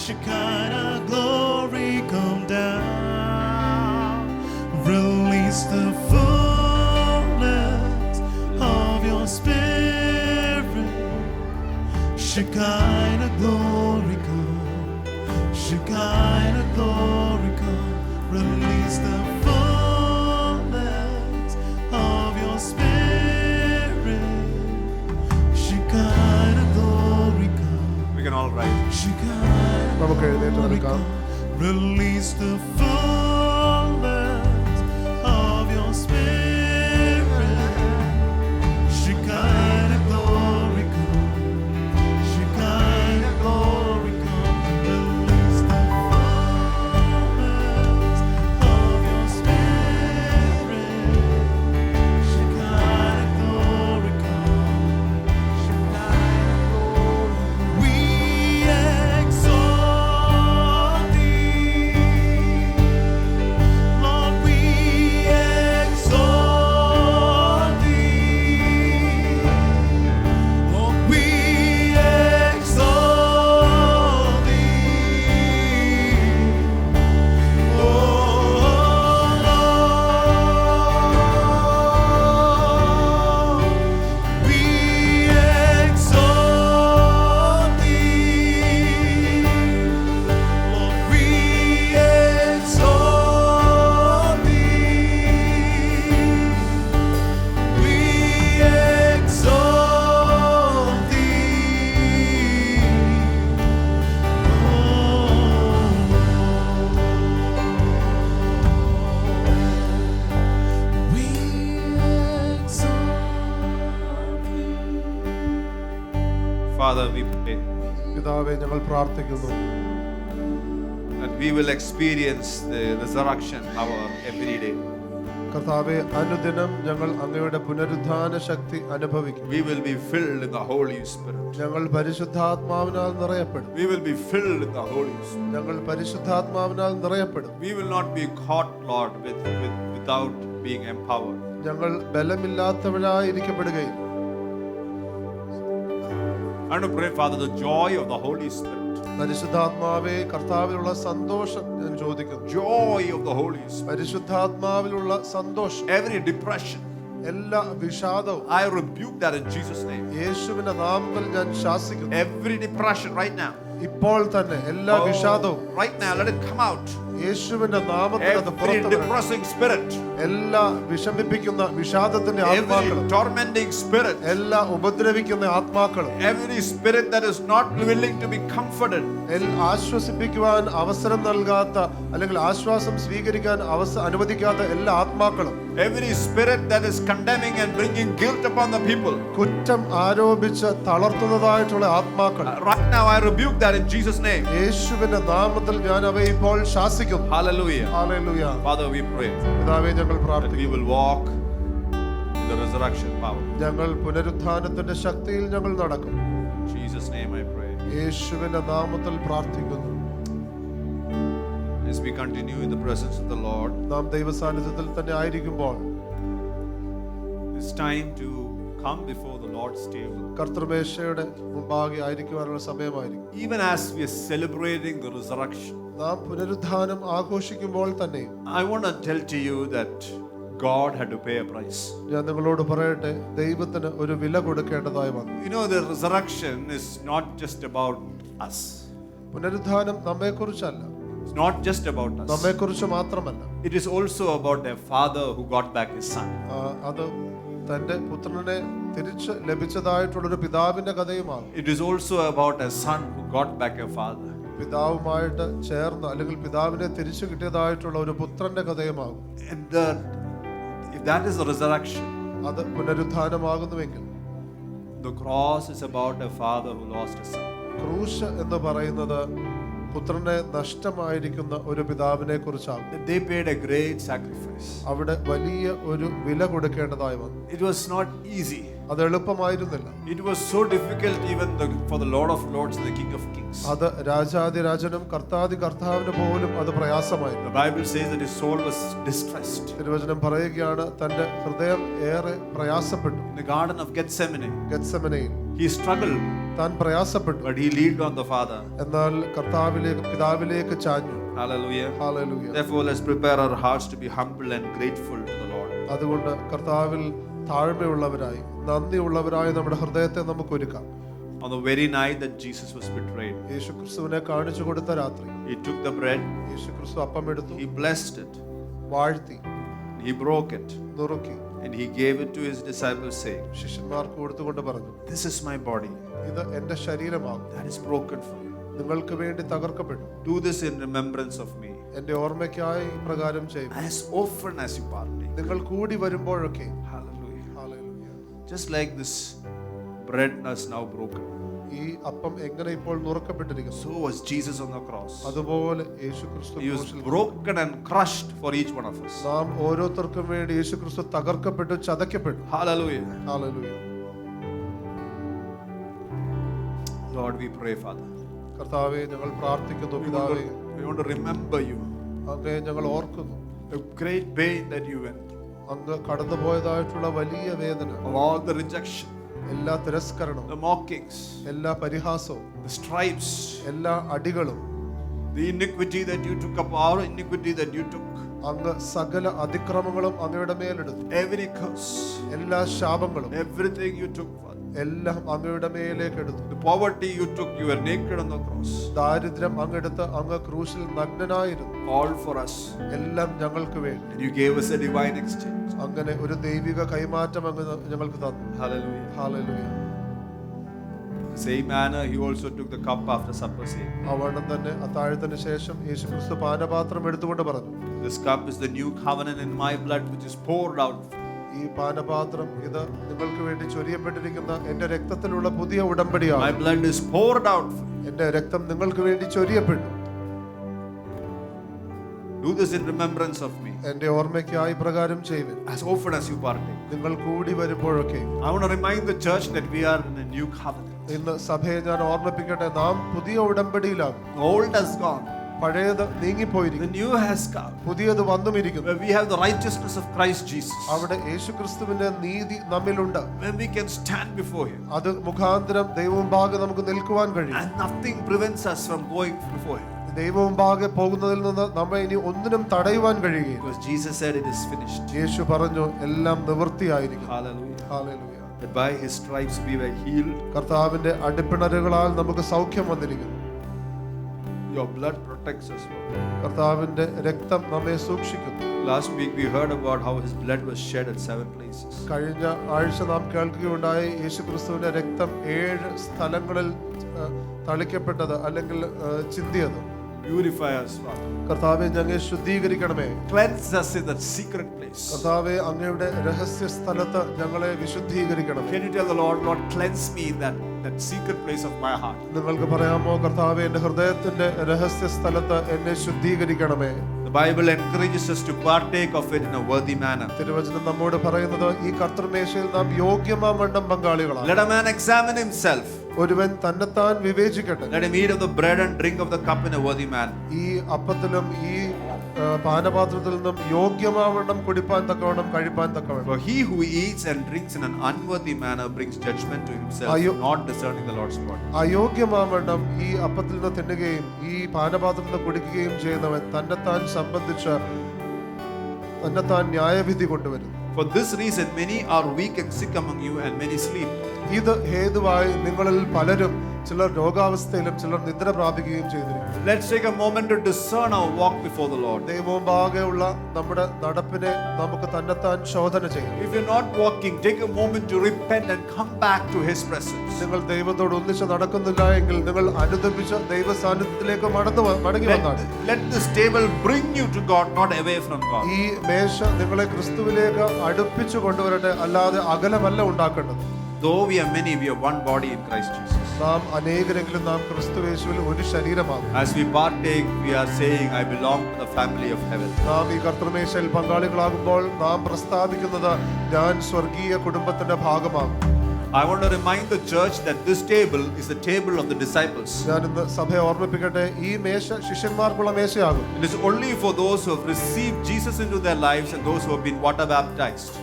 Shekinah glory come down. Release the fullness of your Spirit. Shekinah glory come. Shekinah glory come. Release the fullness of your Spirit. Shekinah glory come. We can all rise. Shekinah നമുക്ക് എഴുന്നേറ്റ് glory നിൽക്കാം. come. Release the fullness of your Spirit. Shekinah glory come. Shekinah glory come. Release the fullness of your Spirit. Shekinah glory come. Shekinah glory. We exalt thee. Father, we pray പിതാവേ, ഞങ്ങൾ പ്രാർത്ഥിക്കുന്നു that we will experience the resurrection power every day. കർത്താവെ, അനുദിനം ഞങ്ങൾ അങ്ങയുടെ പുനരുദ്ധാന ശക്തി അനുഭവിക്കും. We will be filled in the Holy Spirit. ഞങ്ങൾ പരിശുദ്ധാത്മാവിനാൽ നിറയപ്പെടും. We will be filled in the Holy Spirit. ഞങ്ങൾ പരിശുദ്ധാത്മാവിനാൽ നിറയപ്പെടും. We will not be caught, Lord, without being empowered. ഞങ്ങൾ ബലമില്ലാത്തവരായിരിക്കപ്പെടുകയും. I want to pray, Father, the joy of the Holy Spirit. പരിശുദ്ധാത്മാവേ, കർത്താവിലുള്ള സന്തോഷം ഞാൻ ചോദിക്കുന്നു. Joy of the Holy Spirit. പരിശുദ്ധാത്മാവിലുള്ള സന്തോഷം, Every depression, എല്ലാ വിഷാദവും I rebuke that in Jesus' name. യേശുവിന്റെ നാമത്തിൽ ഞാൻ ശാസിക്കുന്നു. Every depression right now. ഇപ്പോൾ തന്നെ എല്ലാ വിഷാദവും Right now, let it come out. യേശുവിന്റെ നാമത്തിൽ അത് Every പുറത്തു വരണം. depressing spirit, എല്ലാ വിഷമിപ്പിക്കുന്ന വിഷാദത്തിന്റെ every ആത്മാക്കളും, tormenting spirit, എല്ലാ ഉപദ്രവിക്കുന്ന ആത്മാക്കളും, every spirit that is not willing to be comforted, ആശ്വസിപ്പിക്കുവാൻ അവസരം നൽകാത്ത അല്ലെങ്കിൽ ആശ്വാസം സ്വീകരിക്കാൻ അനുവദിക്കാത്ത എല്ലാ ആത്മാക്കളും, every spirit that is condemning and bringing guilt upon the people. കുറ്റം ആരോപിച്ച് തളർത്തുന്നതായിട്ടുള്ള ആത്മാക്കൾ, Right now, I rebuke that in Jesus' name. യേശുവിന്റെ നാമത്തിൽ ഞാൻ അവയെ ഇപ്പോൾ ശാസിക്കുന്നു. Hallelujah. Hallelujah. Father, we pray പിതാവേ, ഞങ്ങൾ that we പ്രാർത്ഥിക്കുന്നു. will walk in the resurrection power. ഞങ്ങൾ പുനരുത്ഥാനത്തിന്റെ ശക്തിയിൽ ഞങ്ങൾ നടക്കും. In Jesus' name I pray. യേശുവിന്റെ നാമത്തിൽ പ്രാർത്ഥിക്കുന്നു. As we continue in the presence of the Lord, നാം ദൈവസാന്നിധ്യത്തിൽ തന്നെ ആയിരിക്കുമ്പോൾ it's time to come before the Lord's table. കർത്തൃമേശയുടെ മുമ്പാകെ ആയിരിക്കുവാനുള്ള സമയമായിരിക്കും. Even as we are celebrating the resurrection, നാം പുനരുത്ഥാനം ആഘോഷിക്കുമ്പോൾ തന്നെ I want to tell to you that God had to pay a price. ഞാൻ നിങ്ങളോട് പറയട്ടെ, ദൈവത്തിന് ഒരു വില കൊടുക്കേണ്ടതായി വന്നു. You know, the resurrection is not just about us. പുനരുത്ഥാനം നമ്മെക്കുറിച്ചല്ല, It's not just about us. നമ്മെക്കുറിച്ച് മാത്രമല്ല, It is also about a father who got back his son. അത് തന്റെ പുത്രനെ തിരിച്ച് ലഭിച്ചതായിട്ടുള്ളൊരു പിതാവിന്റെ കഥയുമാകും. It is also about a son who got back a father. പിതാവുമായിട്ട് ചേർന്ന് അല്ലെങ്കിൽ പിതാവിനെ തിരിച്ചു കിട്ടിയതായിട്ടുള്ള ഒരു പുത്രന്റെ കഥയുമാകും. And if that is the resurrection, അത് പുനരുത്ഥാനമാകുന്നുവെങ്കിൽ the cross is about a father who lost his son. ക്രൂശ് എന്ന് പറയുന്നത് പുത്രനെ നഷ്ടമായിരിക്കുന്ന ഒരു പിതാവിനെ കുറിച്ചാകും. They paid a great sacrifice. അവിടെ വലിയ ഒരു വില കൊടുക്കേണ്ടതായി വന്നു. It was not easy. അത് എളുപ്പമായിരുന്നില്ല. It was so difficult even for the Lord of Lords and the King of Kings. അത് രാജാതിരാജനും കർത്താതി കർത്താവിന് പോലും അത് പ്രയാസമായിരുന്നു. The Bible says that his soul was distressed. തിരുവചനം പറയുകയാണ്, തന്റെ ഹൃദയം ഏറെ പ്രയാസപ്പെട്ടു. In the Garden of Gethsemane, ഗെത്സമനയിൽ he struggled, താൻ പ്രയാസപ്പെട്ടു. but he leaned on the Father. എന്നാൽ പിതാവിലേക്ക് ചാഞ്ഞു. Hallelujah. Hallelujah. Therefore, let's prepare our hearts to be humble and grateful to the Lord. അതുകൊണ്ട് കർത്താവിൽ താഴ്മയുള്ളവരായി നന്ദിയുള്ളവരായി നമ്മുടെ ഹൃദയത്തെ നമുക്ക് ഒരുക്കാം. On the very night that Jesus was betrayed, യേശുക്രിസ്തുവിനെ കാണിച്ചു കൊടുത്ത രാത്രി he took the bread, യേശുക്രിസ്തു അപ്പം എടുത്തു, he blessed it, വാഴ്ത്തി, he broke it, നുറുക്കി, and he gave it to his disciples, saying, ശിഷ്യന്മാർക്ക് കൊടുത്തുകൊണ്ട് പറഞ്ഞു, "This is my body ഇത് എന്റെ ശരീരമാകും, that is broken for you. നിങ്ങൾക്ക് വേണ്ടി തകർക്കപ്പെട്ടു. Do this in remembrance of me. എന്റെ ഓർമ്മയ്ക്കായി പ്രകാരം ചെയ്യും. As often as you partake." നിങ്ങൾ കൂടി വരുമ്പോഴൊക്കെ. Hallelujah. Hallelujah. Just like this bread is now broken, ഈ അപ്പം എങ്ങനെ ഇപ്പോൾ നുറുക്കപ്പെട്ടിരിക്കുന്നു, so was Jesus on the cross. അതുപോലെ യേശുക്രിസ്തു He was ക്രൂശിൽ broken and crushed for each one of us. നാം ഓരോരുത്തർക്കും വേണ്ടി യേശുക്രിസ്തു തകർക്കപ്പെട്ടു, ചതയ്ക്കപ്പെട്ടു. Hallelujah. Hallelujah. Lord, we pray, Father. കർത്താവേ, ഞങ്ങൾ പ്രാർത്ഥിക്കുന്നു. പിതാവേ, We want to remember you, അങ്ങേ ഞങ്ങൾ ഓർക്കുന്നു. the great pain that you went through, അങ്ങ് കടന്നുപോയതായിട്ടുള്ള വലിയ വേദന, of all the rejection, എല്ലാ തിരസ്കരണവും, the mockings, എല്ലാ പരിഹാസവും, the stripes, എല്ലാ അടികളും, the iniquity that you took up, our iniquity that you took, അങ്ങ് സകല അതിക്രമങ്ങളും അങ്ങയുടെ മേലെടുത്തു. every curse, എല്ലാ ശാപങ്ങളും, everything you took, Father. എല്ലാം അങ്ങയുടെ മേലേക്ക് എടുത്തു. The poverty you took, you were naked on the cross. ദാരിദ്ര്യം അങ്ങെടുത്ത് അങ്ങ് ക്രൂശിൽ നഗ്നനായിരുന്നു. All for us. എല്ലാം ഞങ്ങൾക്ക് വേണ്ടി. And you gave us a divine exchange. അങ്ങനെ ഒരു ദൈവിക കൈമാറ്റം അങ്ങ് ഞങ്ങൾക്ക് തന്നു. Hallelujah. Hallelujah. The same manner, he also took the cup after supper, saying, അവണ്ണം തന്നെ അത്താഴത്തിന് ശേഷം യേശുക്രിസ്തു പാനപാത്രം എടുത്തുകൊണ്ട് പറഞ്ഞു, "This cup is the new covenant in my blood, which is poured out ഈ പാനപാത്രം ഇത് നിങ്ങൾക്ക് വേണ്ടി ചൊരിയപ്പെട്ടിരിക്കുന്ന എന്റെ രക്തത്തിലുള്ള പുതിയ ഉടമ്പടിയാണ്. My blood is poured out. എന്റെ രക്തം നിങ്ങൾക്ക് വേണ്ടി ചൊരിയപ്പെട്ടു. Do this in remembrance of me. എന്റെ ഓർമ്മയ്ക്കായി പ്രകാരം ചെയ്യുവിൻ. As often as you partake. നിങ്ങൾ കൂടി വരുമ്പോഴൊക്കെ. I want to remind the church that we are in a new covenant. ഇന്ന് സഭയെ ഞാൻ ഓർമ്മിപ്പിക്കട്ടെ, നാം പുതിയ ഉടമ്പടിയിലാണ്. Old has gone. പഴയത് The നീങ്ങിപ്പോയിരിക്കുന്നു. new has come. പുതിയത് വന്നുമിരിക്കുന്നു. Where we have the righteousness of Christ Jesus. അവിടെ യേശുക്രിസ്തുവിന്റെ നീതി നമ്മിലുണ്ട്. When we can stand before Him. അത് മുഖാന്തരം ദൈവമുമ്പാകെ നമുക്ക് നിൽക്കുവാൻ കഴിയും. And nothing prevents us from going before Him. ദൈവമുമ്പാകെ പോകുന്നതിൽ നിന്ന് നമ്മെ ഇനി ഒന്നിനും തടയുവാൻ കഴിയുകയില്ല. Because Jesus said it is finished. യേശു പറഞ്ഞു എല്ലാം നിവൃത്തിയായിരിക്കുന്നു. Hallelujah. Hallelujah. That by His stripes we were healed. കർത്താവിന്റെ അടിപ്പിണരുകളാൽ നമുക്ക് സൗഖ്യം വന്നിരിക്കുന്നു. Your blood protects us, Lord. കർത്താവിന്റെ രക്തം നമ്മെ സൂക്ഷിക്കുന്നു. Last week we heard about how His blood was shed at 7 places. കഴിഞ്ഞ ആഴ്ച നാം കേൾക്കുകയുണ്ടായി യേശുക്രിസ്തുവിന്റെ രക്തം 7 സ്ഥലങ്ങളിൽ തളിക്കപ്പെട്ടത് അല്ലെങ്കിൽ ചിന്തിയത്. Purify us, Father. കർത്താവെ ഞങ്ങളെ ശുദ്ധീകരിക്കണമേ. Cleanse us in that secret place. കർത്താവെ അങ്ങയുടെ രഹസ്യ സ്ഥലത്ത് ഞങ്ങളെ വിശുദ്ധീകരിക്കണമേ. Can you tell the Lord, Lord, cleanse me in that secret place of my heart? നിങ്ങൾക്ക് പറയാമോ, കർത്താവെ എന്റെ ഹൃദയത്തിന്റെ രഹസ്യ സ്ഥലത്ത് എന്നെ ശുദ്ധീകരിക്കണമേ. The Bible encourages us to partake of it in a worthy manner. തിരുവചനം നമ്മോട് പറയുന്നത് ഈ കർത്തൃമേശയിൽ നാം യോഗ്യമാവണ്ണം പങ്കാളികളാണ്. Let a man examine himself. ഒരുവൻ തന്നെത്താൻ വിവേചിക്കട്ടെ. Let him eat of the bread and drink of the cup in a worthy manner. ഈ അപ്പത്തിലും ഈ പാനപാത്രത്തിൽ നിന്നും യോഗ്യമാവണ്ണം കുടിപ്പാൻ തക്കവണ്ണം കഴിപ്പാൻ തക്കവണ്ണം. For he who eats and drinks in an unworthy manner brings judgment to himself, not discerning the Lord's body. അയോഗ്യമാവണ്ണം ഈ അപ്പത്തിൽ നിന്ന് തിന്നുകയും ഈ പാനപാത്രത്തിൽ നിന്ന് കുടിക്കുകയും ചെയ്യുന്നവൻ തന്നെത്താൻ സംബന്ധിച്ച് തന്നെത്താൻ ന്യായവിധി കൊണ്ടുവരും. For this reason many are weak and sick among you, and many sleep. ഇത് ഹേതുവായി നിങ്ങളിൽ പലരും ചിലർ രോഗാവസ്ഥയിലും ചിലർ നിദ്ര പ്രാപിക്കുകയും ചെയ്തിരിക്കുന്നു. Let's take a moment to discern our walk before the Lord. ദൈവമുമ്പാകെയുള്ള നമ്മുടെ നടപ്പിനെ നമുക്ക് തന്നെത്താൻ ശോധന ചെയ്യാം. If you're not walking, take a moment to repent and come back to His presence. നിങ്ങൾ ദൈവത്തോട് ഒന്നിച്ച് നടക്കുന്നില്ല എങ്കിൽ നിങ്ങൾ അനുദപിച്ച് ദൈവ സാന്നിധ്യത്തിലേക്ക് മടങ്ങി വന്നാണ്. Let this table bring you to God, not away from God. ഈ മേശ നിങ്ങളെ ക്രിസ്തുവിലേക്ക് അടുപ്പിച്ചു കൊണ്ടുവരട്ടെ, അല്ലാതെ അകലമല്ല ഉണ്ടാക്കേണ്ടത്. Though we are many, we are one body in Christ Jesus. നാം അനേകരെങ്കിലും നാം ക്രിസ്തുയേശുവിൽ ഒരു ശരീരമാകും. As we partake, we are saying, I belong to the family of heaven. നാം ഈ കർത്തൃമേശയിൽ പങ്കാളികളാകുമ്പോൾ നാം പ്രസ്താവിക്കുന്നത് ഞാൻ സ്വർഗീയ കുടുംബത്തിന്റെ ഭാഗമാകും. I want to remind the church that this table is the table of the disciples. ഞാൻ ഇന്ന് സഭയെ ഓർമ്മിപ്പിക്കട്ടെ, ഈ മേശ ശിഷ്യന്മാർക്കുള്ള മേശയാകും. It is only for those who have received Jesus into their lives and those who have been water baptized.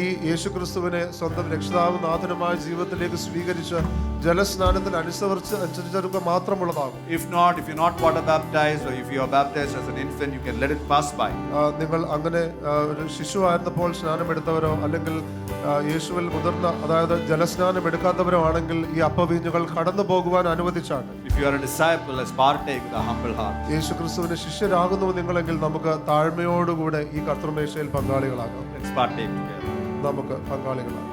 ഈ യേശുക്രിസ്തുവിനെ സ്വന്തം രക്ഷിതാവും നാഥനുമായ ജീവിതത്തിലേക്ക് സ്വീകരിച്ച് ജലസ്നാനത്തിൽ അനുസരിച്ചവർക്ക് മാത്രമുള്ളതാകും. If not, if you're not water baptized, or if you are baptized as an infant, you can let it pass by. നിങ്ങൾ അങ്ങനെ ഒരു ശിശുവായിരുന്നപ്പോൾ സ്നാനമെടുത്തവരോ അല്ലെങ്കിൽ യേശുവിൽ മുതിർന്ന, അതായത് ജലസ്നാനം എടുക്കാത്തവരോ ആണെങ്കിൽ ഈ അപ്പവീഞ്ഞുകൾ കടന്നു പോകുവാൻ അനുവദിച്ചാണ്. If you are a disciple, let's partake with a humble heart. യേശുക്രിസ്തുവിന് ശിഷ്യരാകുന്നു നിങ്ങളെങ്കിൽ നമുക്ക് താഴ്മയോടുകൂടെ ഈ കർത്തൃമേശയിൽ പങ്കാളികളാകാം. Let's partake together. നമുക്ക് പങ്കാളികളാകാം.